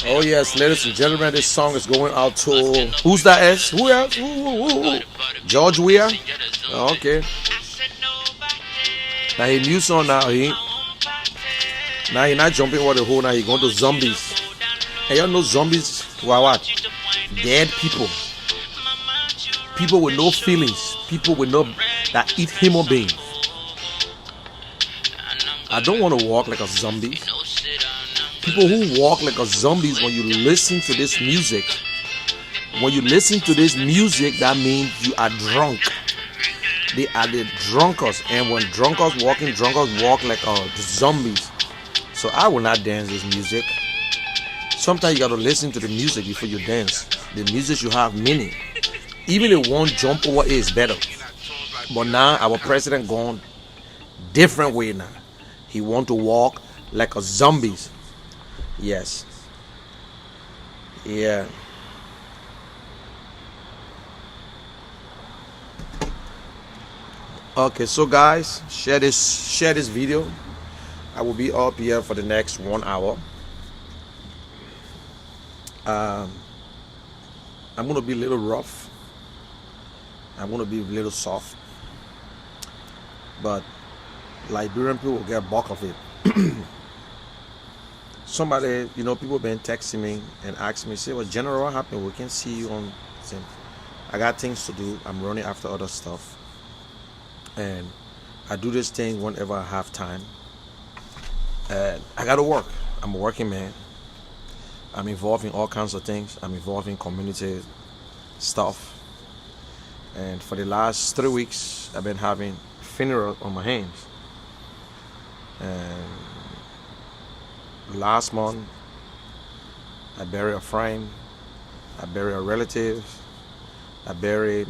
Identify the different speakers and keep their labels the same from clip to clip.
Speaker 1: Oh yes, ladies and gentlemen, this song is going out to who's that? S? Who else? Who? George Weah. Oh, okay. Now he new song now. He not jumping over the hole. Now he going to zombies. And y'all know zombies were what? Dead people. People with no feelings. People with no that eat human beings. I don't want to walk like a zombie. People who walk like a zombies, when you listen to this music, that means you are drunk. They are the drunkards, and when drunkards walk like zombies. So I will not dance this music. Sometimes you gotta listen to the music before you dance. The music should have meaning. Even if one jump over is better. But now our president gone different way now. He want to walk like a zombies. Yes. Yeah. Okay, so guys, share this video. I will be up here for the next 1 hour. I'm gonna be a little rough. I'm gonna be a little soft. But Liberian people will get bulk of it. Somebody, people been texting me and asking me, say, well, General, what happened? We can see you on. I got things to do. I'm running after other stuff. And I do this thing whenever I have time. And I gotta work. I'm a working man. I'm involved in all kinds of things. I'm involved in community stuff. And for the last 3 weeks, I've been having funeral on my hands. And last month, I buried a friend. I buried a relative. I buried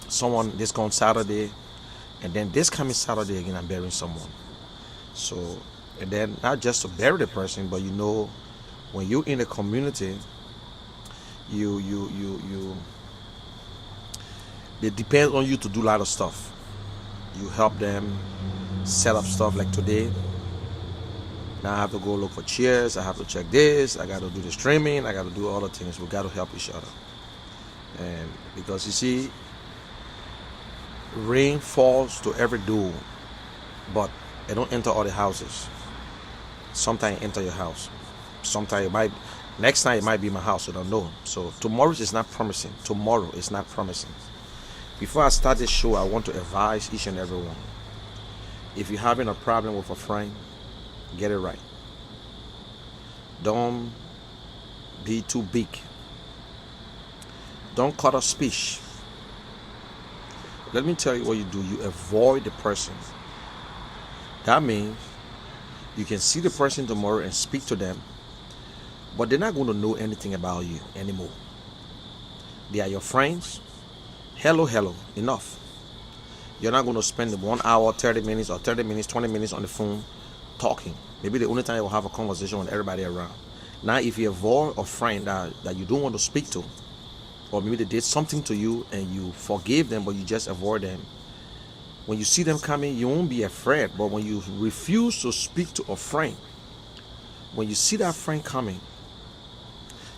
Speaker 1: someone this coming Saturday. And then this coming Saturday again, I'm burying someone. So, and then not just to bury the person, but you know, when you're in a community, it depends on you to do a lot of stuff. You help them set up stuff like today. Now I have to go look for chairs. I have to check this. I got to do the streaming. I got to do all the things. We got to help each other. And because you see, rain falls to every door, but it don't enter all the houses. Sometimes it enter your house. Sometimes it might. Next time it might be my house. I don't know. So tomorrow is not promising. Tomorrow is not promising. Before I start this show, I want to advise each and every one. If you're having a problem with a friend, get it right. Don't be too big. Don't cut a speech. Let me tell you what you do. You avoid the person. That means you can see the person tomorrow and speak to them, but they're not going to know anything about you anymore. They are your friends. Hello, enough. You're not going to spend 1 hour, 30 minutes, or 30 minutes, 20 minutes on the phone talking. Maybe the only time you will have a conversation with everybody around. Now, if you avoid a friend that you don't want to speak to, or maybe they did something to you and you forgave them, but you just avoid them, when you see them coming, you won't be afraid. But when you refuse to speak to a friend, when you see that friend coming,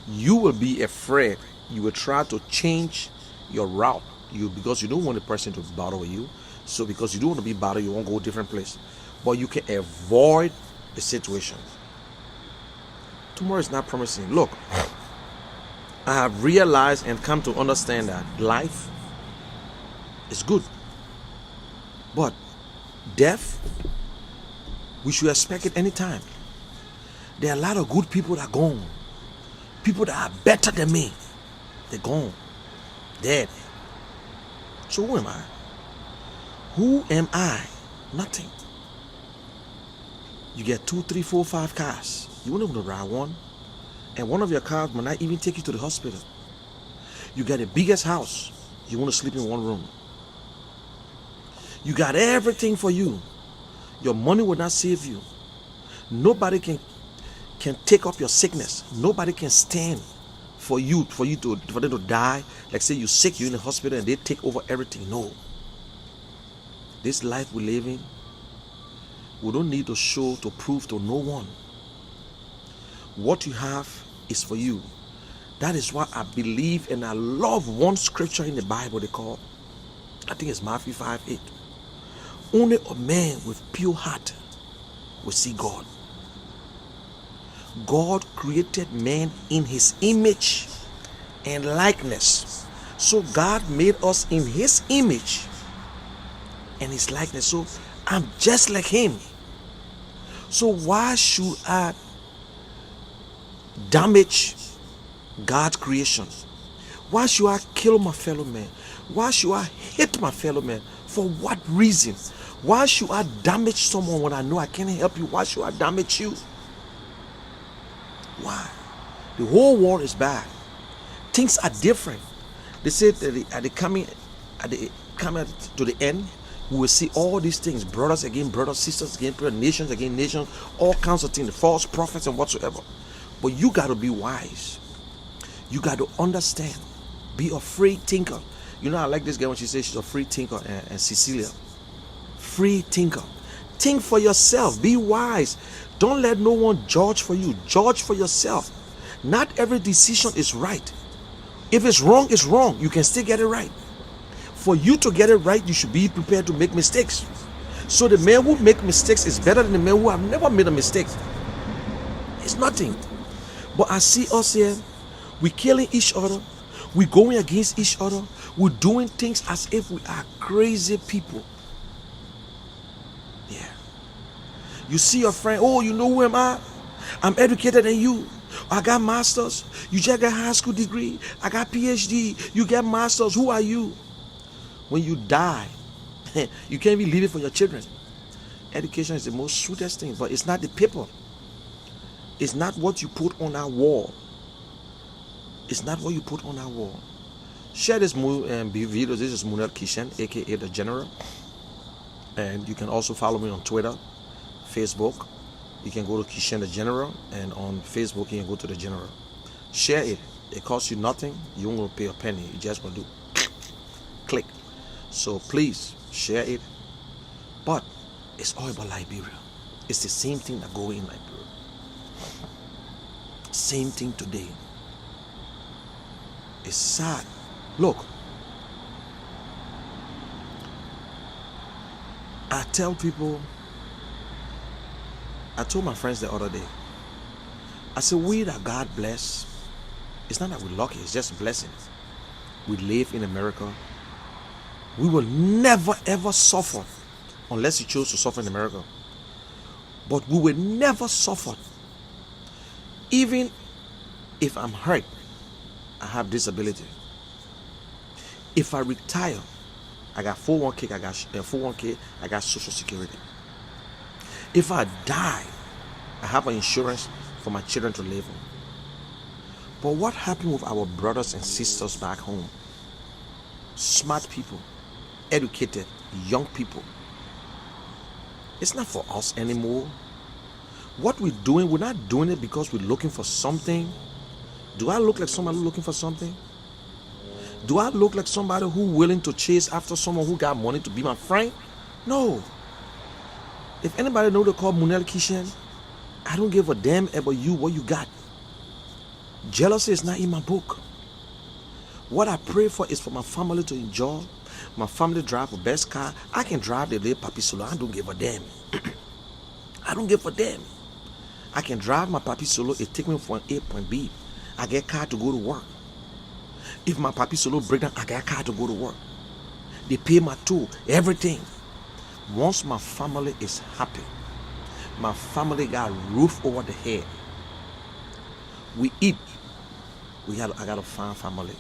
Speaker 1: you will be afraid. You will try to change your route, because you don't want the person to bother with you. So because you don't want to be bothered, you won't go a different place. But you can avoid the situation. Tomorrow is not promising. Look, I have realized and come to understand that life is good, but death, we should expect it anytime. There are a lot of good people that are gone. People that are better than me, they're gone, dead. So who am I? Who am I? Nothing. You get 2, 3, 4, 5 cars. You won't even ride one. And one of your cars might not even take you to the hospital. You got the biggest house. You want to sleep in one room. You got everything for you. Your money will not save you. Nobody can take up your sickness. Nobody can stand for them to die. Like say you're sick, you're in the hospital and they take over everything. No. This life we live in, we don't need to show, to prove to no one. What you have is for you. That is why I believe and I love one scripture in the Bible they call, I think it's Matthew 5:8. Only a man with pure heart will see God. God created man in his image and likeness. So God made us in his image and his likeness. So I'm just like him. So why should I damage God's creation? Why should I kill my fellow man? Why should I hate my fellow man? For what reason? Why should I damage someone when I know I can't help you? Why should I damage you? Why? The whole world is bad. Things are different. They say that at the coming to the end, we will see all these things, brothers against brothers, sisters against brothers, nations against nations, all kinds of things, the false prophets and whatsoever. But you got to be wise. You got to understand. Be a free thinker. You know, I like this girl when she says she's a free thinker, and Cecilia. Free thinker. Think for yourself. Be wise. Don't let no one judge for you. Judge for yourself. Not every decision is right. If it's wrong, it's wrong. You can still get it right. For you to get it right, you should be prepared to make mistakes. So the man who make mistakes is better than the man who have never made a mistake. It's nothing. But I see us here, we killing each other, we going against each other, we're doing things as if we are crazy people. You see your friend, oh, you know who am I? I'm educated than you. I got masters. You just got high school degree. I got PhD. You get masters. Who are you? When you die, you can't even leave it for your children. Education is the most sweetest thing, but it's not the paper. It's not what you put on that wall. It's not what you put on that wall. Share this video. This is Munel Kishen, aka the General. And you can also follow me on Twitter, Facebook. You can go to Kishen the General, and on Facebook you can go to the General. Share it. It costs you nothing. You won't pay a penny. You just gonna do click. So please share it. But it's all about Liberia. It's the same thing that goes in Liberia. Same thing today. It's sad. Look, I tell people, I told my friends the other day, I said, we that God bless, it's not that we're lucky, it's just blessings. We live in America. We will never ever suffer unless you choose to suffer in America. But we will never suffer. Even if I'm hurt, I have disability. If I retire, I got 401k, I got Social Security. If I die, I have an insurance for my children to live on. But what happened with our brothers and sisters back home? Smart people, educated, young people. It's not for us anymore. What we're doing, we're not doing it because we're looking for something. Do I look like somebody looking for something? Do I look like somebody who willing to chase after someone who got money to be my friend? No. If anybody know the call Munel Kishen, I don't give a damn about you, what you got. Jealousy is not in my book. What I pray for is for my family to enjoy. My family drive the best car. I can drive the little papi solo. I don't give a damn. I don't give a damn. I can drive my papi solo. It take me from A point B. I get car to go to work. If my papi solo break down, I get a car to go to work. They pay my tool, everything. Once my family is happy, my family got a roof over the head. We eat. I got a fine family.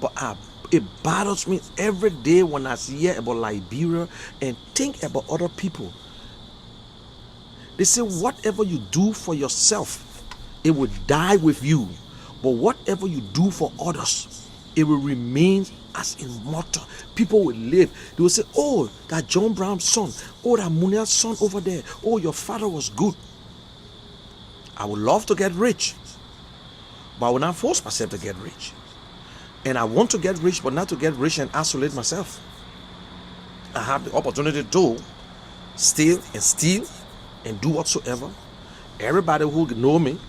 Speaker 1: But it bothers me every day when I hear about Liberia and think about other people. They say whatever you do for yourself, it will die with you. But whatever you do for others, it will remain as immortal. People will live. They will say, oh, that John Brown's son. Oh, that Munel's son over there. Oh, your father was good. I would love to get rich, but I will not force myself to get rich. And I want to get rich, but not to get rich and isolate myself. I have the opportunity to steal and do whatsoever. Everybody who know me,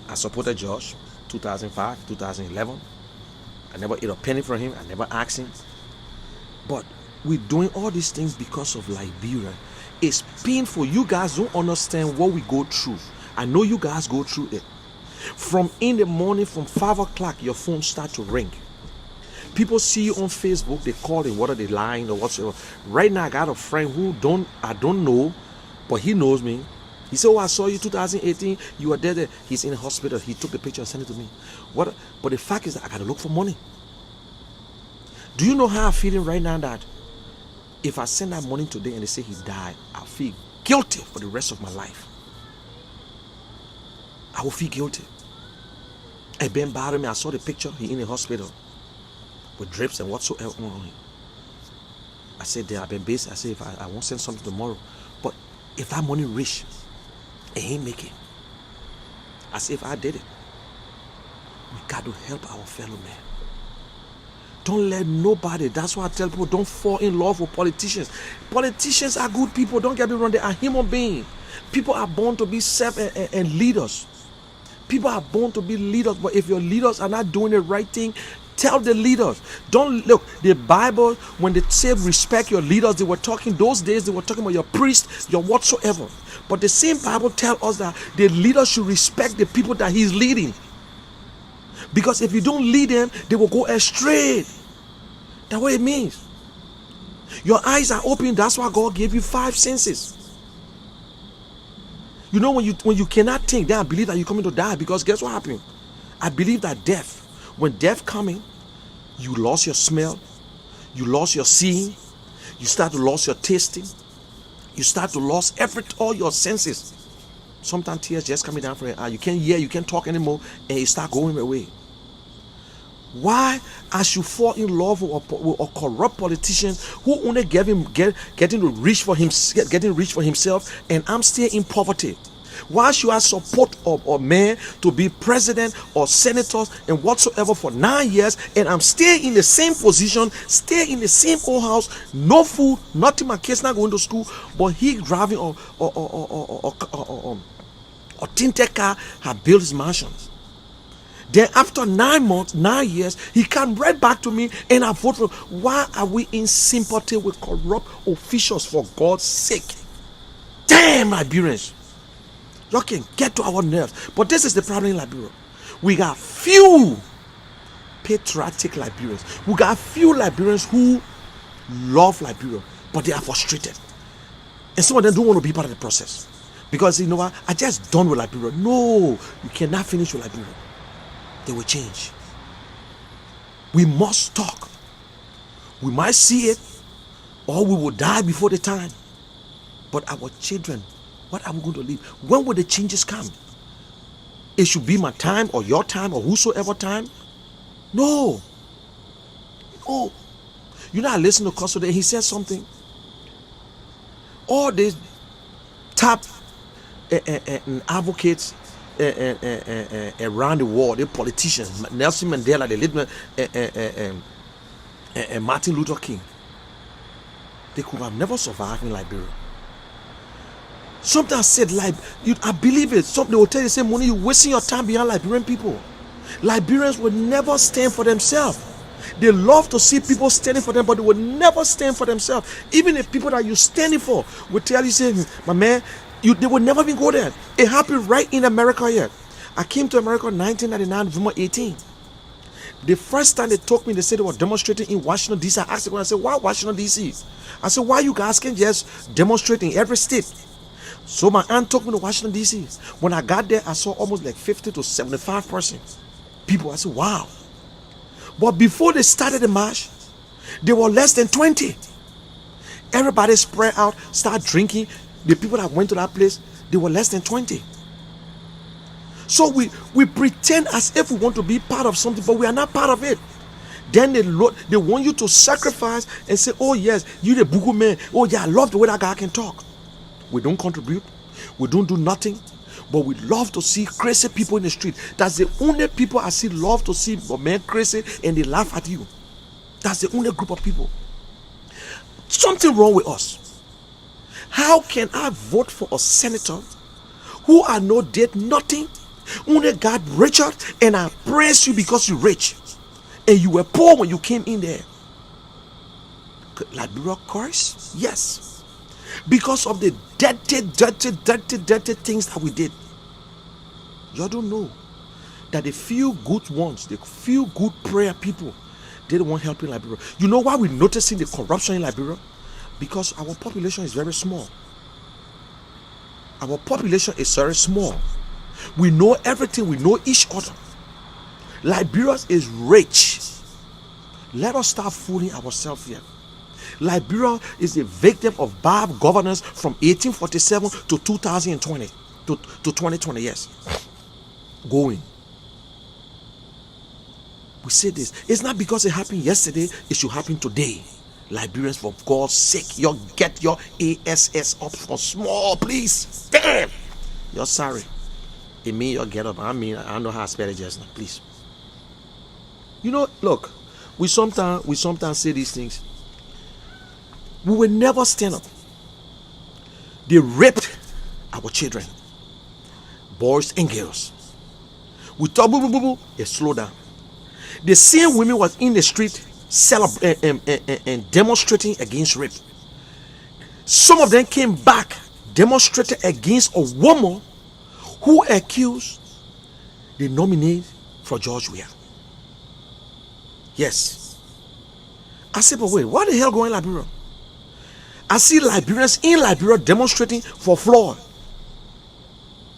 Speaker 1: I supported Josh 2005, 2011. I never ate a penny from him. I never asked him. But we're doing all these things because of Liberia. It's painful. You guys don't understand what we go through. I know you guys go through it. From in the morning, from 5 o'clock, your phone start to ring. People see you on Facebook, they call it, what are they lying or whatsoever. Right now, I got a friend who I don't know, but he knows me. He said, oh, I saw you 2018, you were there. He's in the hospital. He took the picture and sent it to me. But the fact is that I got to look for money. Do you know how I'm feeling right now that if I send that money today and they say he died, I'll feel guilty for the rest of my life. I will feel guilty. And Ben bothered me. I saw the picture. He in the hospital with drips and whatsoever on him. I said, there, I've been busy. I said, if I won't send something tomorrow. But if that money rich, and he make it. I said, if I did it, we got to help our fellow man. Don't let nobody, that's why I tell people, don't fall in love with politicians. Politicians are good people. Don't get me wrong. They are human beings. People are born to be self and leaders. People are born to be leaders, but if your leaders are not doing the right thing, tell the leaders. Don't look, the Bible, when they say respect your leaders, they were talking, those days they were talking about your priest, your whatsoever. But the same Bible tells us that the leader should respect the people that he's leading. Because if you don't lead them, they will go astray. That's what it means. Your eyes are open. That's why God gave you 5 senses. You know, when you cannot think, then I believe that you're coming to die, because guess what happened? I believe that when death coming, you lost your smell, you lost your seeing, you start to lose your tasting, you start to lose all your senses. Sometimes tears just coming down from your eye. You can't hear, you can't talk anymore, and you start going away. Why I should fall in love with a corrupt politician who only getting rich for himself, and I'm still in poverty? Why should I support a man to be president or senators and whatsoever for 9 years, and I'm still in the same position, still in the same old house, no food, nothing, my kids not going to school, but he driving a tinted car, have built his mansions. Then after 9 years, he come right back to me and I vote for him. Why are we in sympathy with corrupt officials, for God's sake? Damn, Liberians. You can get to our nerves. But this is the problem in Liberia. We got few patriotic Liberians. We got few Liberians who love Liberia, but they are frustrated. And some of them don't want to be part of the process. Because you know what? I just done with Liberia. No, you cannot finish with Liberia. They will change. We must talk. We might see it, or we will die before the time. But our children, what are we going to leave? When will the changes come? It should be my time or your time or whosoever time. No. No. You know, I listened to Cos today. He said something. All these top advocates around the world, the politicians, Nelson Mandela, the late Martin Luther King, they could have never survived in Liberia. Sometimes said, I believe it. Some they will tell you, say, Money, you're wasting your time behind Liberian people. Liberians will never stand for themselves. They love to see people standing for them, but they will never stand for themselves. Even the people that you're standing for will tell you, say, my man, they will never even go there. It happened right in America here. I came to America in 1999, November 18. The first time they told me, they said they were demonstrating in Washington, D.C. I asked them, I said, why Washington, D.C.? I said, why you guys can't just demonstrate in every state? So my aunt took me to Washington, D.C. When I got there, I saw almost like 50 to 75% people. I said, wow. But before they started the march, there were less than 20. Everybody spread out, start drinking. The people that went to that place, they were less than 20. So we pretend as if we want to be part of something, but we are not part of it. Then they want you to sacrifice and say, oh yes, you the bugu man. Oh yeah, I love the way that guy can talk. We don't contribute. We don't do nothing. But we love to see crazy people in the street. That's the only people I see love to see a man crazy and they laugh at you. That's the only group of people. Something wrong with us. How can I vote for a senator who I know did nothing, only got richer, and I praise you because you're rich and you were poor when you came in there? Liberia curse? Yes. Because of the dirty things that we did. You don't know that the few good ones, the few good prayer people, they don't want help in Liberia. You know why we're noticing the corruption in Liberia? Because our population is very small. Our population is very small. We know everything. We know each other. Liberia is rich. Let us start fooling ourselves here. Liberia is a victim of bad governance from 1847 to 2020 to 2020. Yes, going. We say this. It's not because it happened yesterday. It should happen today. Liberians, for God's sake, you get your ASS up for small, please. Damn, you're sorry. It mean you get up. I don't know how to spell it just now. Please. You know, look, we sometimes say these things. We will never stand up. They raped our children, boys and girls. We talk, boo, boo, boo, boo, it slow down. The same women was in the street celebrating and demonstrating against rape. Some of them came back demonstrating against a woman who accused the nominee for George Weah. Yes. I said, but wait, what the hell going on in Liberia? I see Liberians in Liberia demonstrating for Floyd.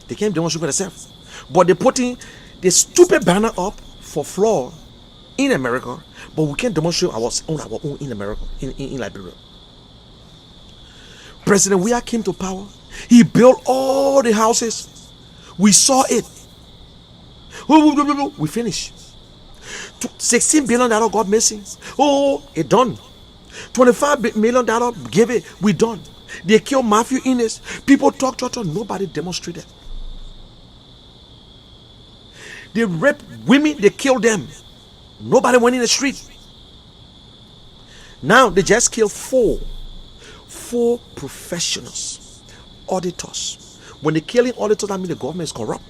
Speaker 1: They can't demonstrate for themselves, but they're putting the stupid banner up for Floyd in America, but we can't demonstrate our own in America, in Liberia. President Weah came to power. He built all the houses. We saw it. We finished. $16 billion got missing. Oh, it done. $25 million gave it. We done. They killed Matthew Innes. People talk. Nobody demonstrated. They raped women. They killed them. Nobody went in the street. Now they just killed four professionals, auditors. When they're killing auditors, that means the government is corrupt.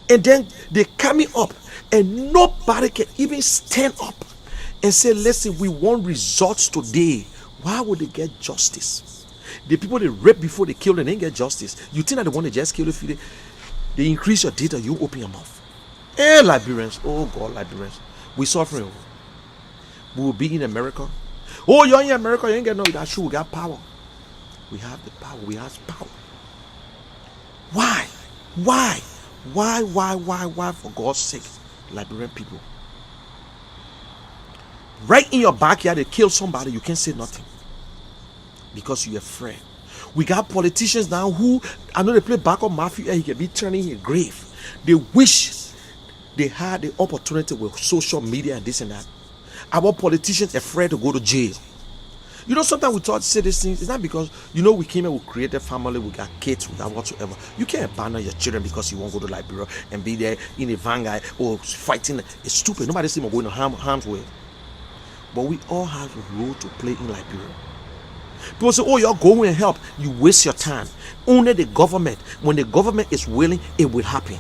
Speaker 1: And then they coming up, and nobody can even stand up and say, listen, we want results today. Why would they get justice? The people they rape before they kill them, they didn't get justice. You think that the one they just kill, if they increase your data, you open your mouth. Hey, Liberians, oh God, Liberians, we suffering. We will be in America. Oh, you're in America, you ain't get no, that's true, we got power. We have the power, we have power. Why? Why, for God's sake, Liberian people? Right in your backyard, they kill somebody, you can't say nothing because you're afraid. We got politicians now who, I know they play back on Matthew and he can be turning his grave. They wish they had the opportunity with social media and this and that. Our politicians are afraid to go to jail. You know, sometimes we thought say these things. It's not because, you know, we came here, we created family, we got kids, we got whatsoever. You can't abandon your children because you won't go to Liberia and be there in a vanguard or fighting. It's stupid. Nobody's even going to harm's way. But we all have a role to play in Liberia. People say, oh, you're going and help. You waste your time. Only the government, when the government is willing, it will happen.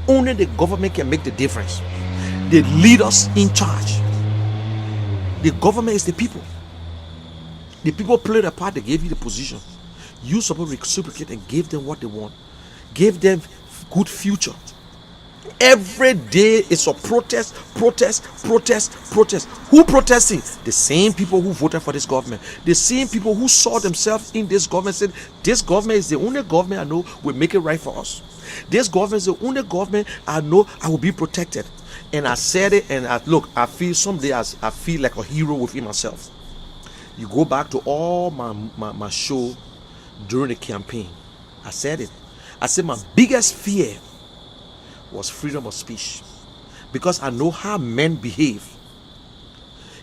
Speaker 1: Only the government can make the difference. They lead us in charge. The government is the people. The people play the part, they gave you the position. You supposed to reciprocate and give them what they want. Give them good future. Every day it's a protest. Who protesting? The same people who voted for this government. The same people who saw themselves in this government, said, this government is the only government I know will make it right for us. This government is the only government I know I will be protected. And I said it, and I feel someday I feel like a hero within myself. You go back to all my show during the campaign. I said it. I said my biggest fear was freedom of speech, because I know how men behave.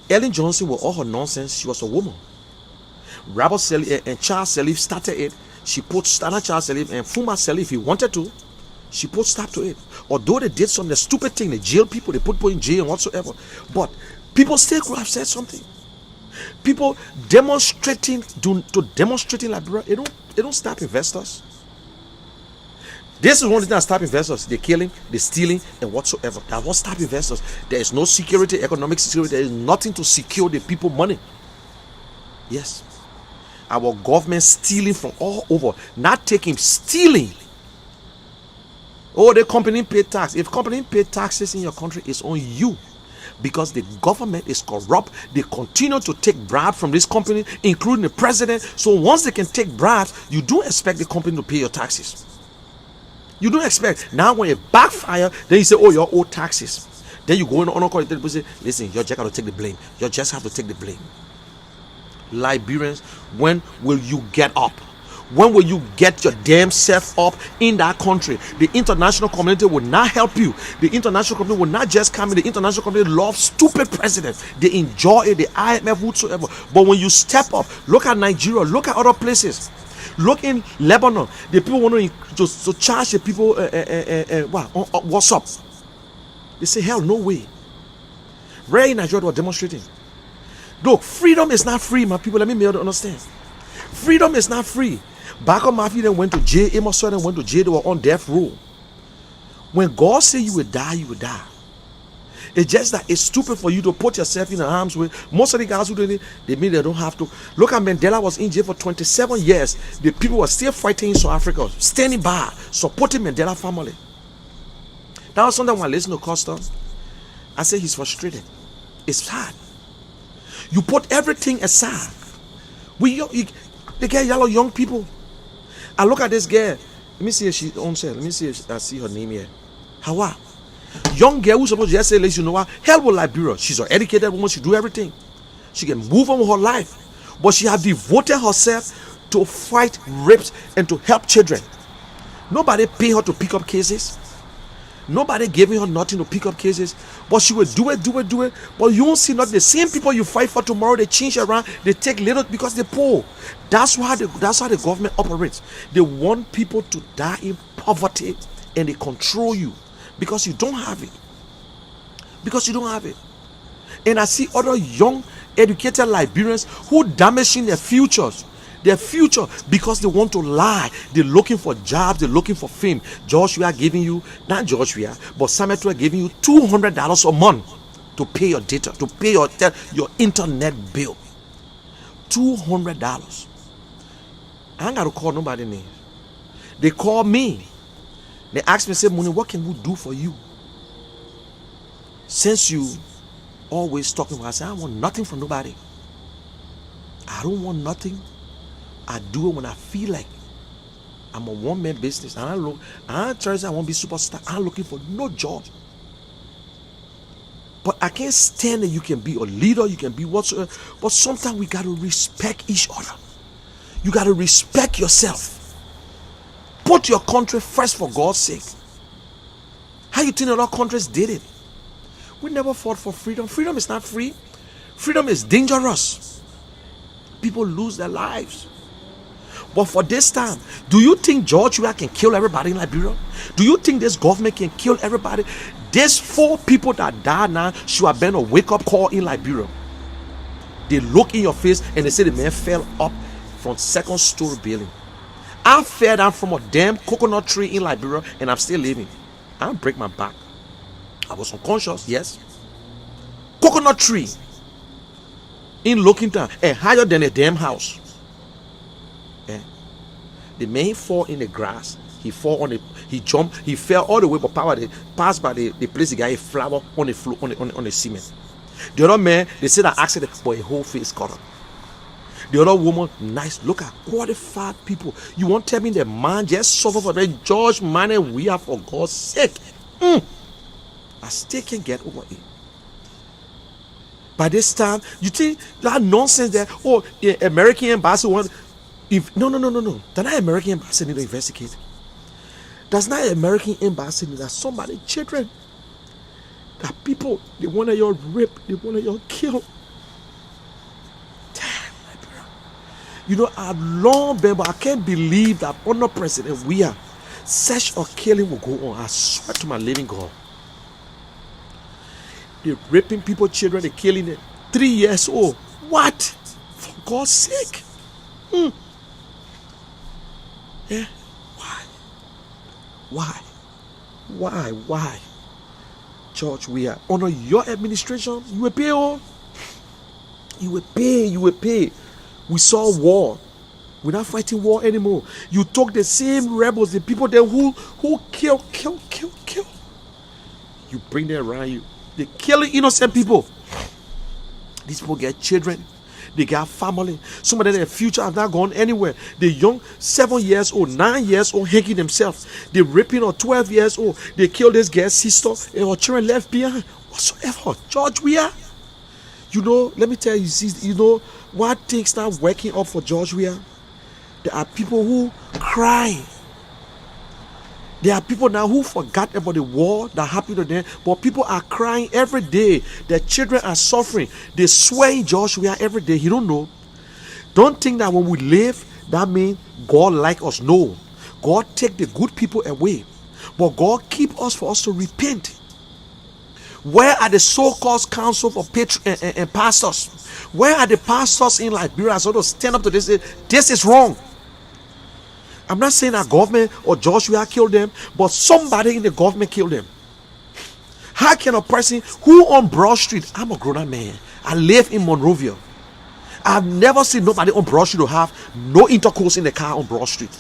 Speaker 1: Ellen Johnson, with all her nonsense, she was a woman. Robert Sirleaf and Charles Sirleaf started it. She put Charles Sirleaf and Fuma Sirleaf, if he wanted to, she put stop to it. Although they did some stupid thing, they jail people, they put people in jail and whatsoever, but people still could have said something. People demonstrating Liberia, it don't stop investors. This is one thing that stop investors. They're killing, they're stealing, and whatsoever. That won't stop investors. There is no security, economic security. There is nothing to secure the people money. Yes. Our government stealing from all over. Not taking, stealing. Oh, the company pay tax. If company pay taxes in your country, it's on you. Because the government is corrupt. They continue to take bribes from this company, including the president. So once they can take bribes, you do expect the company to pay your taxes. You don't expect. Now when it backfire, then you say, oh, you owe taxes. Then you go in on call, people say, listen, you just got to take the blame. You just have to take the blame. Liberians, when will you get up? When will you get your damn self up in that country? The international community will not help you. The international community will not just come in. The international community loves stupid presidents. They enjoy it, the IMF, whatsoever. But when you step up, look at Nigeria, look at other places. Look in Lebanon. The people want to charge the people what's up? They say, hell, no way. Right in Nigeria, they were demonstrating. Look, freedom is not free, my people. Let me make you understand. Freedom is not free. Back on Mafia, they went to jail. Amos Sutton went to jail. They were on death row. When God say you will die, you will die. It's just that it's stupid for you to put yourself in the harm's way. Most of the guys who do it, they mean they don't have to. Look at Mandela was in jail for 27 years. The people were still fighting in South Africa, standing by, supporting Mandela family. That was something when I listened to Costa. I said he's frustrated. It's hard. You put everything aside They get yellow young people. I look at this girl. Let me see if she owns her. Let me see if I see her name here. Hawa. Young girl who's supposed to just say, let you know what? Hell with Liberia. She's an educated woman. She do everything. She can move on with her life. But she has devoted herself to fight rapes and to help children. Nobody pay her to pick up cases. Nobody giving her nothing to pick up cases. But she will do it. But you won't see nothing. The same people you fight for tomorrow, they change around. They take little because they're poor. That's how the government operates. They want people to die in poverty and they control you because you don't have it. And I see other young educated Liberians who damaging their future because they want to lie. They're looking for jobs, they're looking for fame. George, we are giving you, not George, we are, but Samet, we are giving you $200 a month to pay your data, to pay your internet bill. $200. I ain't got to call nobody names. They call me. They ask me, say, Muni, what can we do for you? Since you always talking about, I say, I want nothing from nobody. I don't want nothing. I do it when I feel like. I'm a one-man business. And I want to be superstar. I'm looking for no job. But I can't stand that you can be a leader, you can be whatsoever. But sometimes we got to respect each other. You got to respect yourself. Put your country first for God's sake. How you think other countries did it? We never fought for freedom. Freedom is not free. Freedom is dangerous. People lose their lives. But for this time, do you think George Weah can kill everybody in Liberia? Do you think this government can kill everybody? There's 4 people that died now should have been a wake-up call in Liberia. They look in your face and they say the man fell up from 2nd story building. I fell down from a damn coconut tree in Liberia and I'm still living. I didn't break my back. I was unconscious, yes. Coconut tree in Lockington and higher than a damn house. The man fall in the grass. He jumped, he fell all the way, but power passed by the place he got a flower on the floor on the cement. The other man, they said an accident, but a whole face cut up. The other woman, nice. Look at qualified people. You won't tell me the man just suffer for the George Money we are for God's sake. I still can't get over it. By this time, you think that nonsense that American embassy want. No. That's not American embassy need to investigate. That's not American embassy need that somebody, children, that people, they want to your rape, they want to your kill. Damn, my brother. You know, I've long been, but I can't believe that under President Weah, such a killing will go on. I swear to my living God. They're raping people, children, they're killing them. 3 years old. What? For God's sake. Yeah. Why? George Weah, under your administration, you will pay all. You will pay. We saw war. We're not fighting war anymore. You took the same rebels, the people there who kill. You bring them around you. They kill innocent people. These people get children. They got family. Some of them, their future have not gone anywhere. The young 7 years old, 9 years old, hanging themselves. They raping her 12 years old. They kill this girl's sister and her children left behind. Whatsoever. George Weah. You know, let me tell you, you know what things not working up for George Weah? There are people who cry. There are people now who forgot about the war that happened to them, but people are crying every day. Their children are suffering. They swear in George Weah every day. You don't know. Don't think that when we live, that means God like us. No. God take the good people away. But God keep us for us to repent. Where are the so-called council for and pastors? Where are the pastors in Liberia so to stand up to this? This is wrong. I'm not saying that government or George Weah killed them, but somebody in the government killed them. How can a person who on Broad Street, I'm a grown-up man, I live in Monrovia, I've never seen nobody on Broad Street who have no intercourse in the car on Broad Street.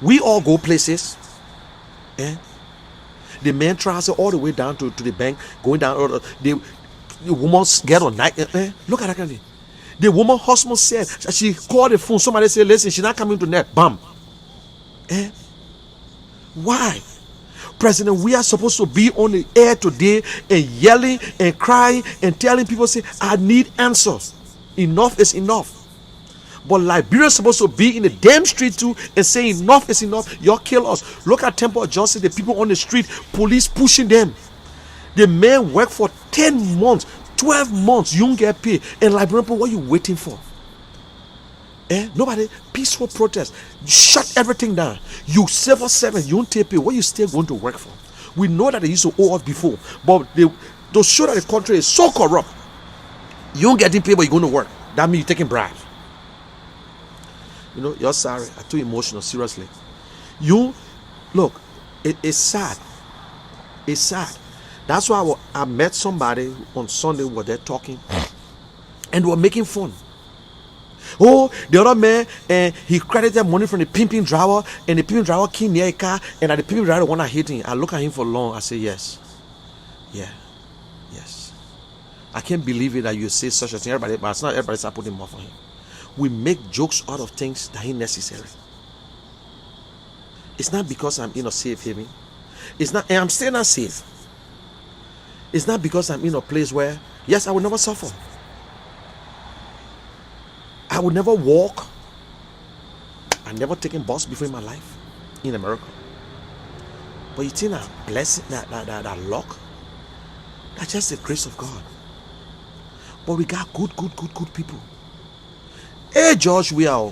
Speaker 1: We all go places. The man tries all the way down to the bank, going down. The woman get on night. Look at that. The woman husband said that she called the phone. Somebody said, listen, she's not coming to net. Bam. Eh? Why? President, we are supposed to be on the air today and yelling and crying and telling people, say, I need answers. Enough is enough. But Liberia is supposed to be in the damn street too and say enough is enough. Y'all kill us. Look at Temple of Justice, the people on the street, police pushing them. The men work for 10 months, 12 months, you don't get paid. And Liberian people, what are you waiting for? Nobody, peaceful protest. Shut everything down. You civil servant, you don't take pay. What you still going to work for? We know that they used to owe us before, but to show that the country is so corrupt, you don't getting paid, but you're going to work. That means you're taking bribes. You know, you're sorry. I'm too emotional, seriously. You, look, it's sad. It's sad. That's why I met somebody on Sunday where they're talking and they were making fun. Oh, the other man, he credited money from the pimping driver, and the pimping driver came near a car, and the pimping driver wanna hit him. I look at him for long. I say, yes, yeah, yes. I can't believe it that you say such a thing. Everybody, but it's not everybody start putting more for him. We make jokes out of things that ain't necessary. It's not because I'm in a safe haven. It's not, and I'm still not safe. It's not because I'm in a place where, yes, I will never suffer. I would never walk. I never taken bus before in my life in America. But you think that blessing, that luck, that's just the grace of God. But we got good people. Hey, George, we are.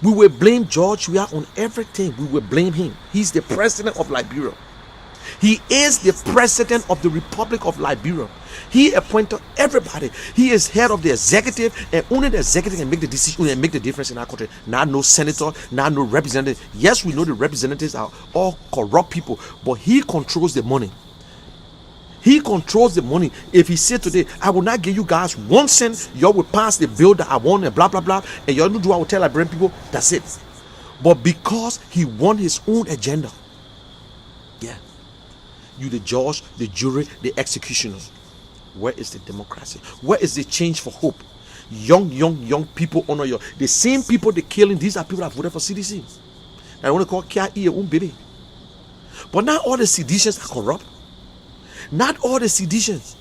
Speaker 1: We will blame George Weah on everything. We will blame him. He's the president of Liberia. He is the president of the Republic of Liberia. He appointed everybody. He is head of the executive, and only the executive can make the decision and make the difference in our country. Not no senator, not no representative. Yes, we know the representatives are all corrupt people, but he controls the money. He controls the money. If he said today, I will not give you guys 1 cent, y'all will pass the bill that I want and blah blah blah, and y'all don't do what I will tell Liberian people, that's it. But because he won his own agenda, yeah, you the judge, the jury, the executioner. Where is the democracy? Where is the change for hope? Young people honor you. The same people they're killing, these are people that voted for CDC. I want to call Kia Umbili. But not all the seditious are corrupt. Not all the seditious.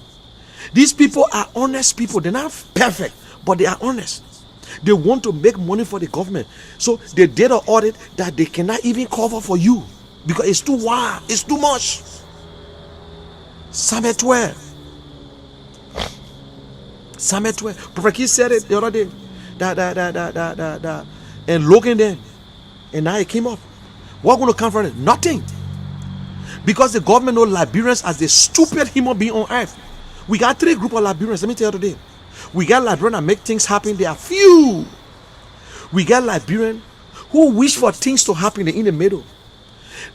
Speaker 1: These people are honest people. They're not perfect, but they are honest. They want to make money for the government. So they did an audit that they cannot even cover for you because it's too wild. It's too much. Psalm 12. Prophet Keith said it the other day. That and looking there, and now it came up. What going to come from it? Nothing. Because the government know Liberians as the stupid human being on earth. We got 3 groups of Liberians. Let me tell you today. We got Liberians that make things happen. They are few. We got Liberians who wish for things to happen. They're in the middle.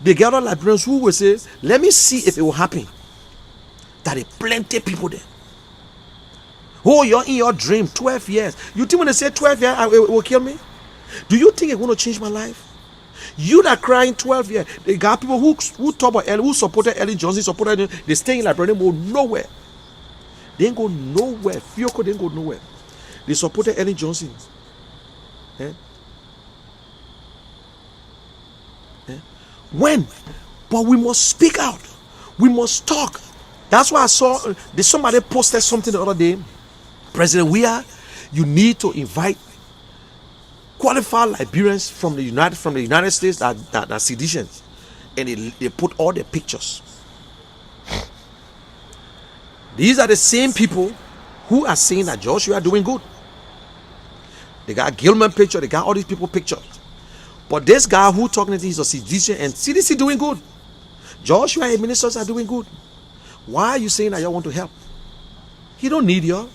Speaker 1: They got other Liberians who will say, let me see if it will happen. That are plenty people there. Oh, you're in your dream 12 years. You think when they say 12 years, it will kill me? Do you think it's going to change my life? You that crying 12 years. They got people who talk about who supported Ellen Johnson, supported them. They stay in Liberia, they go nowhere. They ain't go nowhere. Fioko, they ain't go nowhere. They supported Ellen Johnson. When? But we must speak out. We must talk. That's why I saw somebody posted something the other day. President Weah, you need to invite qualified Liberians from the United States that are seditious, and they put all their pictures. These are the same people who are saying that Joshua are doing good. They got Gilman picture, they got all these people pictures. But this guy who talking to he's a seditious and CDC doing good. Joshua and ministers are doing good. Why are you saying that you want to help? He don't need you.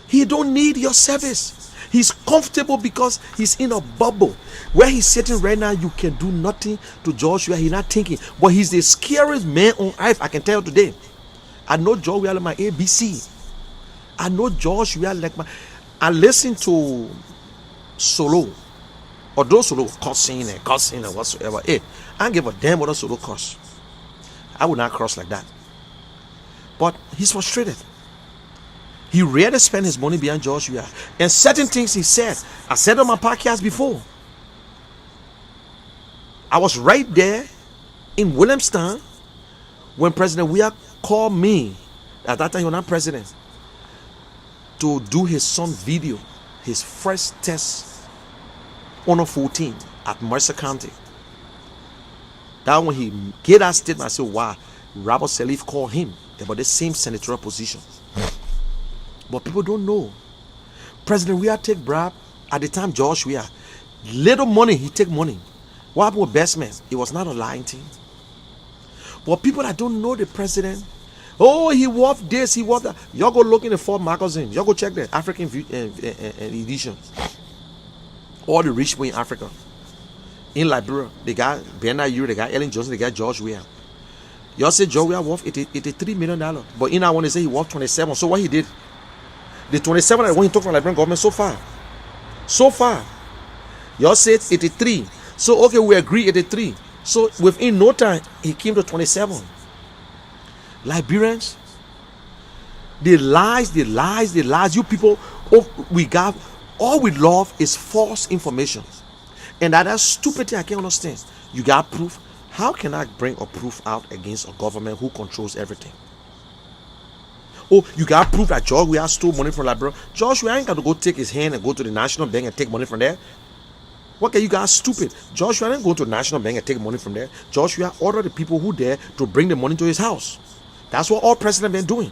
Speaker 1: He don't need your service. He's comfortable because he's in a bubble. Where he's sitting right now, you can do nothing to Joshua. He's not thinking. But he's the scariest man on earth, I can tell you today. I know Joshua like my ABC. I know Joshua like my... I listen to Solo. Or those Solo cussing and whatsoever. Hey, I don't give a damn what a Solo cuss. I would not cross like that. But he's frustrated. He rarely spent his money behind Joshua. And certain things he said, I said on my podcast before. I was right there in Williamstown when President Weah called me. At that time, he was not president, to do his son video, his first test Honor 14 at Mercer County. That when he gave that statement, I said, wow, Robert Sirleaf called him about the same senatorial position. But people don't know. President Weah take bribe at the time. George Weah, little money, he take money. What happened with Best Man? It was not a lying thing. But people that don't know the president, oh, he wore this, he wore that. Y'all go look in the Forbes magazine. Y'all go check the African edition. All the rich people in Africa. In Liberia, they got Bernard Uri, they got Ellen Johnson, they got George Weah. Y'all say George Weah worth $83 million. But in that one, they say he worth 27. So what he did, the 27 that when he took from the Liberian government so far, y'all said 83. So okay, we agree 83. So within no time, he came to 27. Liberians, the lies. You people, all we love is false information. And that's stupidity I can't understand. You got proof. How can I bring a proof out against a government who controls everything? Oh, you got proof that George Weah stole money from Liberia. George Weah ain't got to go take his hand and go to the National Bank and take money from there. What can you guys stupid? George Weah didn't go to the National Bank and take money from there. George Weah ordered the people who there to bring the money to his house. That's what all presidents been doing.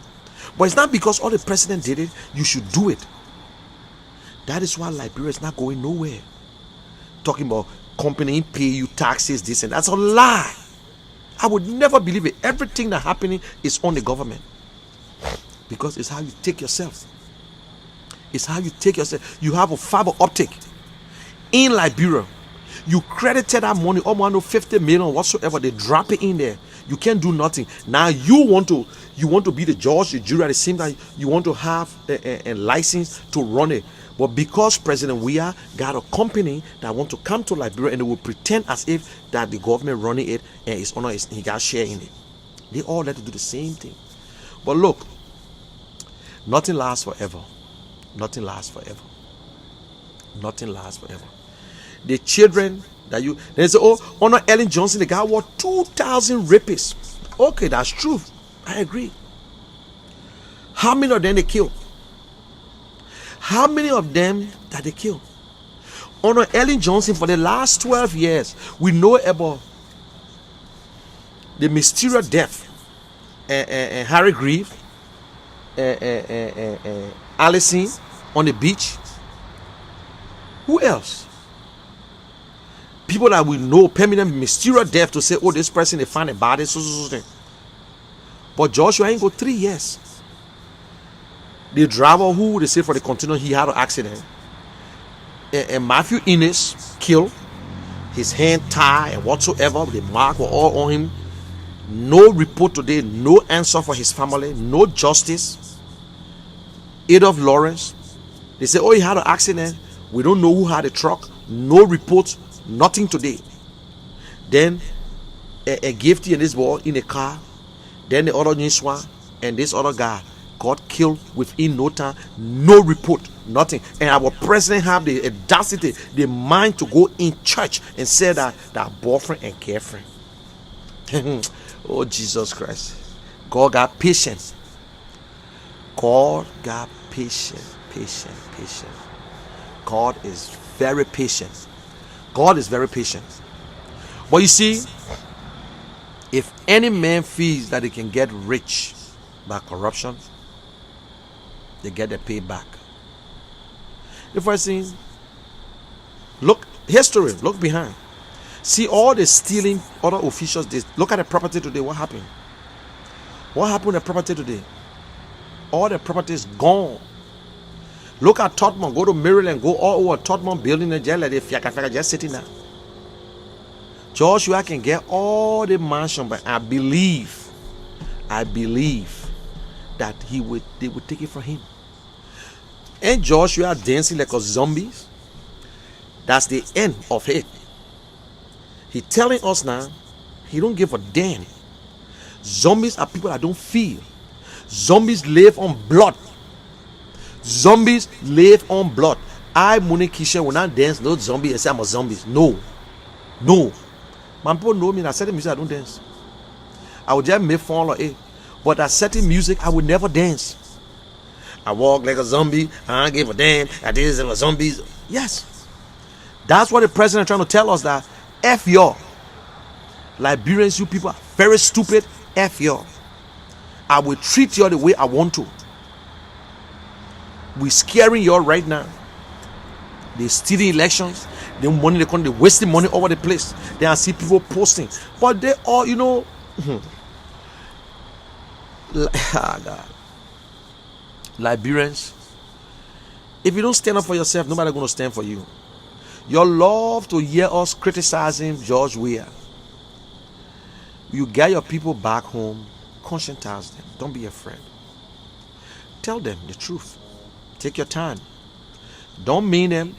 Speaker 1: But it's not because all the president did it, you should do it. That is why Liberia is not going nowhere. Talking about company pay you taxes, this and that's a lie. I would never believe it. Everything that's happening is on the government. Because it's how you take yourself. It's how you take yourself. You have a fiber optic in Liberia. You credited that money, almost 50 million whatsoever. They drop it in there. You can't do nothing. Now you want to be the judge, the jury. At the same time, you want to have a license to run it. But because President Weah got a company that want to come to Liberia and they will pretend as if that the government running it and his owner he got share in it. They all let to do the same thing. But look, nothing lasts forever. Nothing lasts forever. Nothing lasts forever. The children that they say, oh, Honor Ellen Johnson, the guy wore 2,000 rapists. Okay, that's true. I agree. How many of them they killed? How many of them that they killed? Honor Ellen Johnson, for the last 12 years, we know about the mysterious death and Harry Grieve, Allison on the beach. Who else? People that we know permanent mysterious death to say, oh, this person they find a body, so. But Joshua ain't go 3 years. The driver who they say for the container, he had an accident. And Matthew Innes killed, his hand tied and whatsoever, the mark were all on him. No report today, no answer for his family, no justice. Adolph Lawrence, they say, oh, he had an accident. We don't know who had the truck. No report, nothing today. Then a gifty and this boy in a car. Then the other Niswa and this other guy got killed within no time. No report, nothing. And our president have the audacity, the mind to go in church and say that boyfriend and girlfriend. Oh, Jesus Christ. God got patience. God got patience. God is very patient. God is very patient. But you see, if any man feels that he can get rich by corruption, they get their pay back. The first thing, look, history, look behind. See all the stealing other officials. Look at the property today. What happened? What happened to the property today? All the property is gone. Look at Tottenham. Go to Maryland. Go all over Tottenham building a jail like they fiaka just sitting there. Joshua can get all the mansion, but I believe that they would take it from him. And Joshua dancing like a zombies. That's the end of it. He telling us now, he don't give a damn. Zombies are people that don't feel. Zombies live on blood. Zombies live on blood. I, Monique Kisha, will not dance no zombie and say I'm a zombie. No. No. My people know me. I certain music I don't dance. I would just make fun of it. But at certain music I would never dance. I walk like a zombie. I don't give a damn. I did this a zombies. Yes. That's what the president is trying to tell us, that F y'all. Liberians, you people are very stupid. F y'all. I will treat you the way I want to. We're scaring y'all right now. They stealing elections. They wasting money over the place. They I see people posting. But they all, God. Liberians, if you don't stand up for yourself, nobody's going to stand for you. You love to hear us criticizing George Weah. You get your people back home, conscientize them. Don't be afraid. Tell them the truth. Take your time. Don't mean them.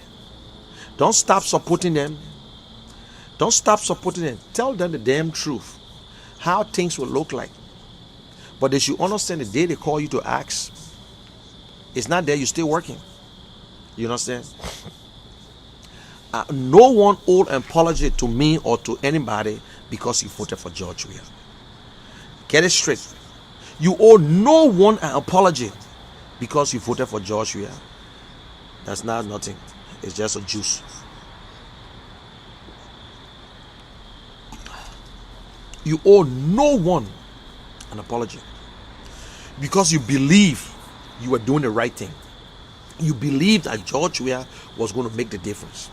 Speaker 1: Don't stop supporting them. Don't stop supporting them. Tell them the damn truth. How things will look like. But they should understand the day they call you to ask, it's not there, you're still working. You understand? No one owed an apology to me or to anybody because you voted for George Weah. Get it straight. You owe no one an apology because you voted for George Weah. That's not nothing. It's just a juice. You owe no one an apology because you believe you were doing the right thing. You believe that George Weah was going to make the difference.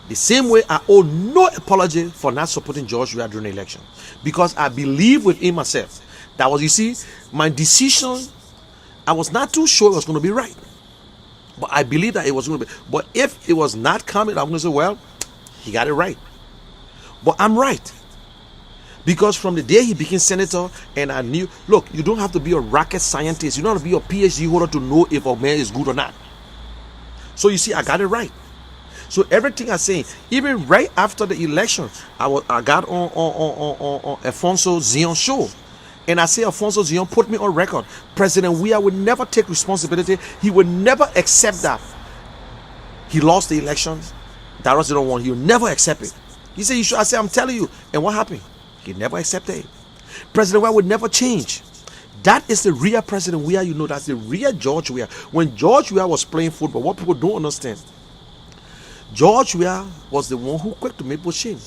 Speaker 1: The same way I owe no apology for not supporting George Weah during the election, because I believe within myself that was, you see, my decision, I was not too sure it was going to be right, but I believe that it was going to be. But if it was not coming, I'm going to say, well, he got it right. But I'm right. Because from the day he became senator, and I knew, look, you don't have to be a rocket scientist. You don't have to be a PhD holder to know if a man is good or not. So you see, I got it right. So everything I say, even right after the election, I got on Alfonso Zion show. And I say Alfonso Zion put me on record. President Weah would never take responsibility. He would never accept that he lost the election. That was the one. He would never accept it. He said, you should. I said, I'm telling you. And what happened? He never accepted it. President Weah would never change. That is the real President Weah. You know, that's the real George Weah. When George Weah was playing football, what people don't understand, George Weah was the one who quick to make people change.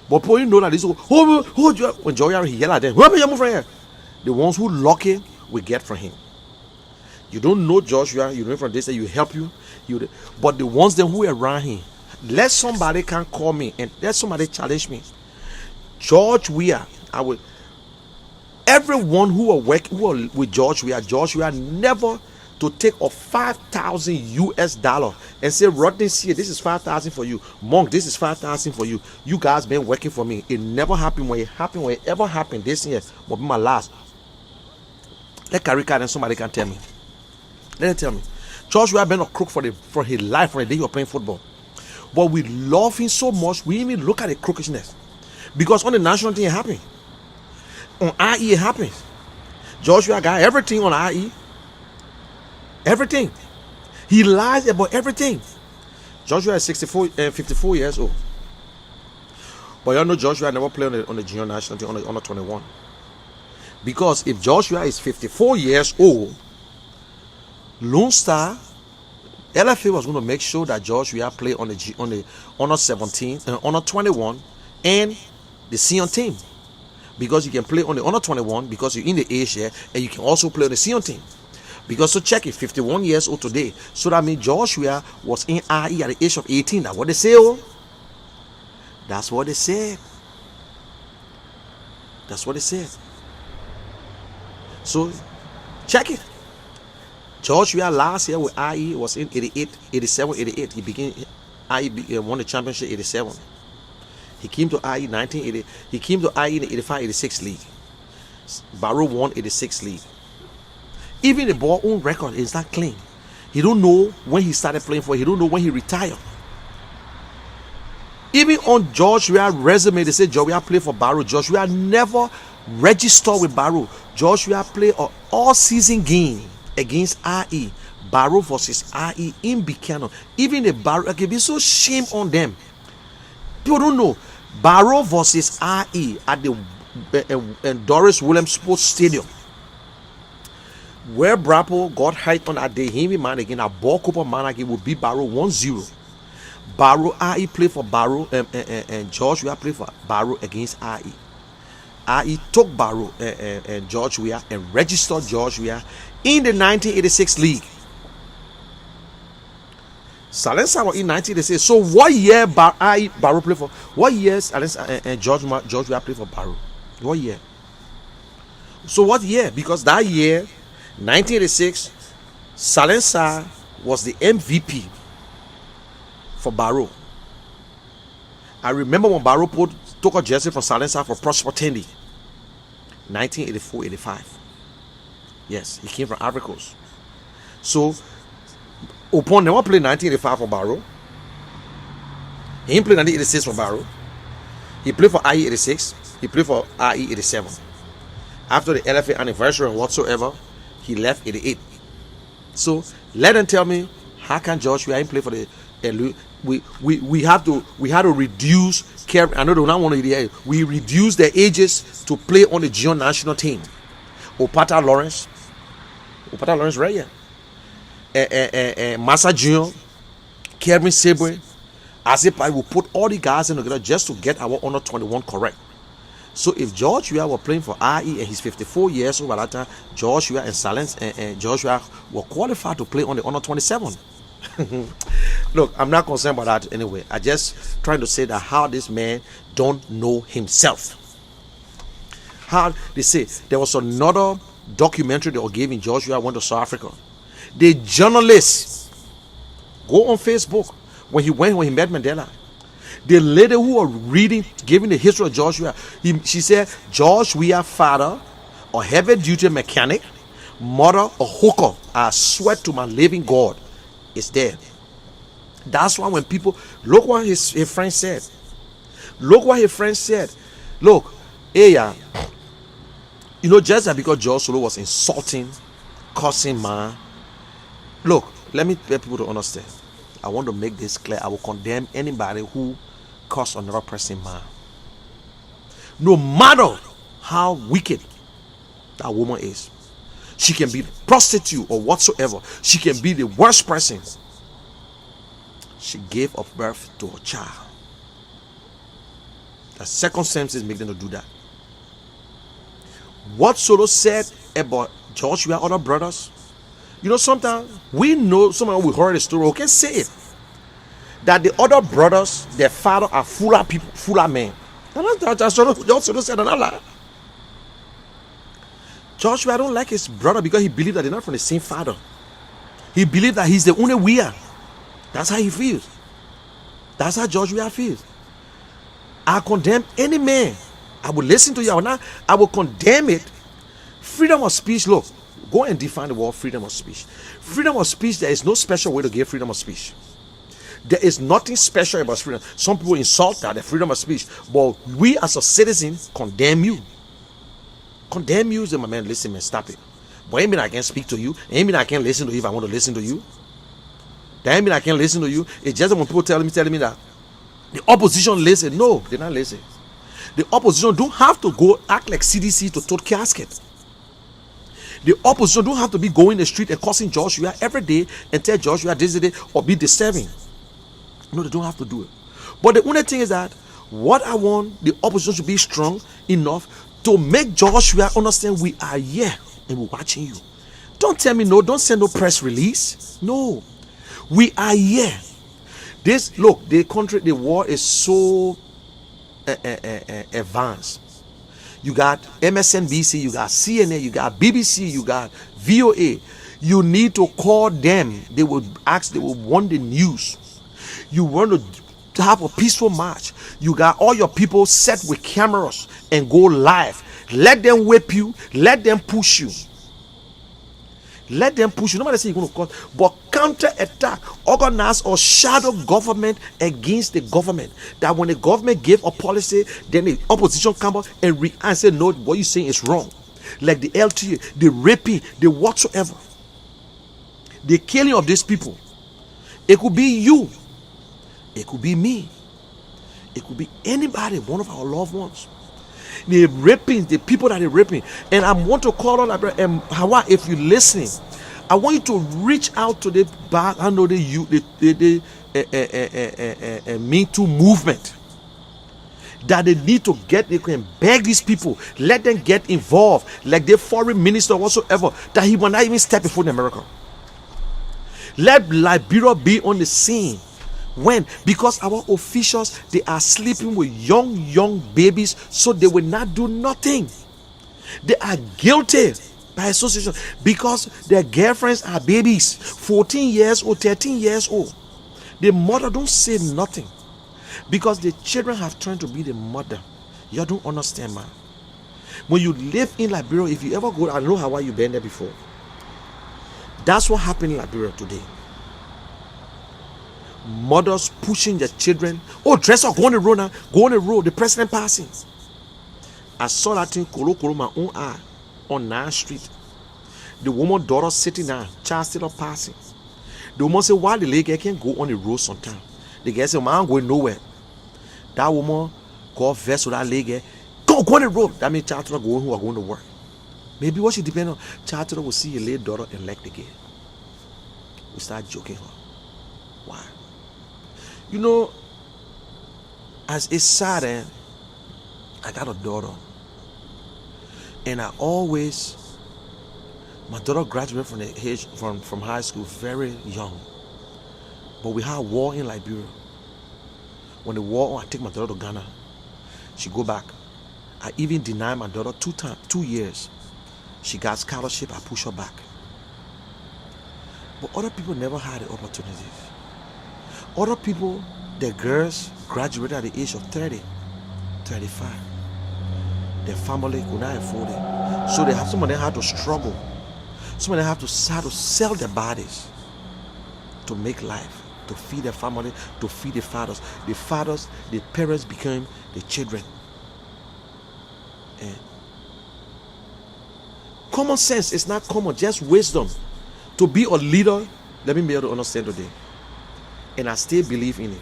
Speaker 1: But people, you know that this when George Weah, he yelled at them, where you move from here? The ones who lucky will get from him. You don't know George Weah, you know from this, you help you. But the ones then who are around him, let somebody can call me and let somebody challenge me. George Weah, everyone who are working with George Weah never to take a $5,000 and say, Rodney, see, this is 5,000 for you. Monk, this is 5,000 for you. You guys been working for me. It never happened. When it ever happened, this year will be my last. Let carry card and somebody can tell me. Let them tell me. George Weah been a crook for his life from the day he was playing football. But we love him so much, we even look at the crookishness. Because on the national team it happened. On IE it happens. George Weah got everything on IE. Everything. He lies about everything. George Weah is 54 years old. But you know George Weah never played on the junior national team on the 21. Because if George Weah is 54 years old, Lone Star, LFA was going to make sure that George Weah play on the under 17 and under 21 and the senior team. Because you can play on the under 21 because you're in the age here, and you can also play on the senior team. Because so check it, 51 years old today. So that means George Weah was in IE at the age of 18. That's what they say, oh. That's what they said. That's what they said. So check it. George Weah last year with IE was in 87, 88. He began IE won the championship 87. He came to IE 1980. He came to IE in the 85, 86 league. Barrow won 86 league. Even the ball own record is not clean. He don't know when he started playing for it. He don't know when he retired. Even on George Weah's resume, they say George Weah played for Barrow. George Weah never registered with Barrow. George Weah played an all-season game against IE. Barrow versus IE in Buchanan. Even the Barrow, okay, be so shame on them. People don't know. Barrow versus IE at the Doris Williams Sports Stadium, where Brappo got height on that day. Him man again, a ball cooper man again will beat Barrow 1-0. Barrow IE play for Barrow and George Weah play for Barrow against IE. IE took Barrow and George Weah and registered George Weah in the 1986 league. Salensa was in 1986. So what year Barrow play for? What years Salensa and George Weah play for Barrow? What year? So what year? Because that year, 1986, Salensa was the MVP for Barrow. I remember when Barrow took a jersey from Salensa for Prosper Tendi, 1984-85. Yes, he came from Ivory Coast. So Upon never played 1985 for Barrow. He didn't play 1986 for Barrow. He played for IE 86. He played for IE 87. After the LFA anniversary and whatsoever, he left 88. So let them tell me, how can George Weah play for the we had to reduce care. I know they don't want to hear it. We reduce their ages to play on the junior national team. Opata Lawrence right here. Massa Junior, Kevin Sabre, as if I will put all the guys in together just to get our under 21 correct. So if George Weah were playing for IE and he's 54 years old by that time, George Weah and Silence and George Weah were qualified to play on the under 27. Look, I'm not concerned about that anyway. I just trying to say that how this man don't know himself. How they say there was another documentary they were giving George Weah went to South Africa. The journalists go on Facebook when he met Mandela. The lady who was giving the history of George Weah, she said George Weah father, a heavy duty mechanic, mother, a hooker. I swear to my living God, is there. That's why when people look what his friend said. Look what his friend said. Look, hey, just because George Solo was insulting, cursing man. Look, let me let people to understand. I want to make this clear. I will condemn anybody who curse another person, man. No matter how wicked that woman is, she can be a prostitute or whatsoever. She can be the worst person. She gave up birth to a child. The circumstances make them to do that. What Solo said about George Weah, other brothers. Sometimes we know, sometimes we heard the story, okay, say it. That the other brothers, their father are fuller people, fuller men. That's Solo said another. George Weah don't like his brother because he believes that they're not from the same father. He believes that he's the only Weah. That's how he feels. That's how George Weah feels. I condemn any man. I will listen to you. I will condemn it. Freedom of speech, look. Go and define the word freedom of speech. Freedom of speech, there is no special way to give freedom of speech. There is nothing special about freedom. Some people insult that, the freedom of speech. But we as a citizen condemn you. Condemn you, say, my man, listen, man, stop it. But I mean I can't speak to you. I mean I can't listen to you if I want to listen to you. That mean I can't listen to you. It's just when people telling me that the opposition listen. No, they're not listen. The opposition don't have to go act like CDC to tote casket. The opposition don't have to be going the street and cursing George Weah every day and tell George Weah this day or be disturbing. No, they don't have to do it. But the only thing is that what I want the opposition to be strong enough to make George Weah understand we are here and we're watching you. Don't tell me no, don't send no press release. No. We are here. Look, the war is so advanced. You got MSNBC, you got CNN, you got BBC, you got VOA. You need to call them. They will want the news. You want to have a peaceful march. You got all your people set with cameras and go live. Let them whip you. Let them push you. Let them push you. Nobody say you're going to cause, but counter-attack, organize or shadow government against the government. That when the government give a policy, then the opposition come out and say, no, what you're saying is wrong. Like the LTA, the raping, the whatsoever. The killing of these people. It could be you. It could be me. It could be anybody, one of our loved ones. The raping, the people that are raping. And I want to call on Liberia. And Hawa, if you're listening, I want you to reach out to the back. I know the Me Too movement. That they need to get, they can beg these people, let them get involved, like the foreign minister whatsoever, that he will not even step before America. Let Liberia be on the scene. When? Because our officials, they are sleeping with young babies, so they will not do nothing. They are guilty by association because their girlfriends are babies, 14 years old, 13 years old. The mother don't say nothing because the children have turned to be the mother. You don't understand, man. When you live in Liberia, if you ever go, I know how you been there before. That's what happened in Liberia today. Mothers pushing their children. Oh, dress up, go on the road now. Go on the road. The president passing. I saw that thing kolo my own eye on 9th Street. The woman daughter sitting down, child still up passing. The woman said, why the lady can go on the road sometime? The guy said, man, I'm going nowhere. That woman called vest with that lady. Go on the road. That means child children going who are going to work. Maybe what she depend on, child children will see your late daughter and elect again. We start joking her. Why? You know, as it's sad, I got a daughter. And I always, my daughter graduated from the age from high school very young. But we had a war in Liberia. When the war, I take my daughter to Ghana. She go back. I even denied my daughter 2 years. She got scholarship, I push her back. But other people never had the opportunities. Other people, their girls graduated at the age of 30, 35. Their family could not afford it. So some of them had to struggle. Some of them had to sell their bodies to make life, to feed their family, to feed the fathers. The parents became the children. And common sense is not common, just wisdom. To be a leader, let me be able to understand today. And I still believe in it.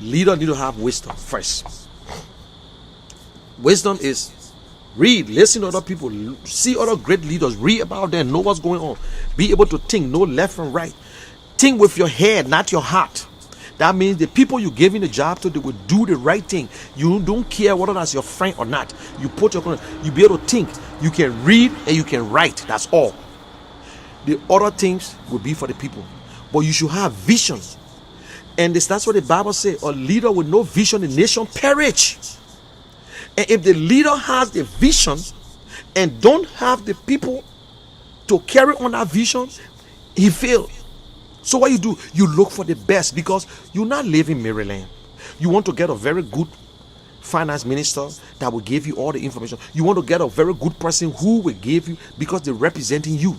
Speaker 1: Leader need to have wisdom first. Wisdom is read, listen to other people, see other great leaders, read about them, know what's going on, be able to think, know left and right. Think with your head, not your heart. That means the people you giving the job to, they will do the right thing. You don't care whether that's your friend or not. You be able to think. You can read and you can write. That's all. The other things will be for the people. But you should have vision. And that's what the Bible says. A leader with no vision, the nation perish. And if the leader has the vision and don't have the people to carry on that vision, he failed. So what you do, you look for the best because you're not living in Maryland. You want to get a very good finance minister that will give you all the information. You want to get a very good person who will give you because they're representing you.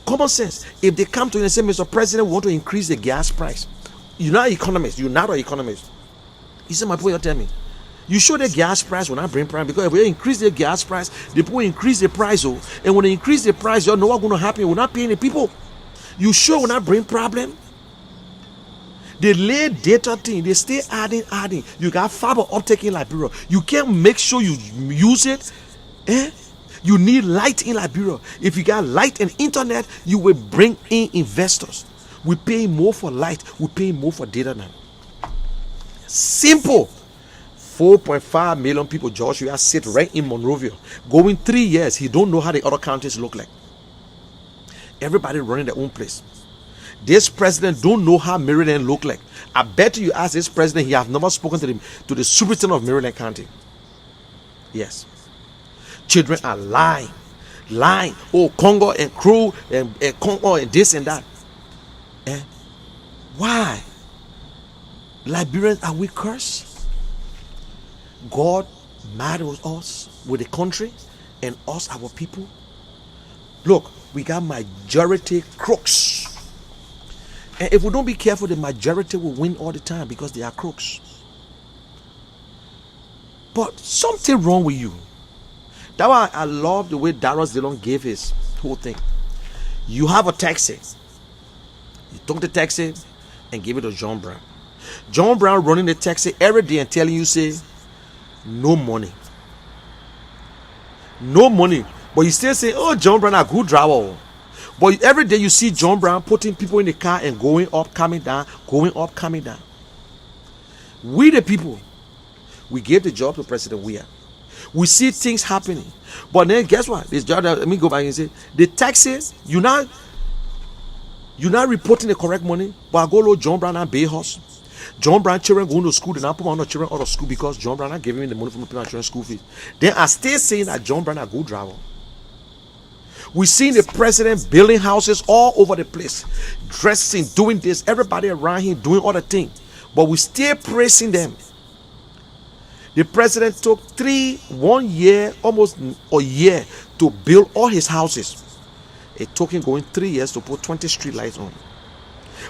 Speaker 1: Common sense. If they come to you and say, Mr. President, we want to increase the gas price. You're not an economist. You're not an economist. He said, my boy, you tell me. You show the gas price will not bring price because if we increase the gas price, the people increase the price. Oh, and when they increase the price, you know what's going to happen. We're not paying the people. You sure will not bring problem. They lay data thing, they stay adding. You got fiber optic in Liberia. You can't make sure you use it. You need light in Liberia. If you got light and internet, you will bring in investors. We pay more for light, we pay more for data now. Simple. 4.5 million people, Joshua, sit right in Monrovia. Going 3 years, he don't know how the other counties look like. Everybody running their own place. This president don't know how Maryland look like. I bet you ask this president, he have never spoken to the superintendent of Maryland County. Yes. Children are lying. Oh, Congo and Crew and Congo and this and that. Why? Liberians, are we cursed? God mad with us, with the country, and us, our people. Look, we got majority crooks. And if we don't be careful, the majority will win all the time because they are crooks. But something wrong with you. That's why I love the way Darius Dillon gave his whole thing. You have a taxi. You took the taxi and gave it to John Brown. John Brown running the taxi every day and telling you, say, no money. No money. But you still say, oh, John Brown a good driver. But every day you see John Brown putting people in the car and going up, coming down, going up, coming down. We the people, we gave the job to President Weah. We see things happening. But then guess what? This job, let me go back and say, the taxes, you're not reporting the correct money, but I go to John Brown and Bay House. John Brown children going to school, then I put my children out of school because John Brown not giving me the money from my children's school fees. Then I stay saying that John Brown a good driver. We seen the president building houses all over the place, dressing, doing this, everybody around him doing all the things, but we still praising them. The president took 1 year, almost a year, to build all his houses. It took him going 3 years to put 20 street lights on.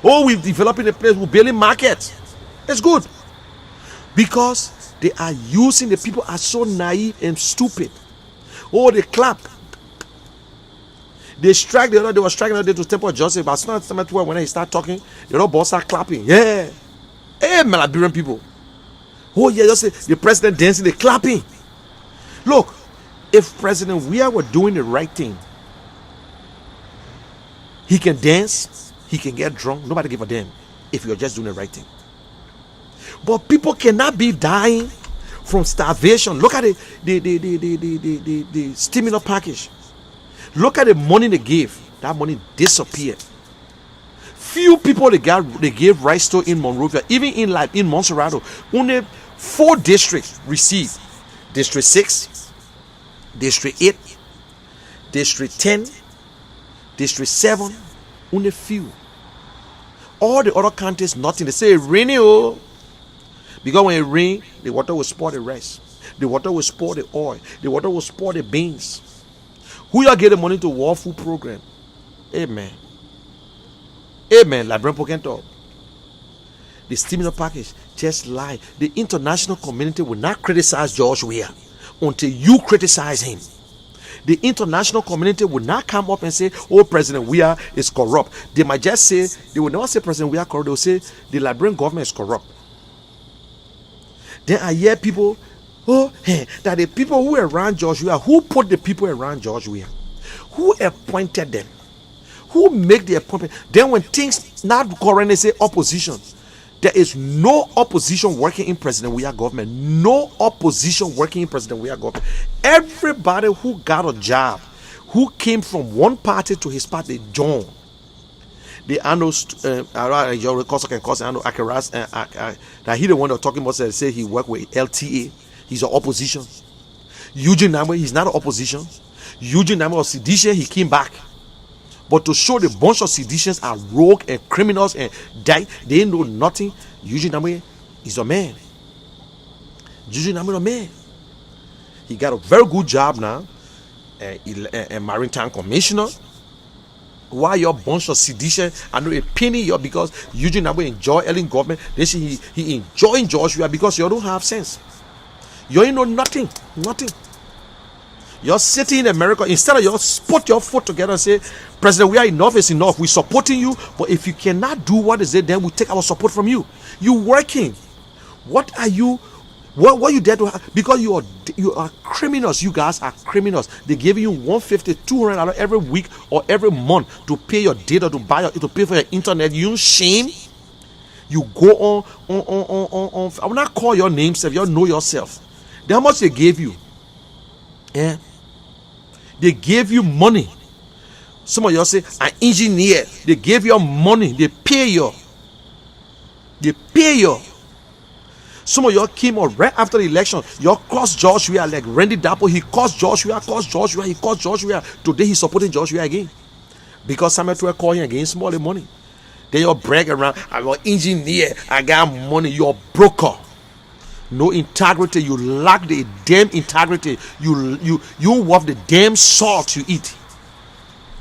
Speaker 1: Oh, we're developing a place, we're building markets. It's good. Because they are using, the people are so naive and stupid. Oh, they clap. They strike the other, they were striking the other day to Temple Joseph, but it's not when he start talking, the other boss start clapping. Yeah. Hey, Liberian people. Oh, yeah, just say the president dancing, they clapping. Look, if President Weah were doing the right thing, he can dance, he can get drunk, nobody give a damn if you're just doing the right thing. But people cannot be dying from starvation. Look at the stimulus package. Look at the money they gave. That money disappeared. Few people they gave rice to in Monrovia, even in Montserrat. Only 4 districts received. District 6, District 8, District 10, District 7, only few. All the other counties, nothing. They say rainy, oh. Because when it rain, the water will spoil the rice. The water will spoil the oil. The water will spoil the beans. Who y'all get the money to World Food Program? Amen. Amen. Liberian people can talk. The stimulus package, just lie. The international community will not criticize George Weah until you criticize him. The international community will not come up and say, oh, President Weah is corrupt. They might just say, they will not say President Weah corrupt. They will say the Liberian government is corrupt. Then I hear people, oh, hey, that the people who around George Weah, who put the people around George Weah? Who appointed them? Who make the appointment? Then when things not current, they say opposition. There is no opposition working in President Weah government. No opposition working in President Weah government. Everybody who got a job, who came from one party to his party, joined. The that he the one that talking about say he worked with LTA. He's an opposition. Eugene Namwe, he's not an opposition. Eugene Namwe of sedition, he came back. But to show the bunch of seditionists are rogue and criminals and die, they know nothing. Eugene Namwe is a man. Eugene Namwe is a man. He got a very good job now, a maritime commissioner. Why your bunch of sedition? I know a penny here because Eugene Namwe enjoy Ellen government. They say he enjoying George Weah because you don't have sense. You ain't know nothing. You're sitting in America, instead of you put your foot together and say, President, we are enough is enough. We're supporting you, but if you cannot do what is it, then we take our support from you. You working. What are you? What you there to have? Because you are criminals. You guys are criminals. They give you $150, $200 every week or every month to pay your data, to pay for your internet. You shame. You go on. I will not call your name, sir. You know yourself. How much they gave you? Yeah. They gave you money. Some of y'all say an engineer. They gave you money. They pay you. Some of y'all came on right after the election. Y'all crossed George Weah like Randy Dapo. He caused George Weah. Today he's supporting George Weah again. Because Samuel Twelve called him again, small money. Then you brag around, I'm an engineer, I got money. You're a broker. No integrity. You lack the damn integrity. You worth the damn salt you eat.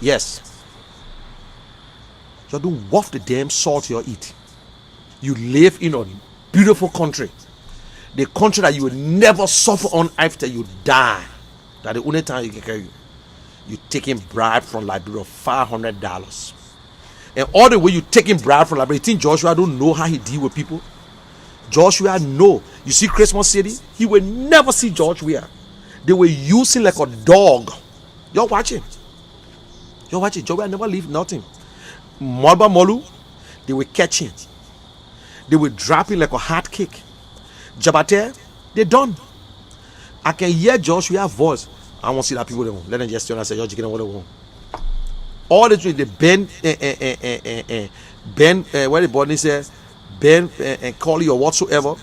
Speaker 1: Yes. You don't worth the damn salt you eat. You live in a beautiful country. The country that you will never suffer on after you die. That's the only time you can carry you. You taking bribe from Liberia $500. And all the way you taking bribe from Liberia. You think Joshua don't know how he deal with people? Joshua know. You see Christmas City? He will never see George Weah. They were using like a dog. You're watching. You're watching. George Weah never leave nothing. Molba Molu, they were catching. They were dropping like a hot cake. Jabate, they done. I can hear Joshua voice. I want to see that people. Let them just turn and say, "You're chicken what they want." All the three, they bend, what the body says, bend and call you or whatsoever.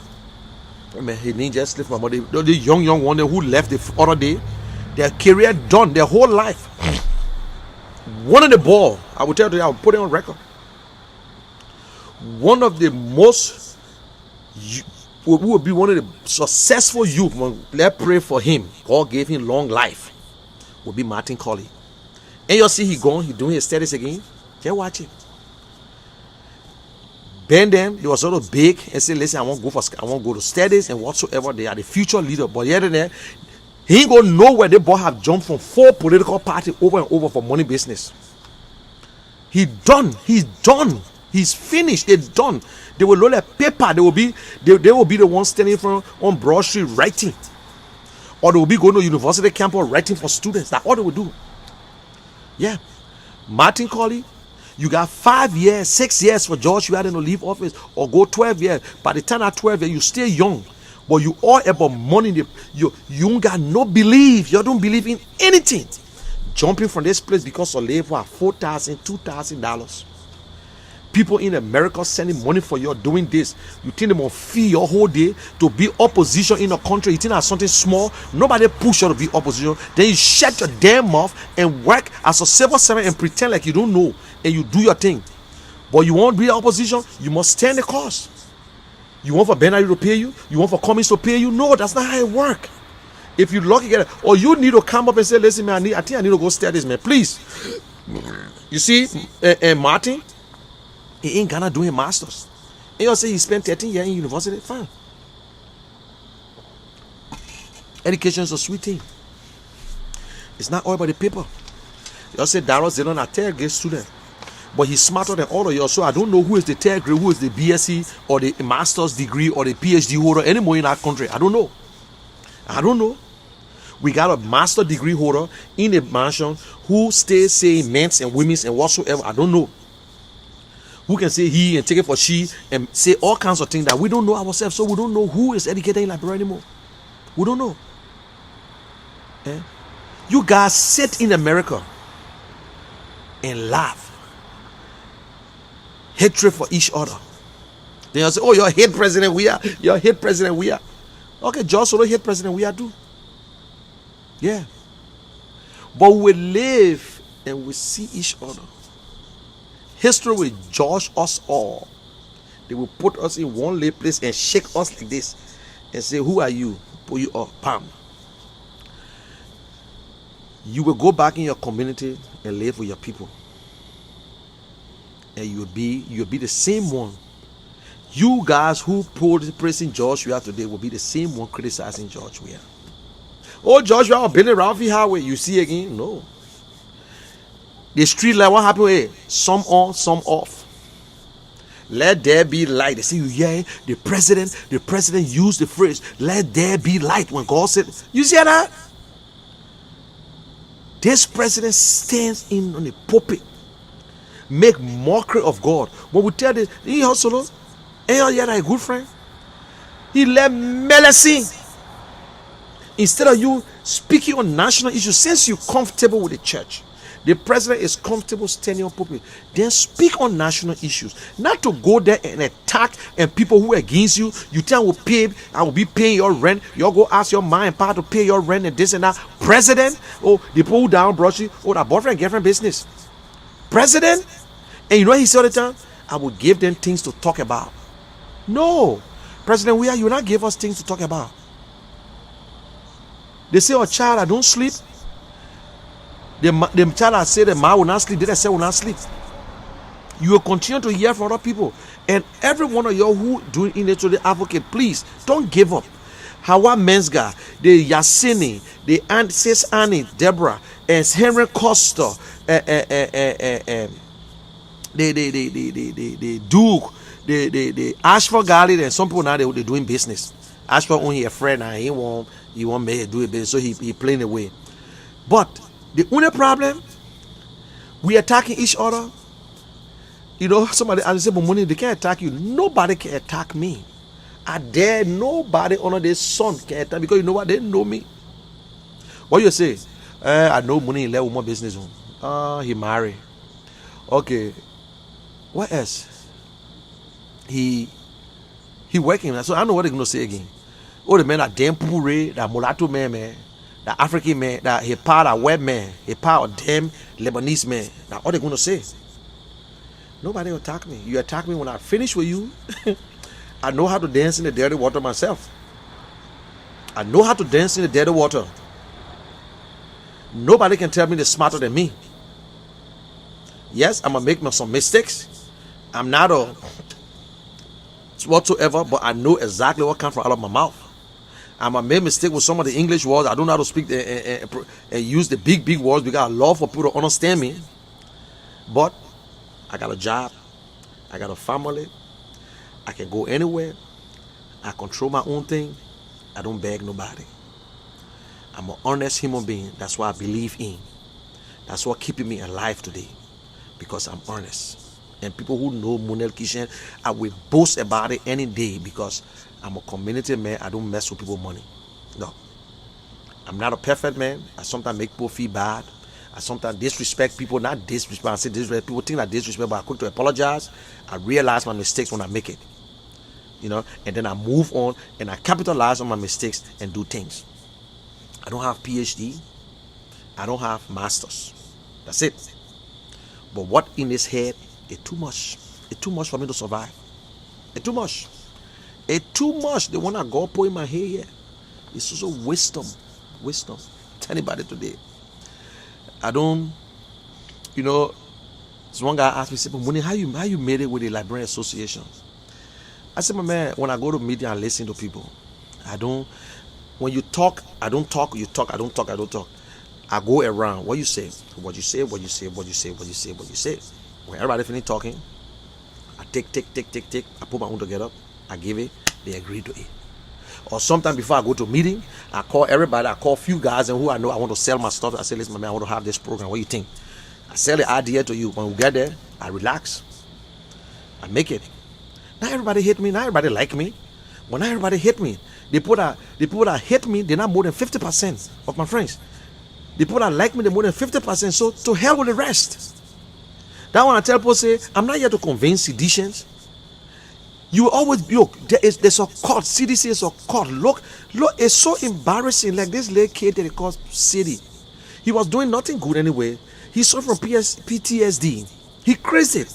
Speaker 1: I mean, he didn't just leave my body. The young one who left the other day, their career done, their whole life. One of the ball, I will tell you, I will put it on record. One of the most, who will be one of the successful youth, let's pray for him, God gave him long life, will be Martin Colley. And you see he gone, he doing his studies again. Just watch it. Bend them, they were sort of big and say, listen, I want to go to studies and whatsoever. They are the future leader. But yet and there, he ain't gonna know where the boy have jumped from 4 political parties over and over for money business. He's done. He's finished. They're done. They will load like paper. They will be the ones standing on Broad Street writing. Or they will be going to university campus writing for students. That's all they will do. Yeah. Martin Colley, you got 5 years, 6 years for George Weah to leave office, or go 12 years. By the time at 12 years, you stay young. But you all about money. You got no belief. You don't believe in anything. Jumping from this place because of labor at $4,000, $2,000. People in America sending money for you doing this. You think they will fee your whole day to be opposition in a country? You think that's something small? Nobody push you to be opposition. Then you shut your damn mouth and work as a civil servant and pretend like you don't know and you do your thing. But you won't be opposition. You must stand the cost. You want for Benari to pay you? You want for Cummings to pay you? No, that's not how it works. If you lucky get it, or you need to come up and say, listen, man, I think I need to go study this, man. Please. You see, Martin, he ain't gonna do his masters. And you say he spent 13 years in university. Fine. Education is a sweet thing. It's not all about the paper. You say Darrell Zellon, a third grade student, but he's smarter than all of you. So I don't know who is the third grade, who is the BSc or the master's degree or the PhD holder anymore in our country. I don't know. We got a master degree holder in a mansion who stays saying men's and women's and whatsoever. I don't know. Who can say he and take it for she and say all kinds of things that we don't know ourselves. So we don't know who is educated in Liberia anymore. We don't know. You guys sit in America and laugh. Hatred for each other. Then you say, oh, you're hate President Weah. You're hate President Weah. Okay, George Solo hate President Weah do. Yeah. But we live and we see each other. History will judge us all. They will put us in one lay place and shake us like this and say, who are you? Pull you up, bam. You will go back in your community and live with your people. And you'll be the same one. You guys who praising George Weah today will be the same one criticizing George Weah. Oh, George Weah, Billy Ralphie Highway, you see again? No. The street light, what happened? Hey, some on, some off. Let there be light. They say, yeah, the president used the phrase, let there be light, when God said, you see that? This president stands in on the pulpit, make mockery of God. When we tell this, he also, and you're a good friend. He let mercy. Instead of you speaking on national issues, since you're comfortable with the church, the president is comfortable standing on pulpit, then speak on national issues. Not to go there and attack and people who are against you. You tell I will be paying your rent. You'll go ask your mom and pa to pay your rent and this and that. President, oh, the pull down brush you, oh, that boyfriend girlfriend business. President, and you know what he said all the time? I will give them things to talk about. No, President Weah, you will not give us things to talk about. They say, oh, child, I don't sleep. The child I say the man will not sleep, they say will not sleep. You will continue to hear from other people. And every one of you who doing in it to the advocate, please don't give up. Hawa Mensga, the Yasini, the Aunt Sis Annie, Deborah, and Henry Costa, the Duke, the Ashford Garland, and some people now they doing business. Ashford only a friend and he won't make it do it business, so he playing away. But the only problem, we attacking each other. You know, somebody and say, but money, they can't attack you. Nobody can attack me. I dare nobody under this sun can attack, because you know what? They know me. What you say? I know money in level more business. He married. Okay. What else? He working. So I know what they're gonna say again. Oh, the man that damn pure, that mulatto man, that African man, that he part of web man, he part of damn Lebanese man. Now what they gonna say? Nobody will attack me. You attack me when I finish with you. I know how to dance in the dirty water myself. I know how to dance in the dirty water. Nobody can tell me they're smarter than me. Yes, I'm gonna make some mistakes. I'm not a whatsoever, but I know exactly what comes from out of my mouth. I'm gonna make mistake with some of the English words. I don't know how to speak and use the big words because I love for people to understand me. But I got a job. I got a family. I can go anywhere. I control my own thing. I don't beg nobody. I'm an honest human being. That's what I believe in. That's what keeping me alive today, because I'm honest. And people who know Munel Kishen, I will boast about it any day, because I'm a community man. I don't mess with people's money. No. I'm not a perfect man. I sometimes make people feel bad. I sometimes disrespect people. Not disrespect. I say disrespect. People think that disrespect, but I quick to apologize. I realize my mistakes when I make it. You know, and then I move on and I capitalize on my mistakes and do things. I don't have PhD. I don't have masters. That's it. But what in his head is too much. It's too much for me to survive. It's too much. It's too much. The one that God put in my head here is also wisdom. Wisdom. Tell anybody today. I don't, you know, this one guy asked me, said, Muni, how you made it with the Librarian Association? I said, my man, when I go to media and listen to people, when you talk, I don't talk, you talk, I don't talk, I don't talk. I go around. What you say, what you say, what you say, what you say, what you say, what you say. When everybody finish talking, I take. I put my own together. I give it. They agree to it. Or sometimes before I go to a meeting, I call everybody. I call a few guys and who I know I want to sell my stuff. I say, listen, man, I want to have this program. What do you think? I sell the idea to you. When we get there, I relax. I make it. Not everybody hate me. Not everybody like me. But not everybody hate me. The people that hate me, they're not more than 50% of my friends. The people that like me, they're more than 50%. So to hell with the rest. That one I tell people, say, I'm not here to convince seditians. You always look. There's a court. CDC is a court. Look. It's so embarrassing. Like this little kid that they call City. He was doing nothing good anyway. He suffered from PTSD. He crazy.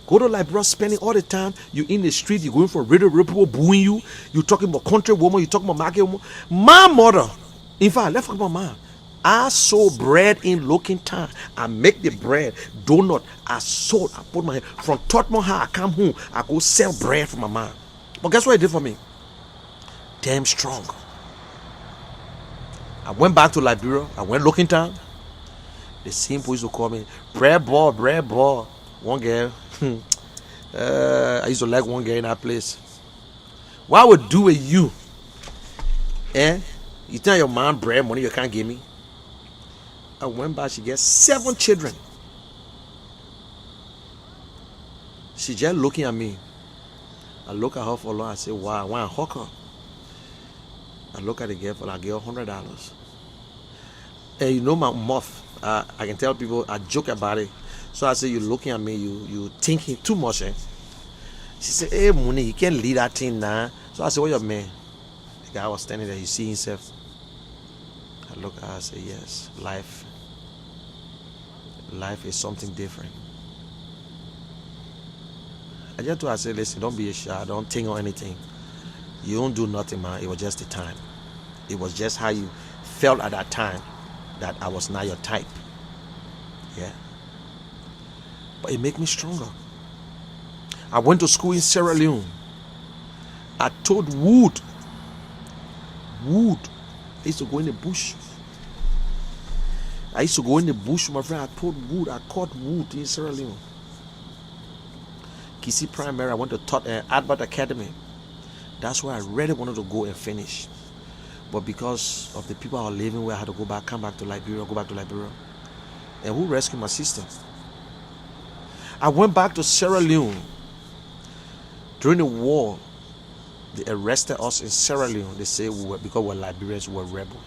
Speaker 1: Go to Liberia, spending all the time. You in the street. You going for radio. People booing you. You talking about country woman. You talking about market woman. My mother. In fact, let's talk about mine. I sold bread in Looking Town. I make the bread, donut. I sold. I put my from Tottenham High. I come home. I go sell bread for my mom. But guess what it did for me? Damn strong. I went back to Liberia. I went Looking Town. The same people used to call me bread ball. One girl. I used to like one girl in that place. What I would do with you? You tell your mom bread money you can't give me. I went back, she gets 7 children. She just looking at me. I look at her for long. I say, wow, I want to hug her. I look at the girl for I give her $100. And you know my mouth. I can tell people, I joke about it. So I say, you looking at me, you thinking too much. She said, hey, Muni, you can't lead that thing now. So I said, what your man? The guy was standing there, he see himself. I look at her, I say, yes, life is something different. I just told her, I said, listen, don't be a shy, don't think or anything. You don't do nothing, man. It was just the time. It was just how you felt at that time that I was not your type. Yeah. But it made me stronger. I went to school in Sierra Leone. I told Wood. I used to go in the bush. I used to go in the bush with my friend. I pulled wood. I caught wood in Sierra Leone. Kisi Primary. I went to Advert Academy. That's where I really wanted to go and finish. But because of the people I was living with, I had to come back to Liberia. And who rescued my sister? I went back to Sierra Leone. During the war, they arrested us in Sierra Leone. They say because we're Liberians, we were rebels.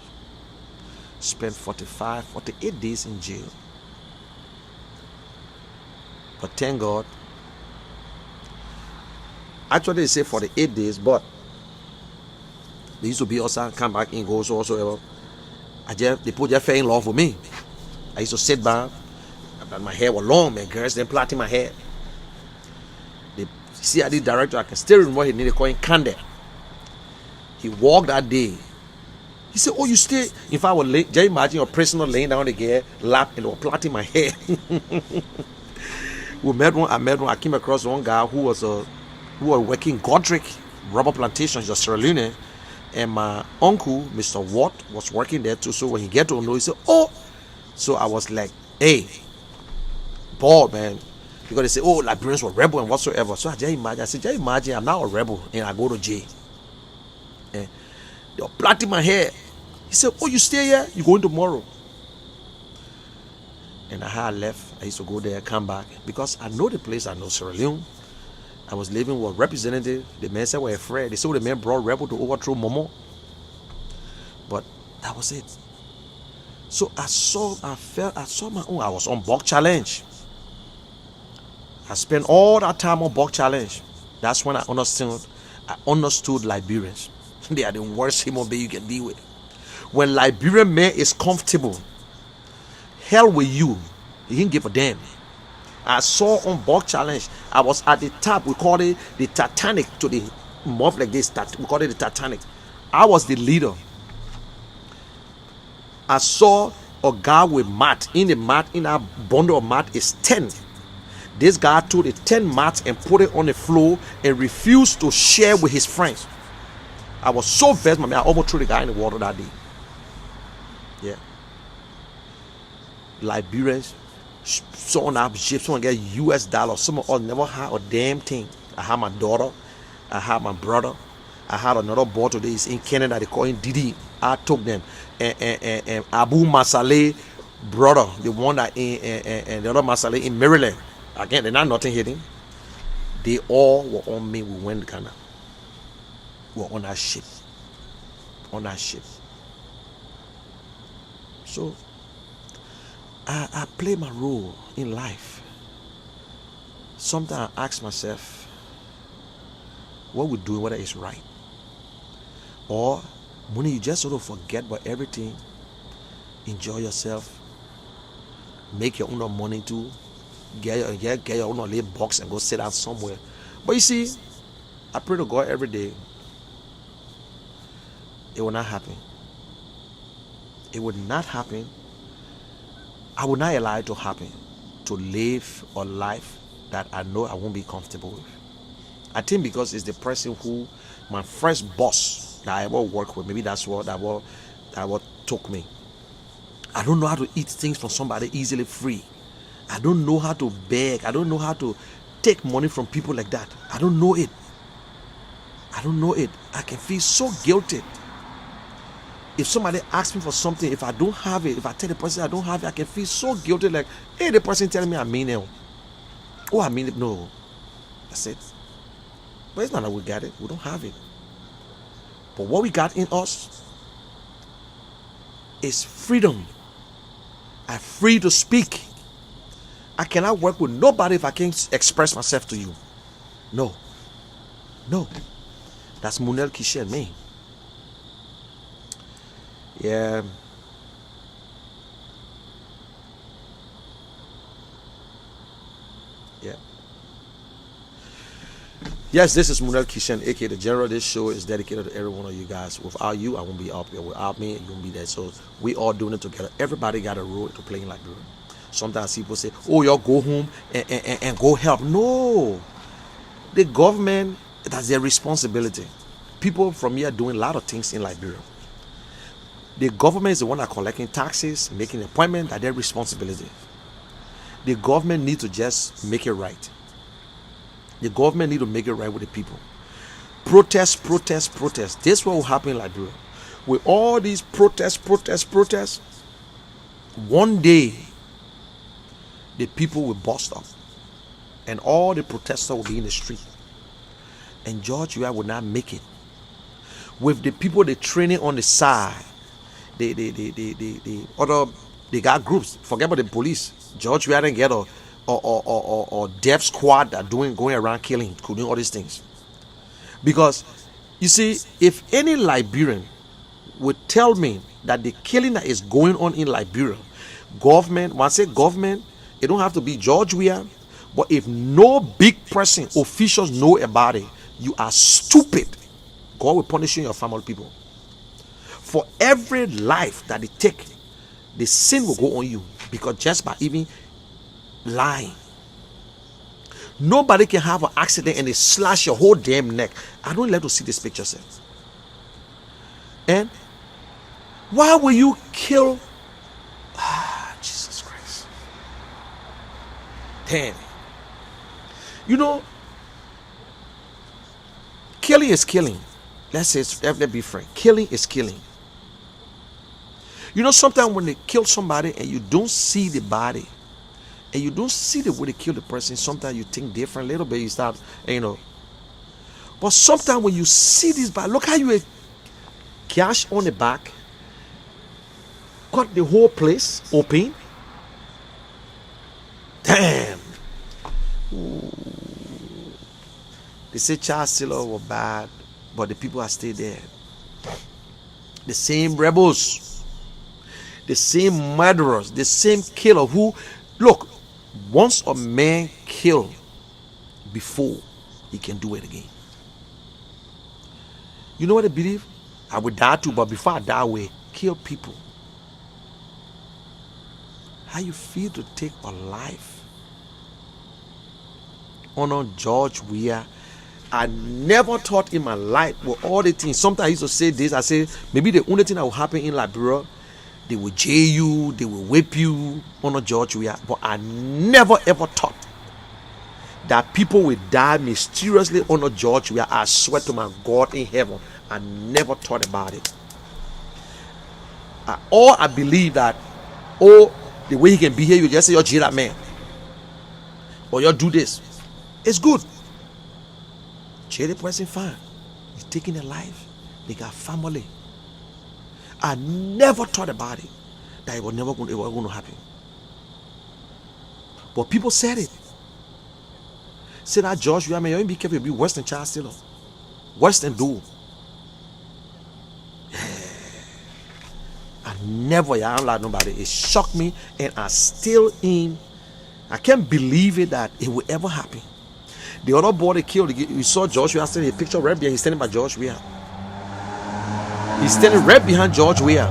Speaker 1: Spent 48 days in jail. But thank God. Actually, they say 48 days, but they used to be also come back in, go so whatsoever. The people just fell in love with me. I used to sit back. My hair was long, man. Girls then plaiting my hair. The CID director, I can still remember he needed calling Kande. He walked that day. He said, "Oh, you stay." If I was just imagine your prisoner laying down again, lap, and they were plaiting my hair. I met one. I came across one guy who was working Godric rubber plantation in Sierra Leone, and my uncle, Mr. Watt, was working there too. So when he get to know, he said, "Oh," so I was like, "Hey, Paul, man," because they say, "Oh, Liberians were rebel and whatsoever." So I just imagine. I said, "Just imagine, I'm now a rebel and I go to jail." And they were plaiting my hair. He said, "Oh, you stay here? You going tomorrow?" And I left. I used to go there, come back, because I know the place. I know Sierra Leone. I was living with a representative. The men said we're afraid. They said the men brought rebel to overthrow Momo. But that was it. So I saw my own. I was on Buck Challenge. I spent all that time on Buck Challenge. That's when I understood Liberians. They are the worst human being you can be with. When Liberian man is comfortable, hell with you, he didn't give a damn. I saw on Buck Challenge, I was at the top. We call it the Titanic, to the mouth like this. We call it the Titanic. I was the leader. I saw a guy with mat. In a bundle of mat is 10. This guy took the 10 mats and put it on the floor and refused to share with his friends. I was so vexed, man. I almost threw the guy in the water that day. Yeah. Liberians, someone have ship, someone get US dollars. Some of us never had a damn thing. I had my daughter, I had my brother, I had another boy today. He's in Canada. They call him Didi. I took them. And Abu Masaleh brother, the one that and the other Masaleh in Maryland. Again, they're not nothing hitting. They all were on me. We went to Ghana. We were on that ship. So I play my role in life. Sometimes I ask myself, what we're doing, whether it's right. Or when you just sort of forget about everything, enjoy yourself, make your own money too, get your own little box and go sit down somewhere. But you see, I pray to God every day. It will not happen. It would not happen. I would not allow it to happen, to live a life that I know I won't be comfortable with. I think because it's the person who, my first boss that I ever worked with, maybe that's what took me. I don't know how to eat things from somebody easily free. I don't know how to beg. I don't know how to take money from people like that. I don't know it. I can feel so guilty. If somebody asks me for something, if I don't have it, if I tell the person I don't have it, I can feel so guilty, like, hey, the person telling me I mean it. Oh, I mean it. No. That's it. But it's not that we got it. We don't have it. But what we got in us is freedom. I'm free to speak. I cannot work with nobody if I can't express myself to you. No. That's Munel Kishen, me. Yeah. Yes, this is Munel Kishen, aka the General. This show is dedicated to every one of you guys. Without you, I won't be up here. Without me, you won't be there. So we all doing it together. Everybody got a role to play in Liberia. Sometimes people say, "Oh, y'all go home and go help." No, the government, that's their responsibility. People from here doing a lot of things in Liberia. The government is the one that collecting taxes, making appointments, that their responsibility. The government need to just make it right. The government need to make it right with the people. Protest, protest, protest. This what will happen in Liberia. With all these protests, one day the people will bust up and all the protesters will be in the street. And George Weah will not make it. With the people they training on the side, they got groups. Forget about the police. George Weah didn't get or death squad that going around killing, doing all these things. Because you see, if any Liberian would tell me that the killing that is going on in Liberia, government, when I say government, it don't have to be George Weah, but if no big person, officials know about it, you are stupid. God will punish you and your family people. For every life that they take, the sin will go on you, because just by even lying. Nobody can have an accident and they slash your whole damn neck. I don't like to see this picture, sir. And why will you kill? Jesus Christ. Damn. You know, killing is killing. Let's be frank. Killing is killing. You know, sometimes when they kill somebody and you don't see the body, and you don't see the way they kill the person, sometimes you think different. A little bit, you start, you know. But sometimes when you see this body, look how you gash on the back, cut the whole place open. Damn. Ooh. They say child stealer were bad, but the people are still there. The same rebels, the same murderers, the same killer who, look, once a man killed before, he can do it again. You know what I believe? I will die too, but before I die, I will kill people. How you feel to take a life? Honor George Weah. I never thought in my life with all the things. Sometimes I used to say this. I say maybe the only thing that will happen in Liberia, they will jail you, they will whip you, honor George Weah. But I never ever thought that people will die mysteriously honor George Weah. I swear to my God in heaven, I never thought about it. I believe that, oh, the way he can be here, you just say you're jail that man, or you do this. It's good. Jail the person fine. He's taking a life. They got family. I never thought about it, that it was going to happen. But people said it. Said that George Weah, man, you be careful, you'll be worse than child stealer. Worse than do. I never, I don't like nobody. It shocked me, and I can't believe it that it will ever happen. The other boy they killed, you saw George Weah standing, a picture right behind, he's standing by George Weah. He's standing right behind George Weah.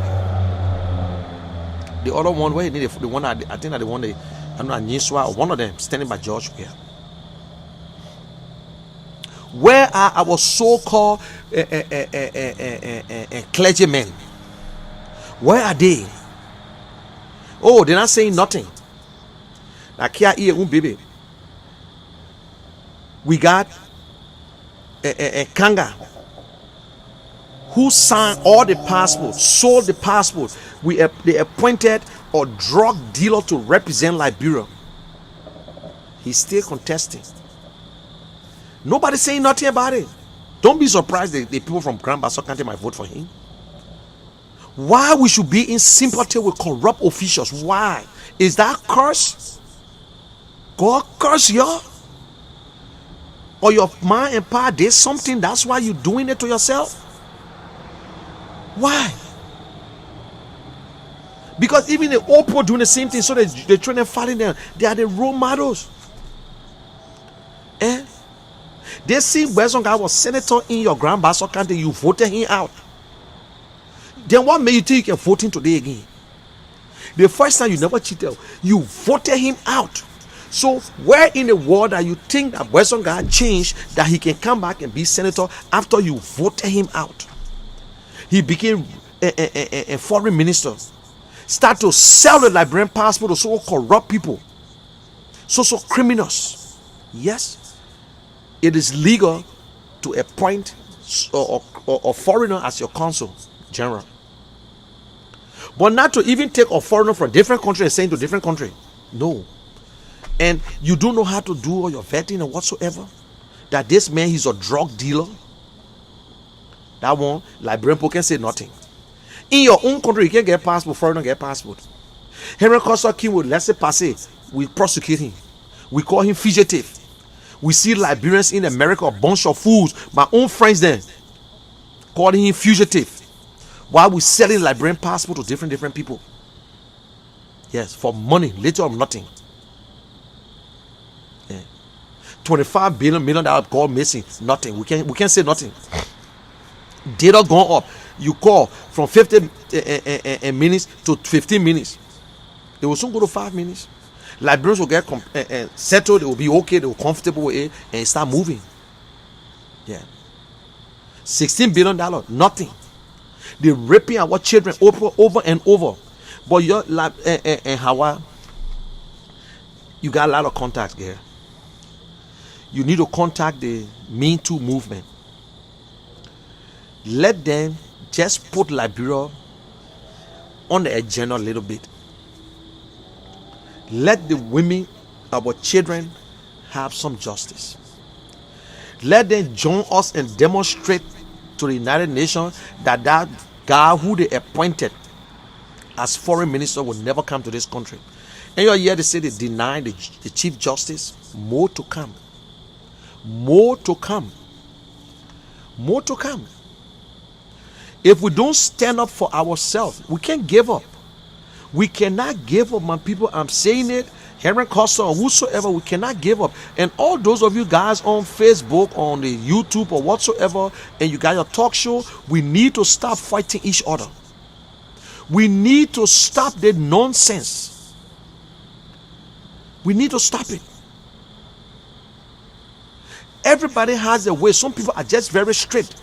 Speaker 1: The other one, where the one I think that the one I'm not Niswa, or one of them standing by George Weah. Where are our so-called clergymen? Where are they? Oh, they're not saying nothing. Like here, baby. We got a Kanga who signed all the passports, sold the passports. They appointed a drug dealer to represent Liberia. He's still contesting. Nobody saying nothing about it. Don't be surprised the people from Grand Bassa County might vote for him. Why we should be in sympathy with corrupt officials? Why? Is that curse? God curse y'all? Or your mind and power did something, that's why you're doing it to yourself? Why? Because even the old people doing the same thing, so they're trying to follow them. They are the role models. They see where some guy was senator in your Grand Bassa County, you voted him out. Then what made you think you're voting today again? The first time you never cheated, you voted him out. So where in the world are you think that Western guy changed, that he can come back and be senator after you voted him out? He became and foreign ministers start to sell the Liberian passport to so corrupt people, so criminals. Yes, it is legal to appoint a foreigner as your consul general, but not to even take a foreigner from different country and send to different country. No. And you don't know how to do all your vetting and whatsoever. That this man, he's a drug dealer. That one, Liberian people can say nothing. In your own country, you can get passport, foreigner get passport. Henry Costa came with laissez-passer. We prosecute him. We call him fugitive. We see Liberians in America, a bunch of fools. My own friends then calling him fugitive, while we selling Liberian passport to different people. Yes, for money, little or nothing. Yeah. $25 million call missing, nothing. We can't say nothing. Data gone up. You call from 50 minutes to 15 minutes. They will soon go to 5 minutes. Liberians will get settled. They will be okay. They will be comfortable with it and start moving. Yeah. $16 billion, nothing. They're raping our children over and over. But you're like and Hawa, you got a lot of contacts here. You need to contact the Me Too movement. Let them just put Liberia on the agenda a little bit. Let the women, our children, have some justice. Let them join us and demonstrate to the United Nations that that guy who they appointed as foreign minister will never come to this country. And you're here to say they deny the Chief Justice. More to come. More to come. More to come. If we don't stand up for ourselves, we can't give up. We cannot give up, my people. I'm saying it. Henry Costa or whosoever, we cannot give up. And all those of you guys on Facebook, on the YouTube or whatsoever, and you got your talk show, we need to stop fighting each other. We need to stop the nonsense. We need to stop it. Everybody has a way. Some people are just very straight.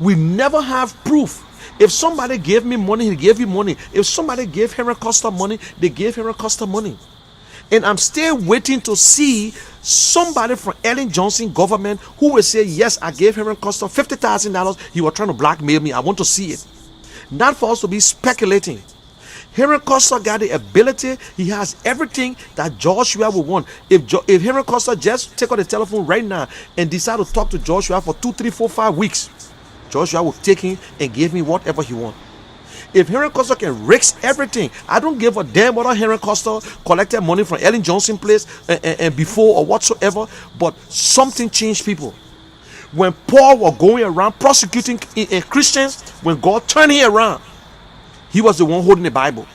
Speaker 1: We never have proof. If somebody gave me money, he gave you money. If somebody gave Henry Costa money, they gave Henry Costa money. And I'm still waiting to see somebody from Ellen Johnson government who will say, yes, I gave Henry Costa $50,000. He was trying to blackmail me. I want to see it. Not for us to be speculating. Henry Costa got the ability. He has everything that Joshua would want. If Henry Costa just take on the telephone right now and decide to talk to Joshua for 2, 3, 4, 5 weeks, Joshua will take him and give me whatever he wants. If Henry Costa can risk everything, I don't give a damn whether Henry Costa collected money from Ellen Johnson place and before or whatsoever, but something changed people. When Paul was going around prosecuting Christians, when God turned him around, he was the one holding the Bible.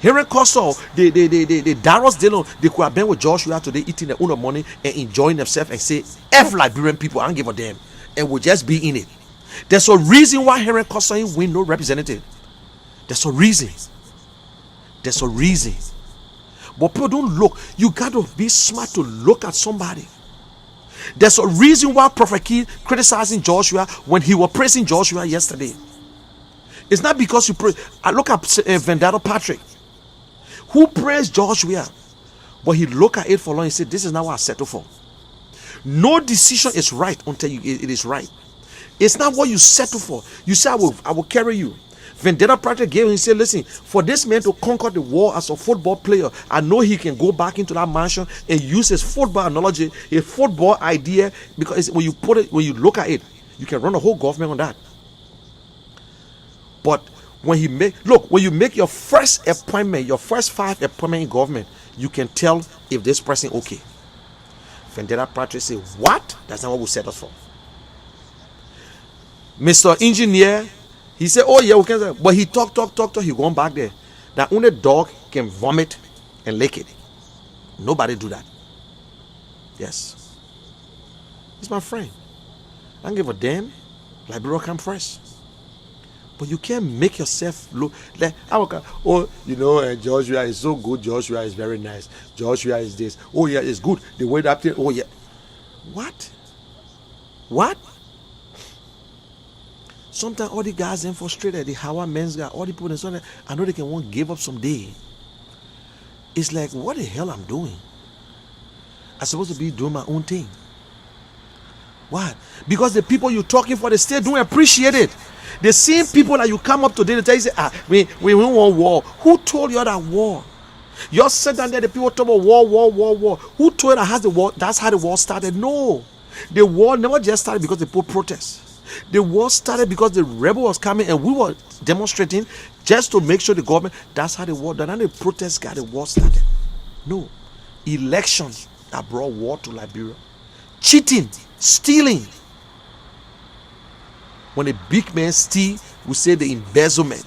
Speaker 1: Henry Costa, the Darius Dillon, they could have been with Joshua today eating their own money and enjoying themselves and say, F Liberian people, I don't give a damn. And we'll just be in it. There's a reason why Henry Costa ain't win no representative. There's a reason. There's a reason. But people don't look. You got to be smart to look at somebody. There's a reason why Prophet Key criticizing Joshua when he was praising Joshua yesterday. It's not because you praise. I look at Vendetta Patrick, who praised Joshua, but he looked at it for long and said, this is not what I settle for. No decision is right until it is right. It's not what you settle for. You say, I will carry you. Vendetta Patrick gave him, he said, listen, for this man to conquer the world as a football player, I know he can go back into that mansion and use his football analogy, his football idea, because when you look at it, you can run a whole government on that. But when you make your first appointment, your first 5 appointment in government, you can tell if this person okay. Vendetta Patrick said, what? That's not what we set us for. Mr. Engineer, he said, oh yeah, we can. But he talk, he gone back there. That only dog can vomit and lick it. Nobody do that. Yes. He's my friend. I don't give a damn. Liberia come first. But you can't make yourself look like, Joshua is so good. Joshua is very nice. Joshua is this. Oh yeah, it's good. The way up there. Oh yeah. What? Sometimes all the guys then frustrated, the Hawa men's guy, all the people and so on, I know they can want to give up someday. It's like, what the hell I'm doing? I'm supposed to be doing my own thing. Why? Because the people you're talking for, they still don't appreciate it. The same people that you come up today, they tell you, say, we want war. Who told you that war? You're sitting down there, the people talk about war. Who told you that has the war? That's how the war started? No. The war never just started because the people protest. The war started because the rebel was coming and we were demonstrating just to make sure the government, that's how the war, then the protest got the war started. No. Elections that brought war to Liberia. Cheating, stealing. When a big man steal, we say the embezzlement.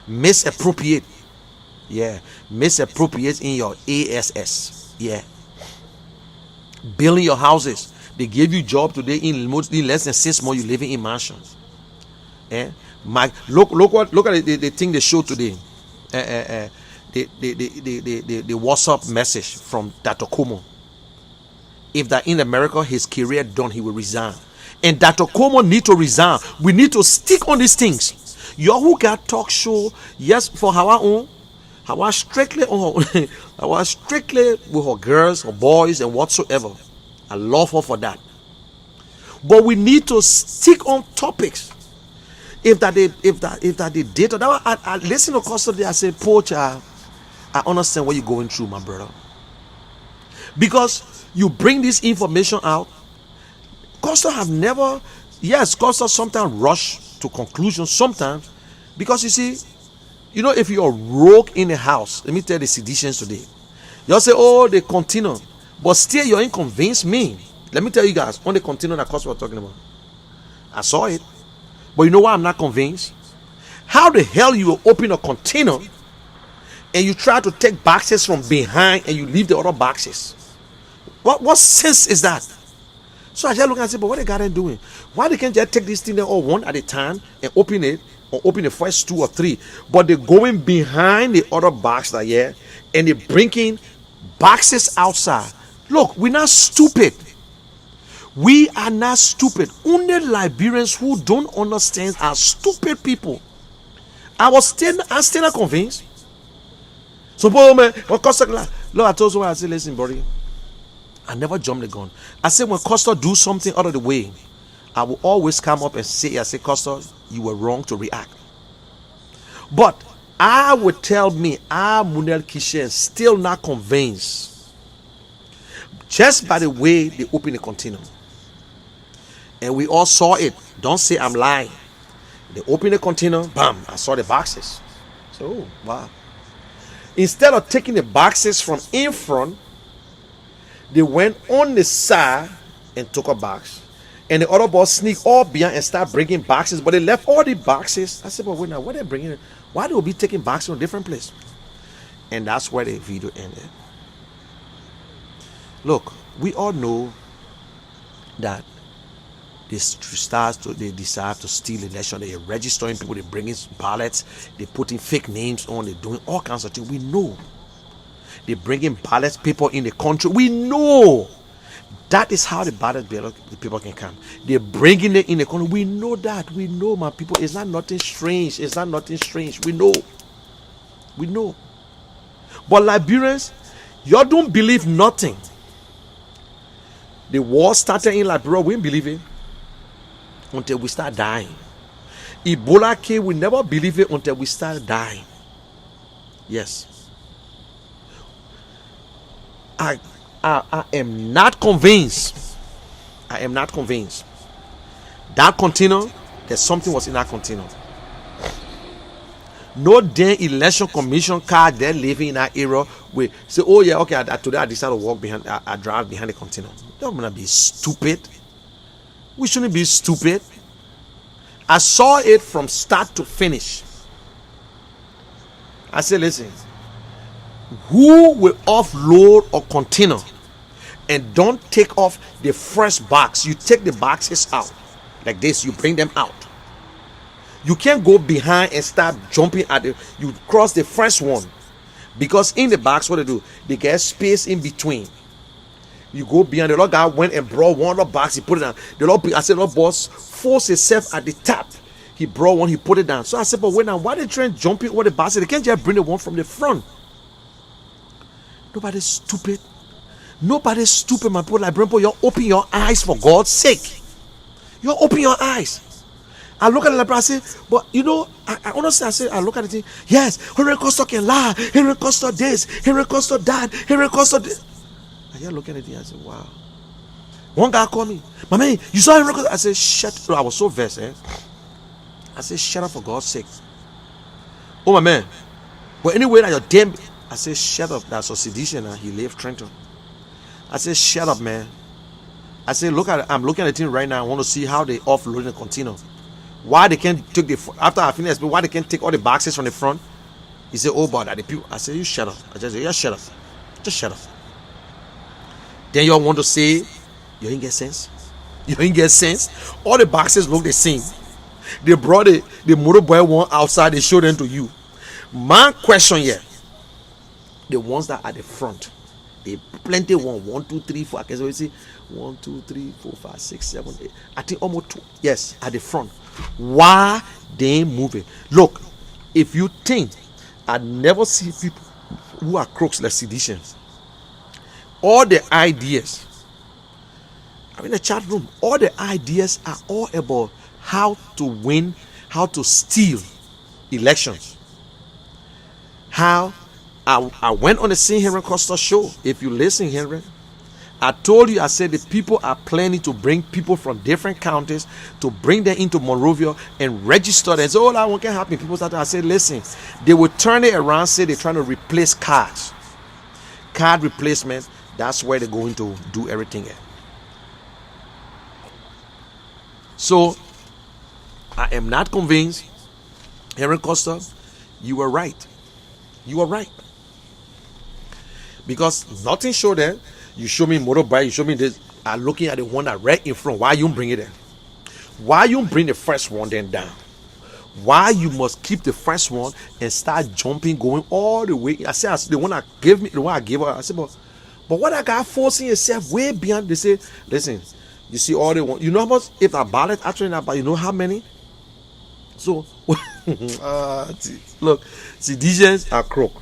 Speaker 1: Misappropriate. Yeah. Misappropriate in your ASS. Yeah. Building your houses. They gave you job today in less than 6 months. You living in mansions. Eh? Look at the thing they showed today. The WhatsApp message from Dr. Como. If that in America, his career done, he will resign. And Dr. Como need to resign. We need to stick on these things. You who got talk show, yes, for our own. How strictly on her, how strictly with her girls or boys and whatsoever. I love her for that. But we need to stick on topics. If that the data, I listen to custody, I say, Poach, I understand what you're going through, my brother. Because you bring this information out. Costa have never, yes, Costa sometimes rush to conclusions sometimes, because you see, you know, if you're rogue in a house, let me tell the seditions today. You'll say, oh, they continue, but still you ain't convinced me. Let me tell you guys, on the continue that Costa was talking about, I saw it, but you know why I'm not convinced? How the hell you will open a container and you try to take boxes from behind and you leave the other boxes? What sense is that? So I just look and say, but what the guy doing? Why they can't just take this thing there all one at a time and open it, or open the first 2 or 3? But they're going behind the other box that and they're bringing boxes outside. Look, we're not stupid. We are not stupid. Only Liberians who don't understand are stupid people. I'm still not convinced. So, man, look, I told someone, I said, listen, buddy, I never jump the gun. I said, when Costa do something out of the way, I will always come up and say, I say, Costa, you were wrong to react. But I would tell me, Munel Kishen, still not convinced. Just by the way they open the container. And we all saw it. Don't say I'm lying. They open the container, bam, I saw the boxes. So, oh, wow. Instead of taking the boxes from in front, they went on the side and took a box. And the other boss sneak all behind and start bringing boxes. But they left all the boxes. I said, but wait now, what are they bringing? Why they will be taking boxes from a different place? And that's where the video ended. Look, we all know that they decide to steal election. They're registering people. They're bringing ballots. They're putting fake names on. They're doing all kinds of things. We know. They're bringing ballot people in the country. We know. That is how the ballot people can come. They're bringing it in the country. We know that. We know, my people. It's not nothing strange. It's not nothing strange. We know. We know. But Liberians, you don't believe nothing. The war started in Liberia. We didn't believe it until we start dying. Ebola came. We never believe it until we start dying. Yes. I am not convinced. I am not convinced. That container, there's something was in that container. No damn election commission card they're living in that era. We say, oh yeah, okay, today I decided to walk behind, I drive behind the container. Don't wanna be stupid. We shouldn't be stupid. I saw it from start to finish. I said, listen, who will offload a container and don't take off the first box? You take the boxes out like this, you bring them out. You can't go behind and start jumping at it. You cross the first one, because in the box, what they do, they get space in between. You go behind. The Lord guy went and brought one of the box. He put it down. The Lord, I said, Lord boss, force himself at the top. He brought one. He put it down. So I said, but wait now, why they trying jumping over the box? They can't just bring the one from the front. Nobody's stupid. Nobody's stupid, my people. Like Brempo, you're open your eyes for God's sake. You're open your eyes. I look at it like I say, but you know, I honestly I say, I look at the thing. Yes, Henry Costa can lie. Henry Costa this. Henry Costa that. Henry Costa this. And you're looking at it. I said, wow. One guy called me, my man, you saw Henry Costa? I said, shut up. I was so vexed. I said, shut up for God's sake. Oh my man. But anyway, that you're damn. I said, shut up. That's a sedition. And he left Trenton. I said, shut up, man. I said, look at it. I'm looking at the thing right now. I want to see how they offload the container. Why they can't take the, after I finish, why they can't take all the boxes from the front? He said, oh, but the people. I said, you shut up. I just said, yeah, shut up. Just shut up. Then y'all want to say, you ain't get sense? You ain't get sense? All the boxes look the same. They brought the motorbike one outside, they showed them to you. My question here, the ones that are at the front, they plenty one, 1, 2, 3, 4. I can always see 1, 2, 3, 4, 5, 6, 7, 8. I think almost 2. Yes, at the front. Why they moving? Look, if you think I never see people who are crooks like seditions, all the ideas, I'm in the chat room, all the ideas are all about how to win, how to steal elections. How I went on the St. Henry Costa show. If you listen, Henry, I told you, I said the people are planning to bring people from different counties to bring them into Monrovia and register them. So all that one can happen. People started, I said, listen, they will turn it around, say they're trying to replace cards. Card replacement, that's where they're going to do everything at. So I am not convinced, Henry Costa, you were right. You were right. Because nothing showed that. You show me motorbike, you show me this. I'm looking at the one that right in front. Why you bring it in? Why you bring the first one then down? Why you must keep the first one and start jumping, going all the way? I said, the one that gave me, the one I gave her. I said, but what I got forcing yourself way beyond. They say, listen, you see all the one. You know how much? If a ballot actually not, but you know how many? So look, see, DJs are crook,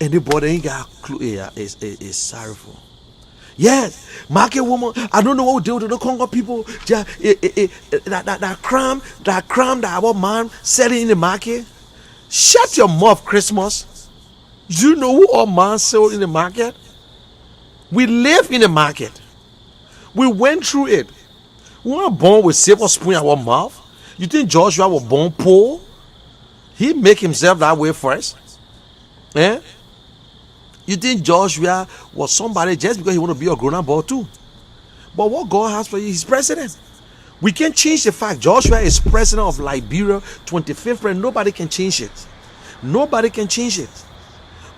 Speaker 1: and the body ain't got a clue. Yeah, is sorrowful. Yes, market woman. I don't know what we do to the Congo people. That crime that our man selling in the market. Shut your mouth, Christmas. Do you know who our man sold in the market? We live in the market. We went through it. We weren't born with silver spoon in our mouth. You think Joshua was born poor? He make himself that way first. Eh? You think Joshua was somebody just because he want to be a grown-up boy too? But what God has for you, he's president. We can't change the fact Joshua is president of Liberia, 25th president. Nobody can change it. Nobody can change it.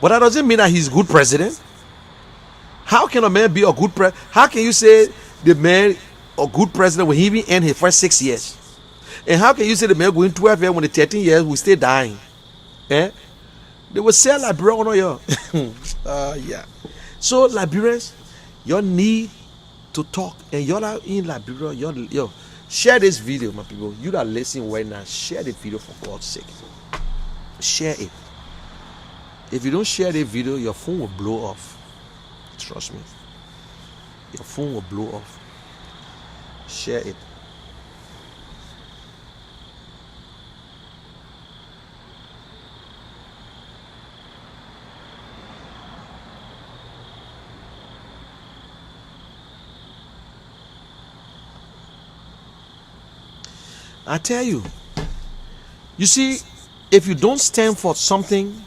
Speaker 1: But that doesn't mean that he's a good president. How can a man be a good president? How can you say the man a good president when he even end his first 6 years? And how can you say the man going 12 years when the 13 years will stay dying? Eh? They will sell Liberia on you. Yeah. So Liberians, you need to talk, and you're in Liberia. Yo, share this video, my people. You that listen right now, share the video for God's sake. Share it. If you don't share the video, your phone will blow off. Trust me. Your phone will blow off. Share it. I tell you, you see, if you don't stand for something,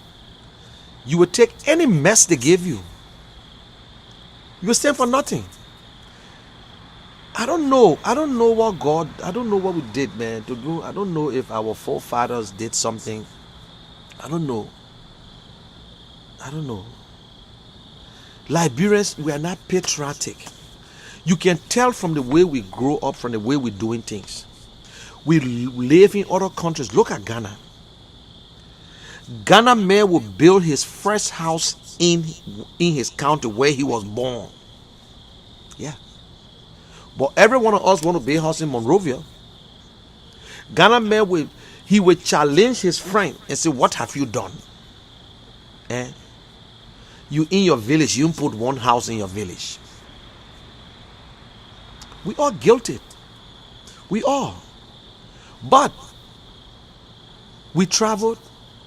Speaker 1: you will take any mess they give you. You will stand for nothing. I don't know what we did, man, to do. I don't know if our forefathers did something. I don't know. Liberians, we are not patriotic. You can tell from the way we grow up, from the way we're doing things. We live in other countries. Look at Ghana. Ghana man will build his first house in his county where he was born. Yeah. But every one of us want to build house in Monrovia. Ghana man will challenge his friend and say, what have you done? Eh? You in your village, you put one house in your village. We are guilty. We are. But we traveled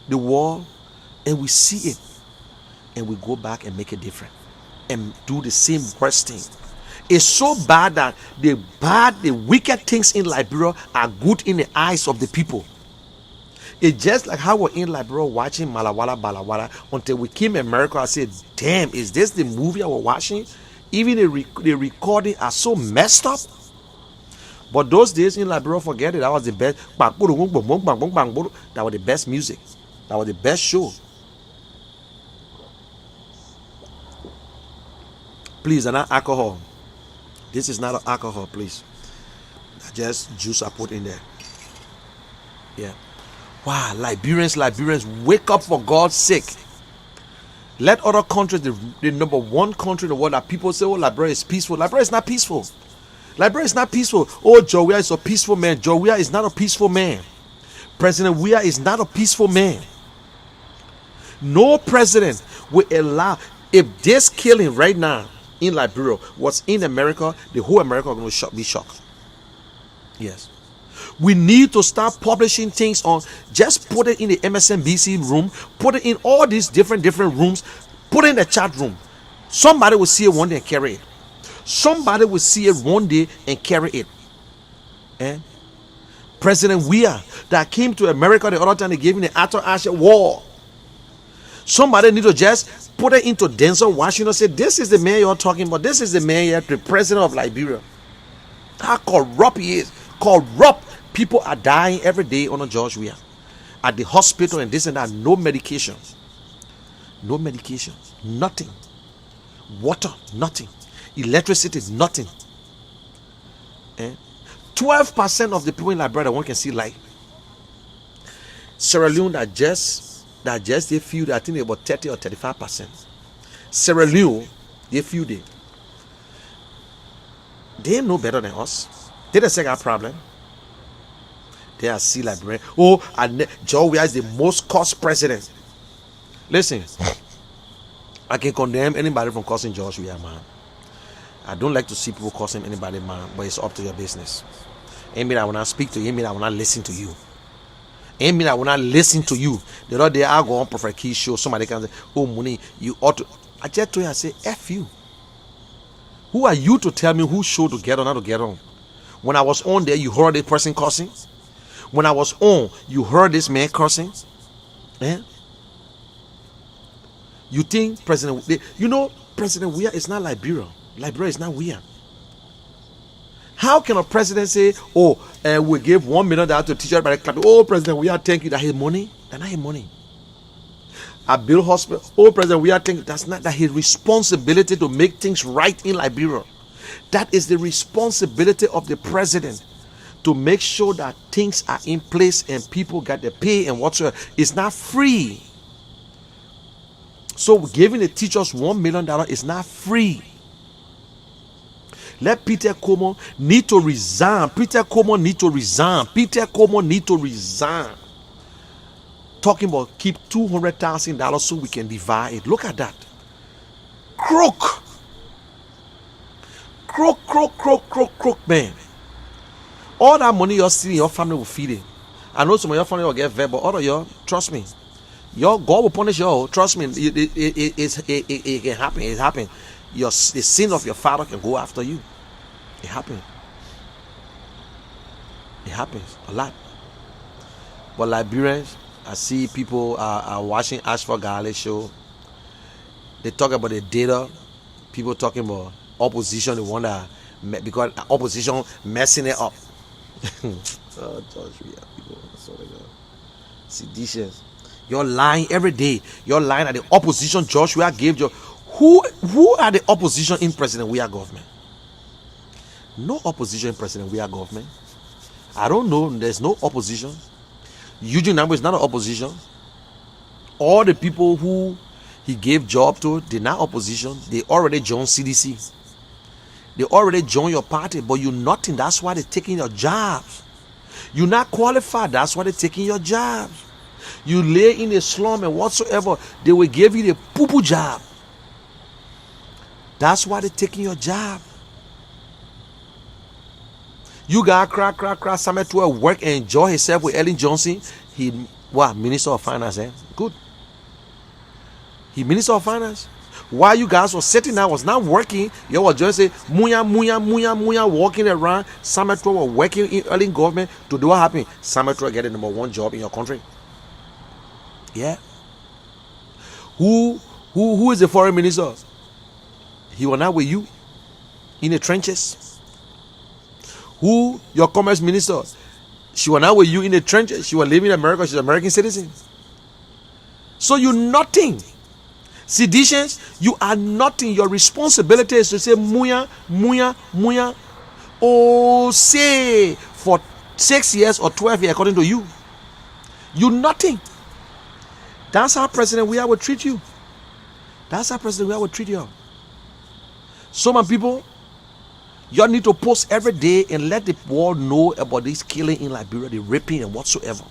Speaker 1: the world and we see it. And we go back and make it different. And do the same worst thing. It's so bad that the wicked things in Liberia are good in the eyes of the people. It's just like how we're in Liberia watching Malawala Balawala until we came to America. I said, damn, is this the movie I was watching? Even the recording are so messed up. But those days in Liberia, forget it. That was the best. That was the best music. That was the best show. Please, and not alcohol. This is not alcohol, please. Just juice I put in there. Yeah. Wow, Liberians, wake up for God's sake. Let other countries, the number one country in the world that people say, oh, Liberia is peaceful. Liberia is not peaceful. Liberia is not peaceful. Oh, Joe Weah is a peaceful man. Joe Weah is not a peaceful man. President Weah is not a peaceful man. No president will allow, if this killing right now in Liberia was in America, the whole America is going to be shocked. Yes. We need to start publishing things on, just put it in the MSNBC room, put it in all these different rooms, put it in the chat room. Somebody will see it one day and carry it. Somebody will see it one day and carry it. Eh? President Weah that came to America the other time, they gave him the Arthur Ashe War. Somebody need to just put it into Denzel Washington, say, this is the man you're talking about. This is the man you're the president of Liberia. How corrupt he is. Corrupt. People are dying every day on a George Weah. At the hospital and this and that. No medication. No medication. Nothing. Water. Nothing. Electricity. Nothing. 12% of the people in Liberia, one can see light. Sierra Leone that just they feel that I think about 30 or 35%. Sierra Leone, they feel they know better than us. They don't say our problem. They are see Liberia. Oh, and Joe Weah is the most cursed president. Listen, I can condemn anybody from cursing George Weah, man. I don't like to see people cursing anybody, man, but it's up to your business. Ain't mean I will not speak to you, ain't mean I will not listen to you. Ain't mean I will not listen to you. The other day I go on Prophet Key show, somebody can say, oh, money, you ought to. I just told you, I say, F you. Who are you to tell me who show to get on, not to get on? When I was on there, you heard this person cursing. When I was on, you heard this man cursing. Eh? You think President Weah is not Liberia. Liberia is not Weah. How can a president say, oh, we give $1 million to teach everybody clapping? Oh, President Weah, thank you. That his money? That's not his money. I build hospital. Oh, President Weah, thank you. That's not that his responsibility to make things right in Liberia. That is the responsibility of the president, to make sure that things are in place and people get the pay and whatsoever. It's not free. So giving the teachers $1 million is not free. Let Peter Como need to resign. Peter Como need to resign. Peter Como need to resign. Talking about keep $200,000 so we can divide it. Look at that. Crook, man. All that money you're seeing, your family will feed it. I know some of your family will get fed, but all of you, trust me, your God will punish you. Trust me, it can happen. It happen. The sin of your father can go after you. It happens. It happens a lot. But Liberians, I see people are watching Ashford Garley show. They talk about the data. People talking about opposition. They want to, because opposition messing it up. Oh, George, people, sorry, God. Seditious. You're lying every day. You're lying at the opposition. George Weah gave you. Who are the opposition in President Weah government? No opposition in President Weah government. I don't know. There's no opposition. Eugene Nambo is not an opposition. All the people who he gave job to, they're not opposition. They already joined CDC. They already joined your party, but you're nothing. That's why they're taking your jobs. You're not qualified. That's why they're taking your jobs. You lay in a slum and whatsoever, they will give you the poo-poo job. That's why they're taking your job. You got crack, Samuel 12 work and enjoy himself with Ellen Johnson. He, Minister of Finance, Good. He Minister of Finance. While you guys were sitting there, was not working, you was just say, muya, walking around. Samuel 12 were working in early government to do what happened. Samuel 12 get the #1 job in your country. Yeah. Who is the foreign minister? He was not with you in the trenches. Who, your commerce minister? She was not with you in the trenches. She was living in America. She's an American citizen. So you're nothing. Seditions, you are nothing. Your responsibility is to say muya. Oh, say for 6 years or 12 years, according to you. You're nothing. That's how President Weah will treat you. That's how President Weah will treat you. Some people, you need to post every day and let the world know about this killing in Liberia, the raping and whatsoever.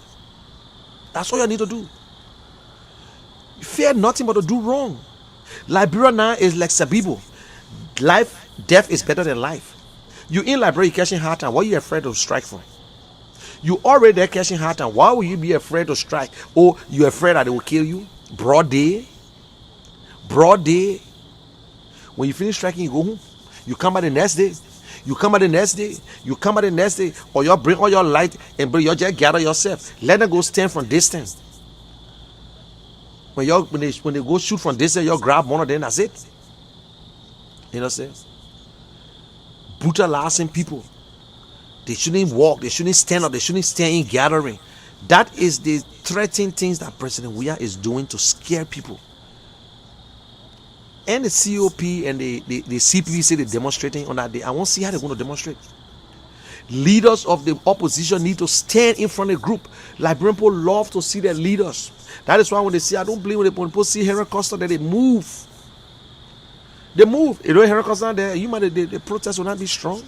Speaker 1: That's all you need to do. Fear nothing but to do wrong. Liberia now is like Sabibo. Life, death is better than life. You in Liberia, you catching hard time. What are you afraid to strike for? You already there catching hard time. Why will you be afraid to strike? Or you afraid that they will kill you? Broad day. When you finish striking, you go home. You come back the next day. Or you bring all your light and bring your just gather yourself. Let them go stand from distance. When they go shoot from distance, you grab one of them, that's it. You know what I'm saying? Brutalizing people. They shouldn't walk, they shouldn't stand up, they shouldn't stand in gathering. That is the threatening things that President Weah is doing to scare people. And the COP and the CPP say they're demonstrating on that day. I won't see how they're going to demonstrate. Leaders of the opposition need to stand in front of the group. Liberian people love to see their leaders. That is why when they see, I don't believe when people see Henry Costa that they move. They move. You know, Henry Costa there, the protest will not be strong.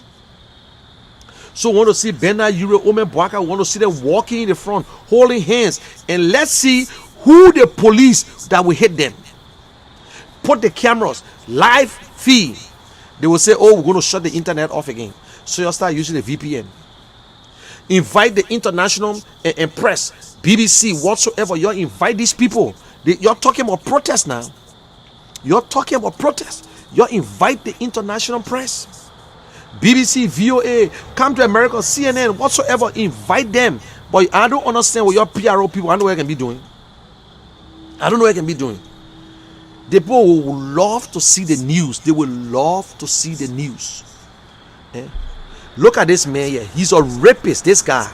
Speaker 1: So want to see Bernard Ure, Omen Boaka, want to see them walking in the front, holding hands, and let's see who the police that will hit them. Put the cameras, live feed. They will say, oh, we're going to shut the internet off again. So you'll start using the VPN. Invite the international and press, BBC, whatsoever. You invite these people. You're talking about protest now. You invite the international press. BBC, VOA, come to America, CNN, whatsoever. Invite them. But I don't understand what your PRO people, I don't know what I can be doing. The people will love to see the news. They will love to see the news. Look at this man here. He's a rapist, this guy.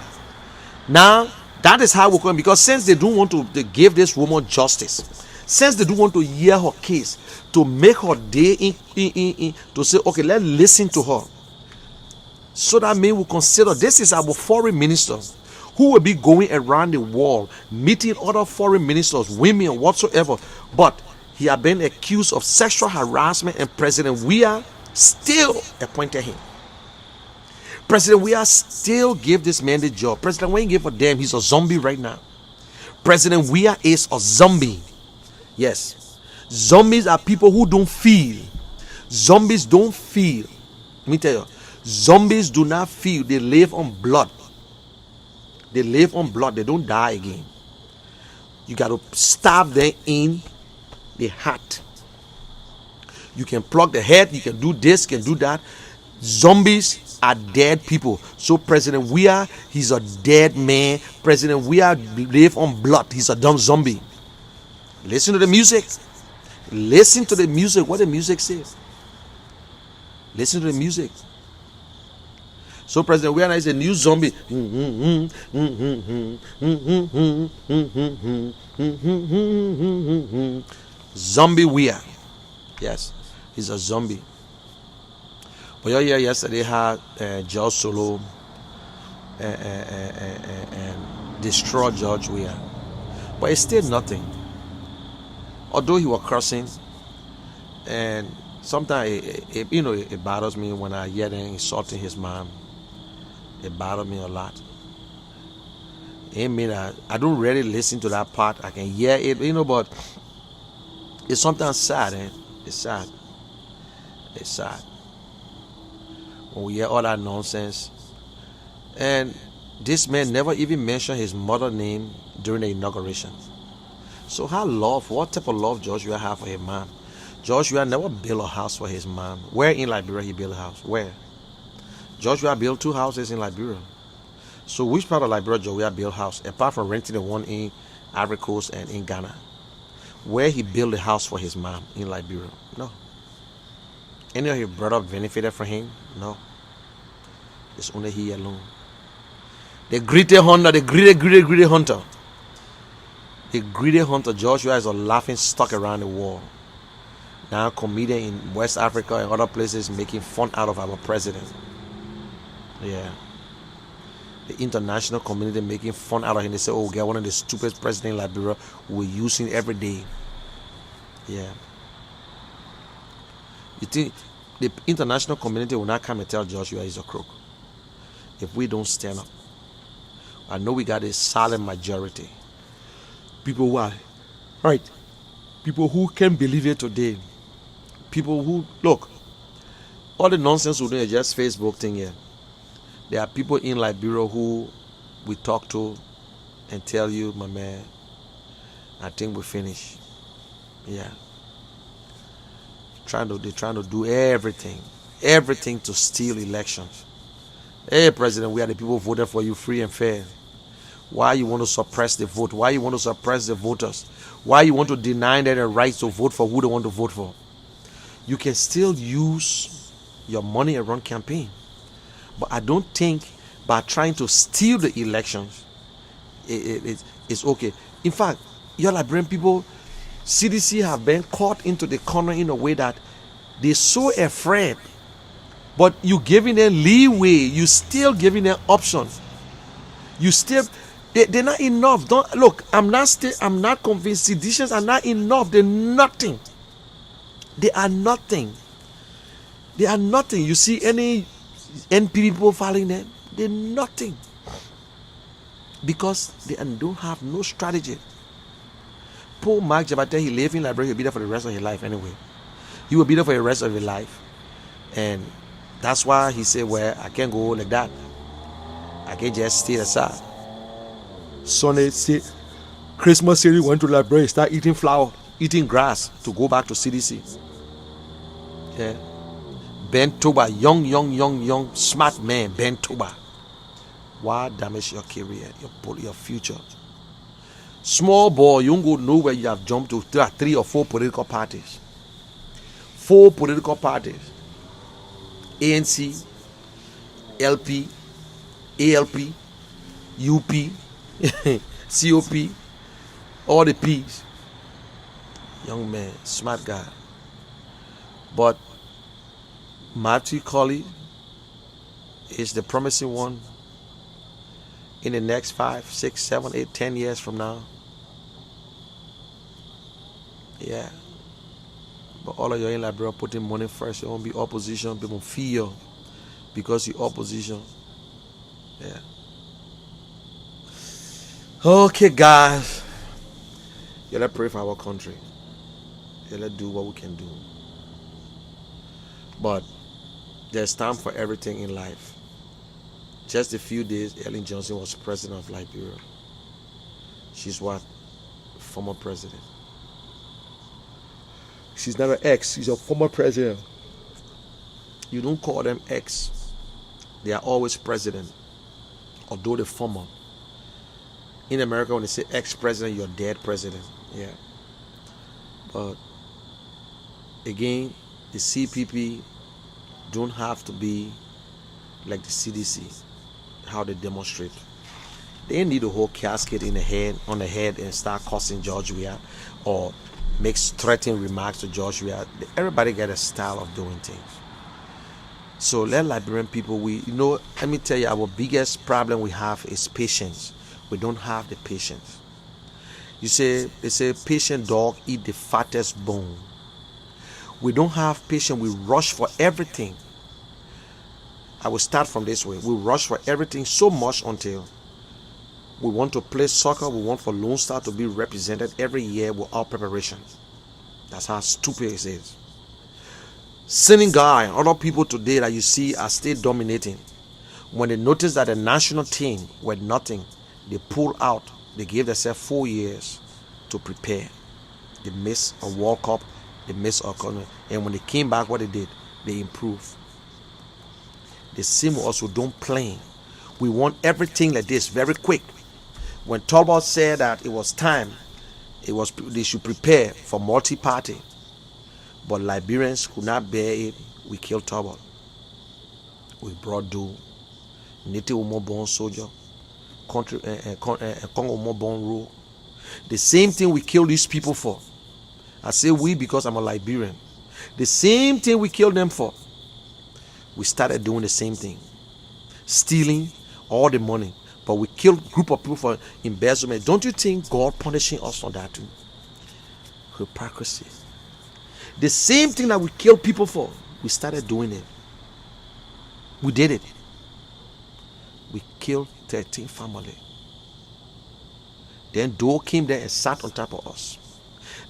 Speaker 1: Now, that is how we're going. Because since they don't want to give this woman justice, since they don't want to hear her case, to make her day in to say, okay, let's listen to her. So that men will consider this is our foreign minister who will be going around the world, meeting other foreign ministers, women, whatsoever. But he had been accused of sexual harassment, and President Weah still appointed him. President Weah still gave this man the job. President Weah gave a damn. He's a zombie right now. President Weah is a zombie. Yes. Zombies are people who don't feel. Zombies don't feel. Let me tell you. Zombies do not feel. They live on blood. They don't die again. You got to stab them in the heart. You can plug the head. You can do this, can do that. Zombies are dead people. So President Weah, he's a dead man. President Weah live on blood. He's a dumb zombie. Listen to the music. What the music says. Listen to the music. So President Weah is a new zombie. Zombie Weah. Yes, he's a zombie. But yeah, yesterday had George Solo and destroy George Weah. But it's still nothing. Although he was cursing and Sometimes it bothers me when I hear them insulting his mom. It bothers me a lot. It mean I don't really listen to that part. I can hear it, but it's sometimes sad, It's sad. It's sad when we hear all that nonsense. And this man never even mentioned his mother's name during the inauguration. So what type of love Joshua have for his mom? Joshua never built a house for his mom. Where in Liberia he built a house? Where? Joshua built 2 houses in Liberia. So which part of Liberia Joshua built a house? Apart from renting the one in Ivory Coast and in Ghana. Where he built a house for his mom in Liberia? No. Any of his brother benefited from him? No. It's only he alone. The greedy hunter, the greedy hunter. The greedy hunter, Joshua, is a laughing stock around the world. Now comedian in West Africa and other places making fun out of our president. Yeah. The international community making fun out of him. They say, oh, get one of the stupidest presidents in Liberia. We're using every day. Yeah. You think the international community will not come and tell Joshua he's a crook? If we don't stand up. I know we got a silent majority. People who are, right, people who can believe it today. People who, look, all the nonsense we're doing is just Facebook thing here. There are people in Liberia who we talk to and tell you, my man, I think we finished. Yeah. They're trying to do everything to steal elections. Hey, President, we are the people who voted for you free and fair. Why you want to suppress the vote? Why you want to suppress the voters? Why you want to deny them the right to vote for who they want to vote for? You can still use your money and run campaign. But I don't think by trying to steal the elections, it's okay. In fact, your Liberian people, CDC have been caught into the corner in a way that they're so afraid. But you giving them leeway, you still giving them options. You still, they're not enough. Don't look. I'm not convinced. Seditious are not enough. They're nothing. They are nothing. They are nothing. You see any NP people following them? They're nothing because they don't have no strategy. Poor Mark Jabate, he live in Liberia. He'll be there for the rest of his life anyway. He will be there for the rest of his life, and that's why he said, "Well, I can't go like that. I can't just stay aside." Sunday, say, Christmas City went to Liberia, start eating flour, eating grass to go back to CDC. Yeah. Ben Toba, young, smart man, Ben Toba. Why damage your career, your future? Small boy, you don't go nowhere. You have jumped to 3 or 4 political parties. 4 political parties. ANC, LP, ALP, UP, COP, all the P's. Young man, smart guy. But Matthew Colley is the promising one in the next 5, 6, 7, 8, 10 years from now. Yeah. But all of you in Liberia putting money first. You won't be opposition. People fear because you're opposition. Yeah. Okay, guys. Yeah, let's pray for our country. Yeah, let's do what we can do. But there's time for everything in life. Just a few days, Ellen Johnson was president of Liberia. She's what? Former president. She's not an ex, she's a former president. You don't call them ex. They are always president, although the former. In America, when they say ex-president, you're dead president. Yeah. But again, the CPP don't have to be like the CDC, how they demonstrate. They need a whole casket on the head and start cussing George Weah or makes threatening remarks to George Weah. Everybody got a style of doing things. So let Liberian people, let me tell you, our biggest problem we have is patience. We don't have the patience. They say patient dog eat the fattest bone. We don't have patience. We rush for everything. I will start from this way. We rush for everything so much until we want to play soccer. We want for Lone Star to be represented every year without preparation. That's how stupid it is. Senegal and other people today that you see are still dominating. When they notice that the national team were nothing, they pull out. They gave themselves 4 years to prepare. They missed a World Cup. They missed a corner. And when they came back, what they did, they improved. The same with us who don't play. We want everything like this, very quick. When Talbot said that it was time, they should prepare for multi-party. But Liberians could not bear it. We killed Talbot. We brought Doe. Native Umo born soldier. Congo Umo born rule. The same thing we killed these people for. I say we because I'm a Liberian. The same thing we killed them for. We started doing the same thing. Stealing all the money. But we killed a group of people for embezzlement. Don't you think God punishing us on that too? Hypocrisy. The same thing that we killed people for, we started doing it. We did it. We killed 13 families. Then Doe came there and sat on top of us.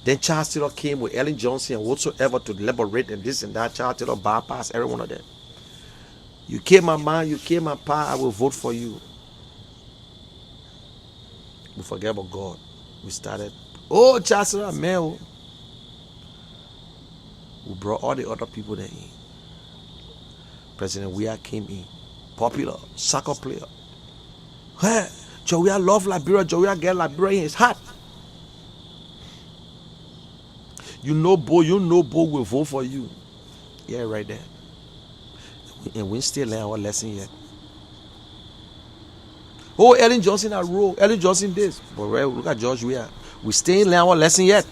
Speaker 1: Then Charles Taylor came with Ellen Johnson and whatsoever to liberate and this and that. Charles Taylor bypassed every one of them. You kill my man, you kill my pa, I will vote for you. We forget about God. We started, oh, Charles Taylor, man. We brought all the other people there in. President Weah came in. Popular, soccer player. Hey, Joey love Liberia. Joey get Liberia in his heart. You know Bo will vote for you. Yeah, right there. And we still learn our lesson yet. Oh, Ellen Johnson a role. Ellen Johnson this. But look at George Weah. We still learn our lesson yet.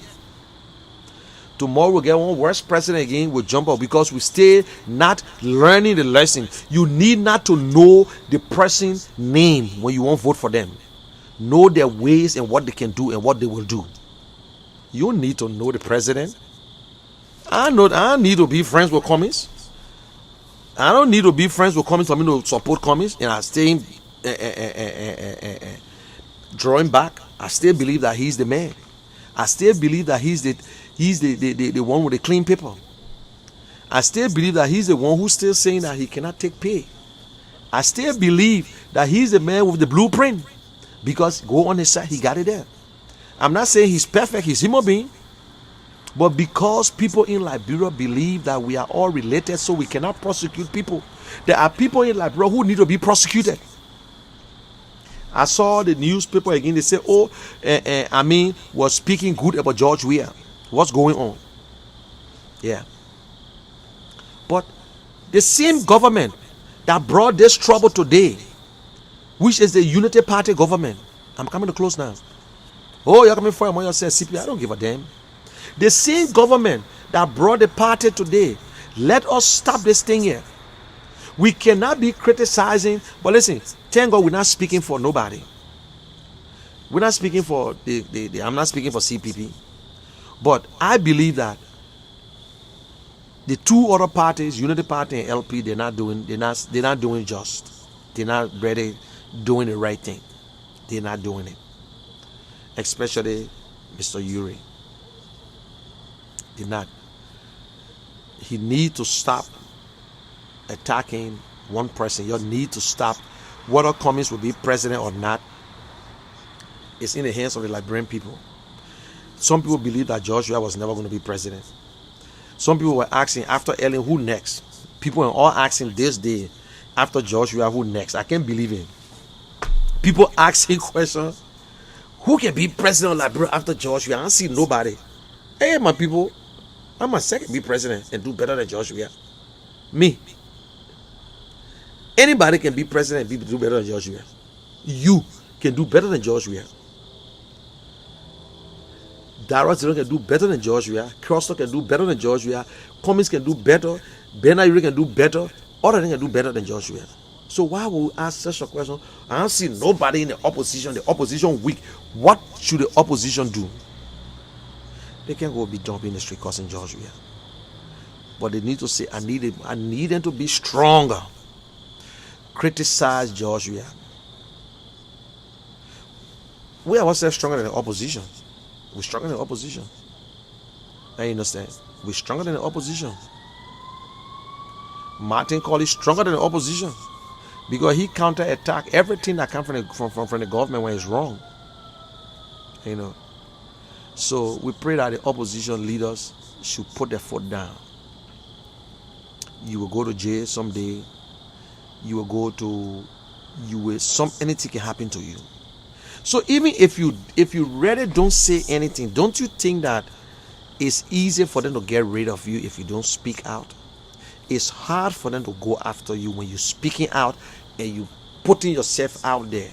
Speaker 1: Tomorrow we'll get one worse president again. We'll jump up because we still not learning the lesson. You need not to know the person's name when you won't vote for them. Know their ways and what they can do and what they will do. You need to know the president. I don't need to be friends with commies. I don't need to be friends with commies for me to support commies. And I stay drawing back. I still believe that he's the man. I still believe that he's the one with the clean paper. I still believe that he's the one who's still saying that he cannot take pay. I still believe that he's the man with the blueprint. Because go on his side, he got it there. I'm not saying he's perfect, he's human being. But because people in Liberia believe that we are all related, so we cannot prosecute people. There are people in Liberia who need to be prosecuted. I saw the newspaper again, they say, oh, Amin was speaking good about George Weah. What's going on? Yeah. But the same government that brought this trouble today, which is the Unity Party government. I'm coming to close now. Oh, you're coming for a money, says CP. I don't give a damn. The same government that brought the party today, let us stop this thing here. We cannot be criticizing, but listen, thank God we're not speaking for nobody. We're not speaking for I'm not speaking for CPP. But I believe that the two other parties, Unity Party and LP, they're not doing just. They're not really doing the right thing. They're not doing it. Especially Mr. Uri. They're not. He needs to stop attacking one person. You need to stop. Whether Cummings will be president or not, it's in the hands of the Liberian people. Some people believe that Joshua was never going to be president. Some people were asking after Ellen, who next? People are all asking this day after Joshua, who next? I can't believe it. People asking questions. Who can be president of Liberia after Joshua? I don't see nobody. Hey, my people, I'm a second be president and do better than Joshua. Me. Anybody can be president and do better than Joshua. You can do better than Joshua. Dara Zero can do better than Joshua. Crosser can do better than Joshua. Cummings can do better. Benayuri can do better. Other than can do better than Joshua. So why would we ask such a question? I don't see nobody in the opposition. The opposition weak. What should the opposition do? They can't go be jumping in the street causing Joshua. But they need to say, I need them to be stronger. Criticize Joshua. We are ourselves stronger than the opposition. We're stronger than the opposition. I understand. We're stronger than the opposition. Martin Colley is stronger than the opposition because he counterattack everything that comes from the government when it's wrong. You know. So we pray that the opposition leaders should put their foot down. You will go to jail someday. Anything can happen to you. So even if you really don't say anything, don't you think that it's easier for them to get rid of you if you don't speak out? It's hard for them to go after you when you're speaking out and you putting yourself out there,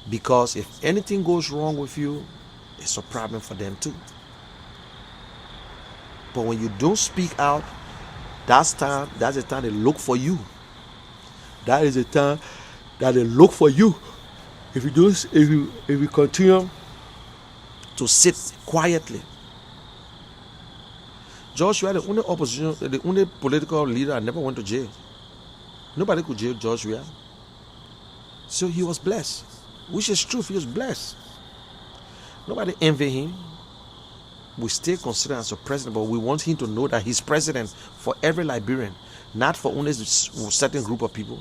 Speaker 1: because if anything goes wrong with you, it's a problem for them too. But when you don't speak out, that's the time they look for you. That is the time that they look for you. If you continue to sit quietly. Joshua, the only opposition, the only political leader that never went to jail. Nobody could jail Joshua. So he was blessed, which is true. He was blessed. Nobody envy him. We still consider him as a president, but we want him to know that he's president for every Liberian, not for only a certain group of people.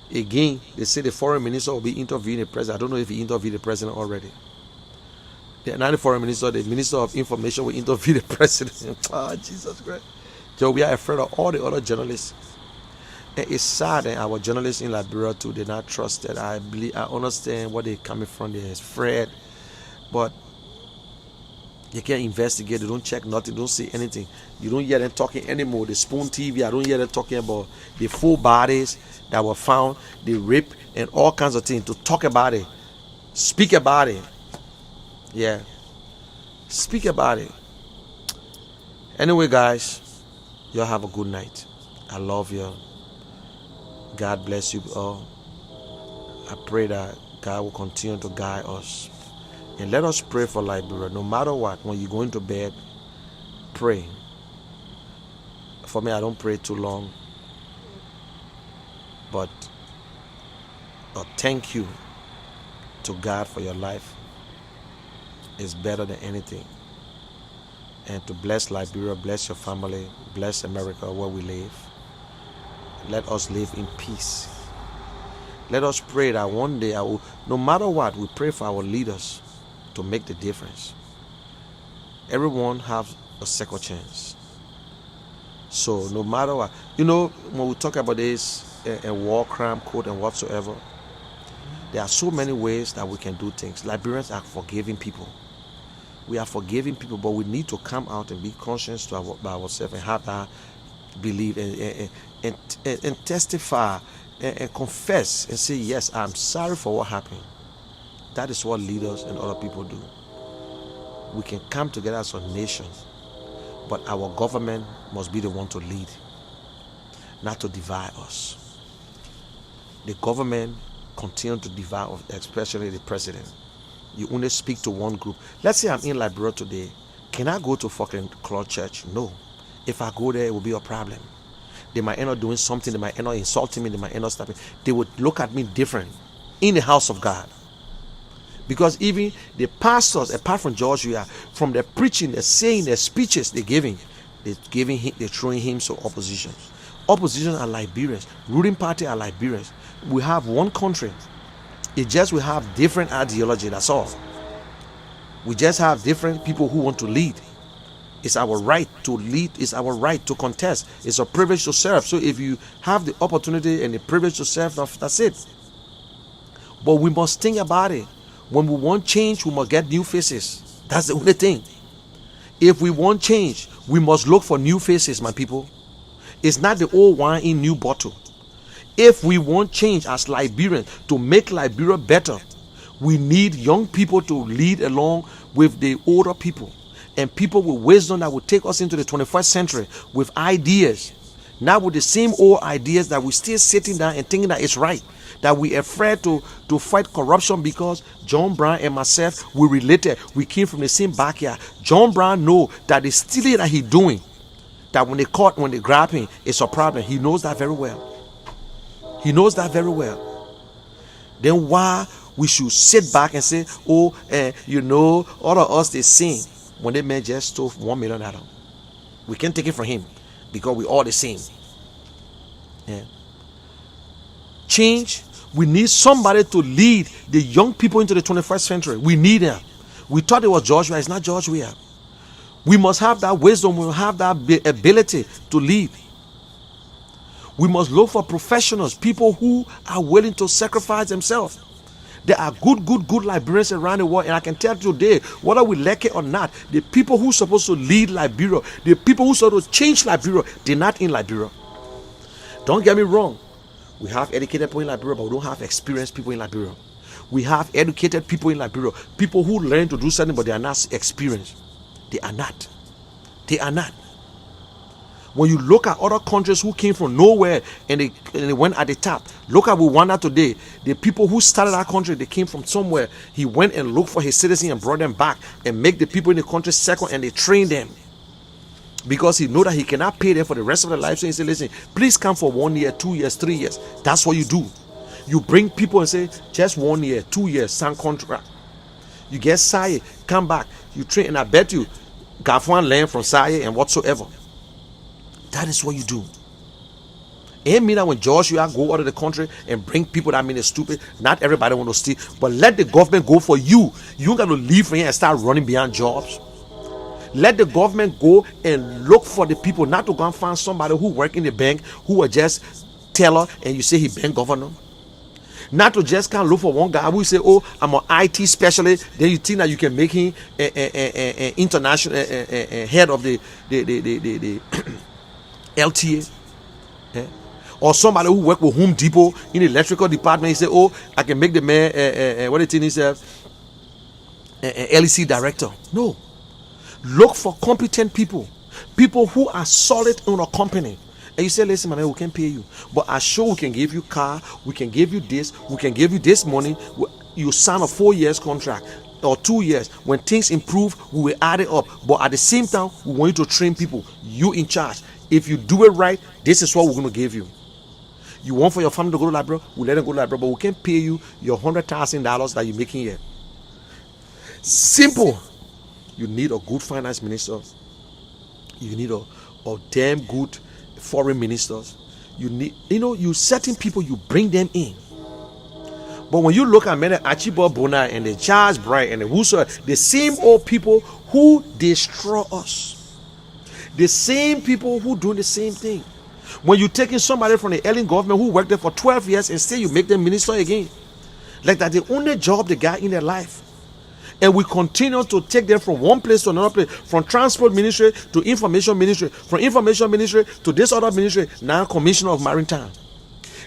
Speaker 1: Again, they say the foreign minister will be interviewing the president. I don't know if he interviewed the president already. Not the foreign minister, the minister of information will interview the president. Oh, Jesus Christ. So we are afraid of all the other journalists. And it's sad that our journalists in Liberia too, they're not trusted. I understand where they're coming from. They're afraid. But they can't investigate. They don't check nothing. They don't say anything. You don't hear them talking anymore. The Spoon TV, I don't hear them talking about the full bodies that were found, the rape, and all kinds of things. To talk about it. Speak about it. Yeah. Speak about it. Anyway, guys, y'all have a good night. I love you. God bless you all. I pray that God will continue to guide us. And let us pray for Liberia. No matter what, when you go into bed, pray. For me, I don't pray too long. But thank you to God for your life. It's better than anything. And to bless Liberia, bless your family, bless America where we live. Let us live in peace. Let us pray that one day, no matter what, we pray for our leaders to make the difference. Everyone have a second chance. So no matter what, when we talk about this and war crime code and whatsoever, there are so many ways that we can do things. Liberians are forgiving people. We are forgiving people, but we need to come out and be conscious by ourselves and have that belief and testify and confess and say, yes, I'm sorry for what happened. That is what leaders and other people do. We can come together as a nation, but our government must be the one to lead, not to divide us. The government continue to divide us, especially the president. You only speak to one group. Let's say I'm in Liberia today. Can I go to fucking Claude Church? No. If I go there, it will be a problem. They might end up doing something. They might end up insulting me. They might end up stopping. They would look at me different in the house of God. Because even the pastors, apart from Joshua, from their preaching, their saying, their speeches they're throwing him to opposition. Opposition are Liberians. Ruling party are Liberians. We have one country. It's just we have different ideology, that's all. We just have different people who want to lead. It's our right to lead. It's our right to contest. It's a privilege to serve. So if you have the opportunity and the privilege to serve, that's it. But we must think about it. When we want change, we must get new faces. That's the only thing. If we want change, we must look for new faces, my people. It's not the old wine in new bottle. If we want change as Liberians to make Liberia better, we need young people to lead along with the older people and people with wisdom that will take us into the 21st century with ideas, not with the same old ideas that we're still sitting down and thinking that it's right, that we're afraid to fight corruption because John Brown and myself, we related, we came from the same backyard. John Brown know that the stealing that he's doing that when they grab him, it's a problem. He knows that very well. He knows that very well. Then why we should sit back and say, oh, all of us they sin when the man just stole $1 million? We can't take it from him because we all the same. Yeah. Change. We need somebody to lead the young people into the 21st century. We need them. We thought it was Joshua. It's not Joshua. We must have that wisdom. We must have that ability to lead. We must look for professionals, people who are willing to sacrifice themselves. There are good Liberians around the world, and I can tell you today, whether we like it or not, the people who are supposed to lead Liberia, the people who are supposed to change Liberia, they're not in Liberia. Don't get me wrong. We have educated people in Liberia, but we don't have experienced people in Liberia. We have educated people in Liberia, people who learn to do something, but they are not experienced. They are not. They are not. When you look at other countries who came from nowhere and they went at the top, look at Rwanda today. The people who started that country, they came from somewhere. He went and looked for his citizens and brought them back and make the people in the country second, and they trained them. Because he know that he cannot pay them for the rest of their life. So he said, listen, please come for 1 year, 2 years, 3 years. That's what you do. You bring people and say, just 1 year, 2 years, sign contract. You get Saye, come back. You train, and I bet you, Gafwan learn from Saye and whatsoever. That is what you do. It mean that when Joshua go out of the country and bring people that mean it's stupid, not everybody want to steal, but let the government go for you. You got to leave from here and start running behind jobs. Let the government go and look for the people, not to go and find somebody who work in the bank who will just teller and you say he bank governor. Not to just can't look for one guy who say, oh, I'm an IT specialist. Then you think that you can make him international head of the LTA. Yeah. Or somebody who work with Home Depot in the electrical department. He say, oh, I can make the man what the thing is LEC director. No. Look for competent people who are solid in a company. And you say, listen, man, we can pay you, but I sure we can give you car, we can give you this, we can give you this money. You sign a 4 years contract or 2 years. When things improve, we will add it up. But at the same time, we want you to train people. You in charge. If you do it right, this is what we're going to give you. You want for your family to go to Liberia, we let them go to Liberia, but we can pay you your $100,000 that you're making here. Simple. You need a good finance minister. You need a damn good foreign ministers. You need, you certain people, you bring them in. But when you look at many Archibald Bona and the Charles Bright and the whosoever, the same old people who destroy us, the same people who do the same thing. When you taking somebody from the Ellen government who worked there for 12 years and still you make them minister again, like that the only job they got in their life. And we continue to take them from one place to another place, from transport ministry to information ministry, from information ministry to this other ministry, now commissioner of maritime.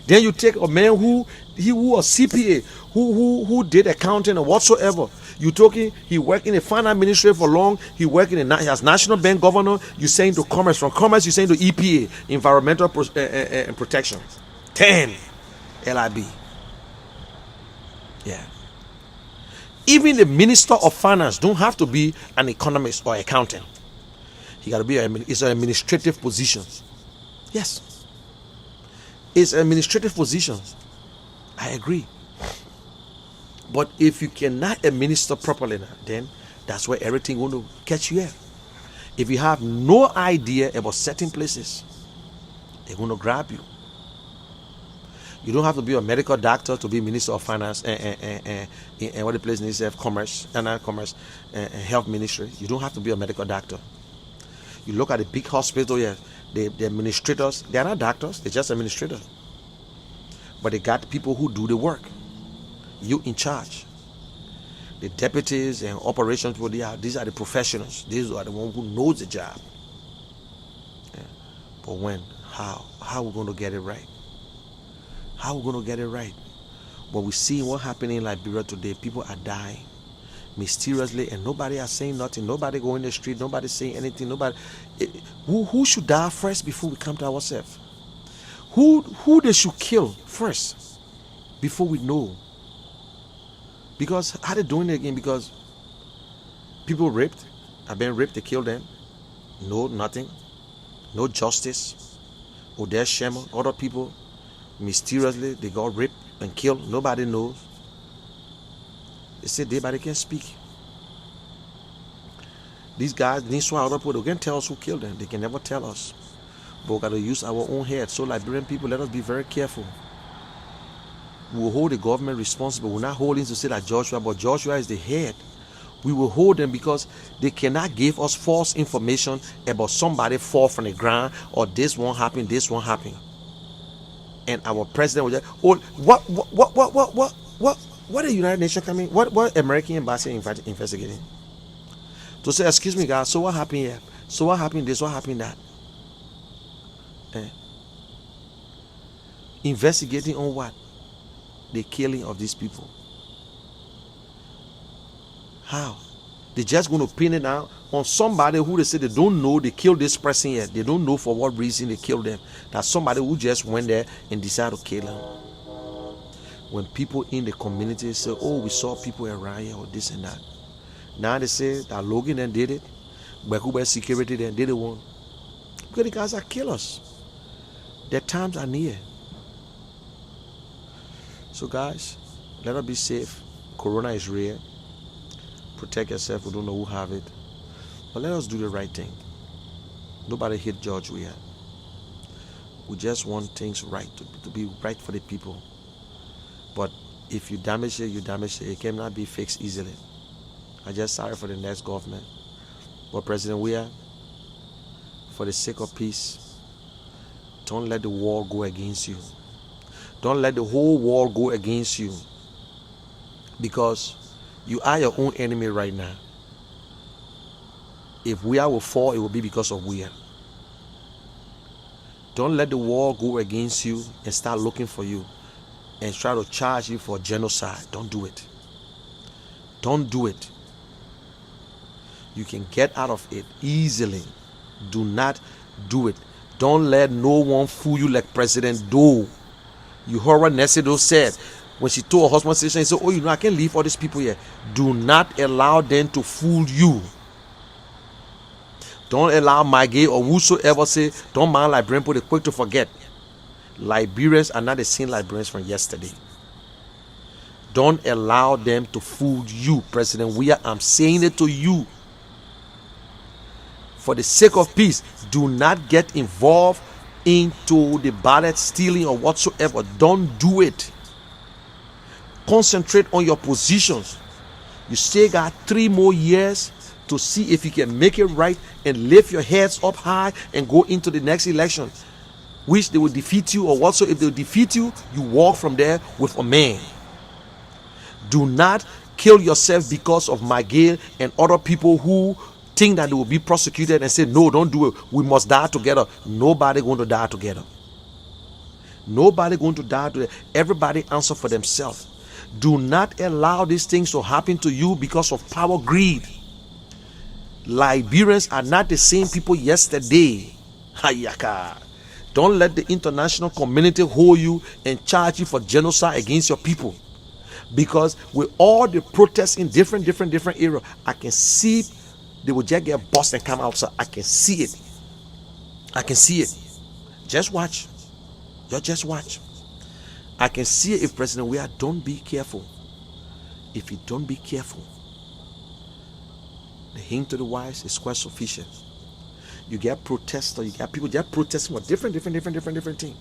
Speaker 1: Then you take a man who was CPA, who did accounting or whatsoever. You talking, he worked in the finance ministry for long, he worked in as national bank governor. You saying to commerce, from commerce you saying to EPA, environmental protection. 10 LIB. Yeah. Even the minister of finance don't have to be an economist or accountant. He got to be it's an administrative position. Yes, it's an administrative position. I agree. But if you cannot administer properly now, then that's where everything going to catch you at. If you have no idea about certain places, they're going to grab you. You don't have to be a medical doctor to be minister of finance and what the place needs to have commerce and health ministry. You don't have to be a medical doctor. You look at the big hospital here, the administrators, they are not doctors, they're just administrators. But they got people who do the work. You in charge. The deputies and operations people, these are the professionals. These are the ones who knows the job. Yeah. But when? How are we going to get it right? How are we going to get it right? But we see what happening in Liberia today. People are dying mysteriously and nobody is saying nothing. Nobody go in the street. Nobody saying anything. Nobody. Who should die first before we come to ourselves? Who they should kill first before we know? Because how they doing it again? Because people raped, have been raped, they killed them. No, nothing. No justice. Odell Sherman, other people, mysteriously, they got raped and killed. Nobody knows. They say they can't speak. These guys, these other people, they can't tell us who killed them. They can never tell us. But we got to use our own head. So Liberian people, let us be very careful. We will hold the government responsible. We're not holding to say that Joshua, but Joshua is the head. We will hold them because they cannot give us false information about somebody fall from the ground or this won't happen, this won't happen. And our president will just, oh, what the United Nations coming? What American embassy investigating? To say, excuse me, guys, so what happened here? So what happened this? What happened that? Investigating on what? The killing of these people. How? They're just going to pin it down on somebody who they say they don't know they killed this person yet. They don't know for what reason they killed them. That's somebody who just went there and decided to kill them. When people in the community say, oh, we saw people around here or this and that. Now they say that Logan then did it. Bakuba security then did it one. Because the guys are killers. Their times are near. So guys, let us be safe. Corona is real. Protect yourself. We don't know who have it. But let us do the right thing. Nobody hate George we are. We just want things right, to be right for the people. But if you damage it, you damage it. It cannot be fixed easily. I'm just sorry for the next government. But President Weah, for the sake of peace, don't let the world go against you. Don't let the whole world go against you. Because you are your own enemy right now. If Weah will fall, it will be because of Weah. Don't let the world go against you and start looking for you and try to charge you for genocide. Don't do it. Don't do it. You can get out of it easily. Do not do it. Don't let no one fool you like President Doe. You heard what Nesido said when she told her husband, she said, oh, you know, I can't leave all these people here. Do not allow them to fool you. Don't allow my gay or whosoever say, don't mind Liberian people, they're quick to forget. Liberians are not the same Liberians from yesterday. Don't allow them to fool you, President Weah. I'm saying it to you. For the sake of peace, do not get involved into the ballot stealing or whatsoever. Don't do it. Concentrate on your positions. You still got 3 more years to see if you can make it right and lift your heads up high and go into the next election, which they will defeat you or whatsoever. If they defeat you, you walk from there with a man. Do not kill yourself because of Miguel and other people who think that they will be prosecuted and say, no, don't do it. We must die together. Nobody going to die together. Nobody going to die together. Everybody answer for themselves. Do not allow these things to happen to you because of power greed. Liberians are not the same people yesterday. Hayaka. Don't let the international community hold you and charge you for genocide against your people. Because with all the protests in different areas, I can see they will just get bust and come outside. I can see it. I can see it. Just watch. Just watch. I can see it if President Weah don't be careful. If he don't be careful, the hint to the wise is quite sufficient. You get protesters, you get people just protesting for different things.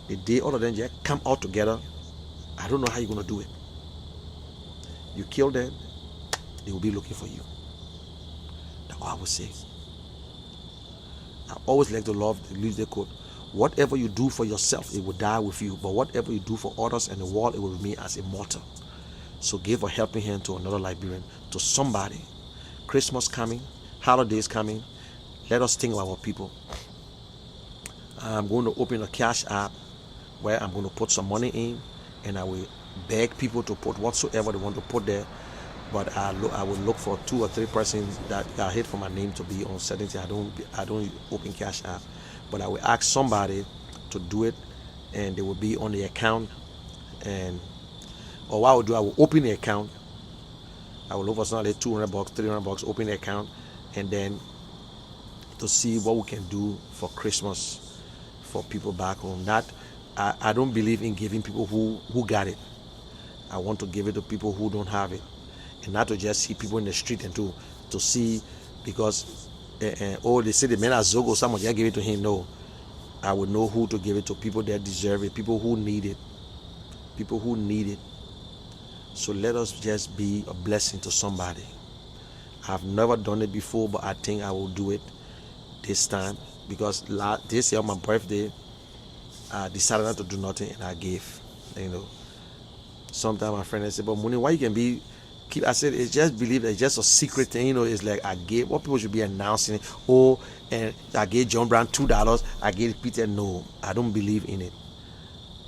Speaker 1: The day all of them just come out together, I don't know how you're gonna do it. You kill them, they will be looking for you. That's all I would say. I always like to leave the quote. Whatever you do for yourself, it will die with you. But whatever you do for others and the world, it will remain as immortal. So give a helping hand to another Liberian, to somebody. Christmas coming, holidays coming. Let us think about our people. I'm going to open a cash app where I'm going to put some money in, and I will beg people to put whatsoever they want to put there. But I will look for 2 or 3 persons that I hate for my name to be on certain things. I don't open cash app, but I will ask somebody to do it, and they will be on the account. And or what I will do, I will open the account. I will look for something like $200, $300, open the account, and then to see what we can do for Christmas for people back home. Not, I don't believe in giving people who got it. I want to give it to people who don't have it, and not to just see people in the street and to see because oh, they say the man at Zogo, someone just give it to him. No, I would know who to give it to. People that deserve it, people who need it, people who need it. So let us just be a blessing to somebody. I've never done it before, but I think I will do it this time because this year on my birthday, I decided not to do nothing and I gave. You know, sometimes my friend said, "But Muni, why you can be keep?" I said, "It's just believe that it's just a secret thing." You know, it's like I gave. What people should be announcing it. Oh, and I gave John Brown $2. I gave Peter. No, I don't believe in it.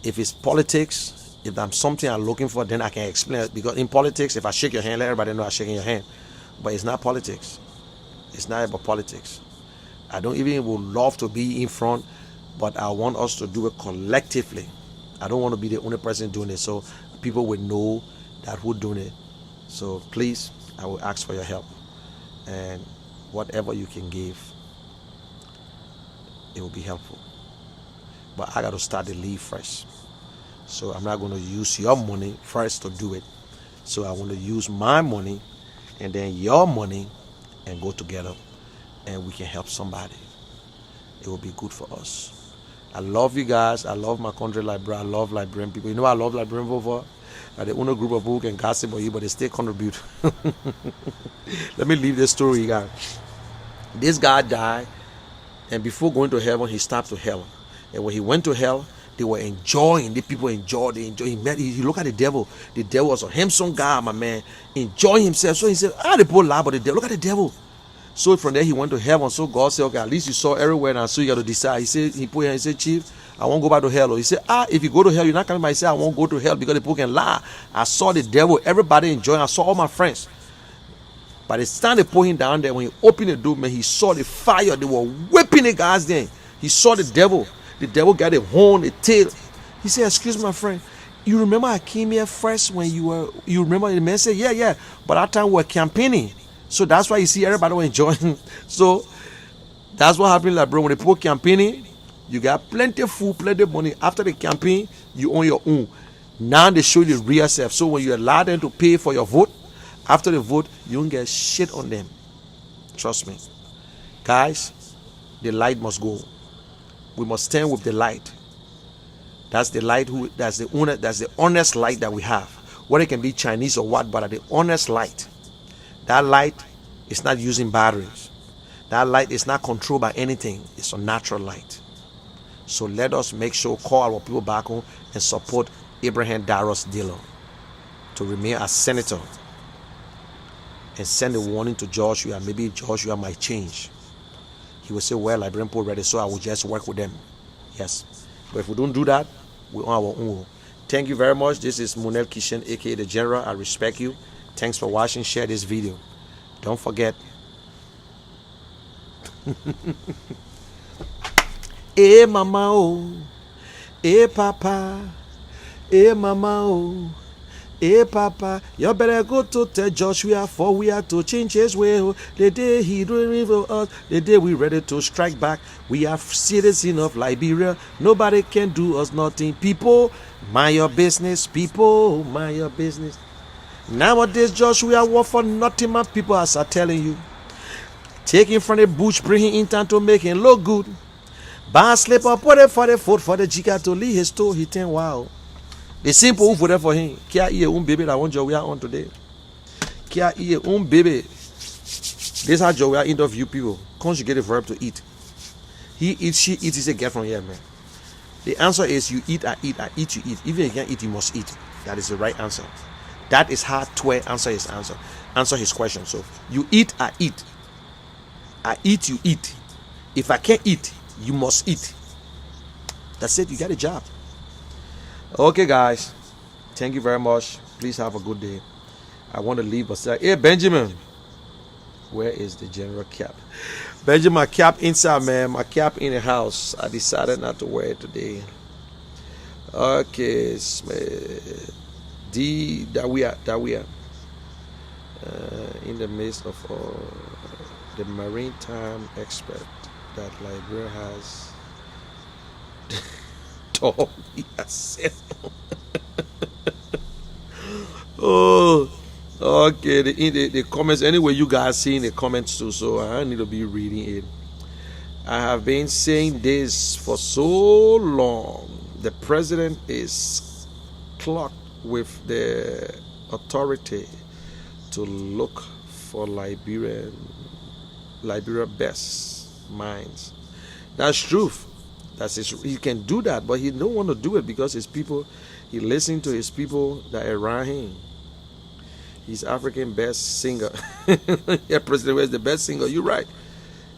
Speaker 1: If it's politics, if I'm something I'm looking for, then I can explain it. Because in politics, if I shake your hand, let everybody know I'm shaking your hand. But it's not politics. It's not about politics. I don't even would love to be in front, but I want us to do it collectively. I don't want to be the only person doing it, so people will know that who's doing it. So please, I will ask for your help, and whatever you can give, it will be helpful. But I got to start the leave first. So I'm not going to use your money first to do it. So I want to use my money and then your money and go together, and we can help somebody. It will be good for us. I love you guys. I love my country library. I love Liberian people. You know I love Liberian people. The only group of people who can gossip about you, but they still contribute. Let me leave this story, guys. This guy died, and before going to heaven, he stopped to hell. And when he went to hell, they were enjoying. The people enjoyed. They enjoyed. He look at the devil. The devil was a handsome guy, my man, enjoying himself. So he said, the people lie about the devil. Look at the devil. So from there he went to heaven. So God said, okay, at least you saw everywhere now, so you got to decide. He said, he said, Chief, I won't go back to hell. He said, if you go to hell, you're not coming back. He said, I won't go to hell because the people can lie. I saw the devil, everybody enjoying. I saw all my friends. By the time they put him down there, when he opened the door, man, he saw the fire. They were whipping the guys there. He saw the devil. The devil got a horn, a tail. He said, excuse me, my friend, you remember I came here first when you remember? The man said, yeah. But that time we were campaigning. So that's why you see everybody was enjoying. So that's what happened, like, bro. When they put campaigning, you got plenty of food, plenty of money. After the campaign, you own your own. Now they show you the real self. So when you allow them to pay for your vote, after the vote, you don't get shit on them. Trust me. Guys, the light must go. We must stand with the light. That's the light that's the honest light that we have. Whether it can be Chinese or what, but the honest light. That light is not using batteries. That light is not controlled by anything. It's a natural light. So let us make sure, call our people back home and support Abraham Darrus Dillon to remain as senator and send a warning to Joshua. Maybe Joshua might change. He will say, well, Liberian people ready, so I will just work with them. Yes. But if we don't do that, we on our own. Thank you very much. This is Munel Kishen, aka the General. I respect you. Thanks for watching. Share this video. Don't forget. Eh mama oh, eh papa, eh mama oh, eh papa. You better go to tell Joshua, for we are to change his way. The day he doing for us, the day we ready to strike back. We are citizens of Liberia. Nobody can do us nothing. People, mind your business. People, mind your business. Nowadays, Joshua work for nothing, my people, as I'm telling you. Take him from the bush, bring him in town to make him look good. Buy slip up, put it for the food for the jika to leave his store. He think, wow. The simple who voted for him. Kia eat baby that one job we are on today. Kia eat baby. This is how Joe we are interview people. Conjugate the verb to eat. He eats, she eats. He say get from here, man. The answer is you eat, I eat, I eat, you eat. Even if you can't eat, you must eat. That is the right answer. That is how Twe answer his question. So you eat, I eat. I eat, you eat. If I can't eat, you must eat. That's it. You got a job. Okay, guys. Thank you very much. Please have a good day. I want to leave, but say, hey, Benjamin. Where is the general cap? Benjamin, my cap inside, man. My cap in the house. I decided not to wear it today. Okay, that we are in the midst of the maritime expert. that Liberia has dog assembled. Oh, okay. The comments anyway. You guys seeing the comments too, so I need to be reading it. I have been saying this for so long. The president is clocked with the authority to look for Liberia best minds. That's truth. That's his, he can do that, but he don't want to do it because his people. He listening to his people that are around him. He's African best singer. Yeah, President West, the best singer. You're right.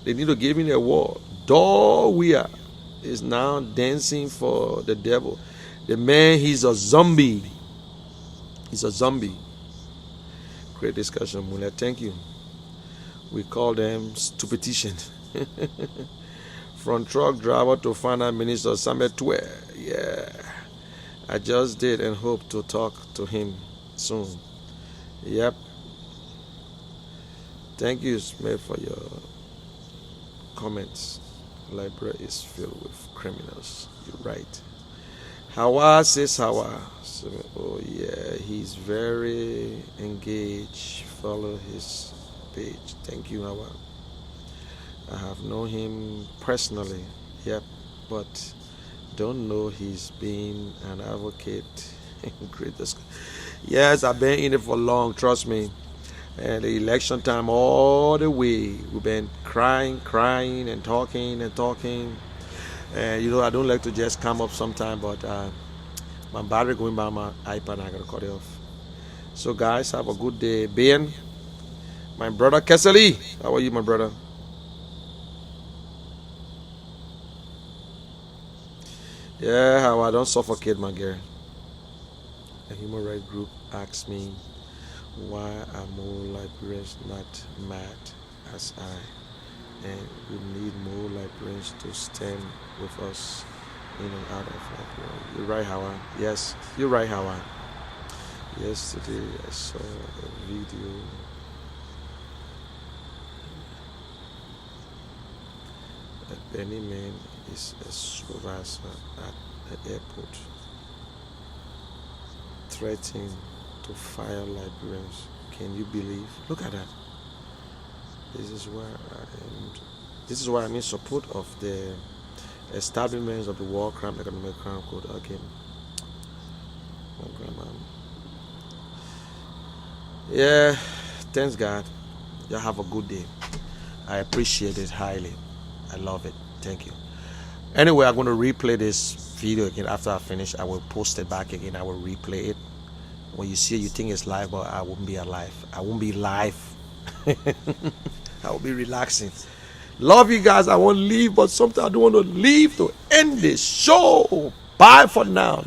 Speaker 1: They need to give him the award. Dawia is now dancing for the devil. The man, he's a zombie. He's a zombie. Great discussion, Mula. Thank you. We call them stupetition. From truck driver to finance minister, Samuel Twe. Yeah. I just did and hope to talk to him soon. Yep. Thank you, Smith, for your comments. Library is filled with criminals. You're right. Hawa says Hawa. So, oh yeah, he's very engaged. Follow his page. Thank you, Hawa. I have known him personally. Yep, but don't know he's been an advocate in greatest. Yes, I've been in it for long. Trust me. And the election time all the way, we've been crying and talking. And I don't like to just come up sometime, but my battery going by my iPad, I gotta cut it off. So guys, have a good day. Ben, my brother Kesali, how are you, my brother? Yeah, how I don't suffocate, my girl. A human rights group asked me why are more Liberians not mad as I, and we need more Liberians to stand with us in and out of Liberia. You're right, Hawa. Yes, you're right, Hawa. Yesterday I saw a video. A Benny man is a supervisor at the airport, threatening to fire Liberians. Can you believe? Look at that. This is why I'm in support of the establishment of the War Crime Economic Crime Code again. Oh, grandma. Yeah, thanks God. You have a good day. I appreciate it highly. I love it. Thank you. Anyway, I'm going to replay this video again after I finish. I will post it back again. I will replay it. When you see it, you think it's live, but I won't be alive. I won't be live. I will be relaxing. Love you guys. I won't leave, but sometimes I don't want to leave to end this show. Bye for now.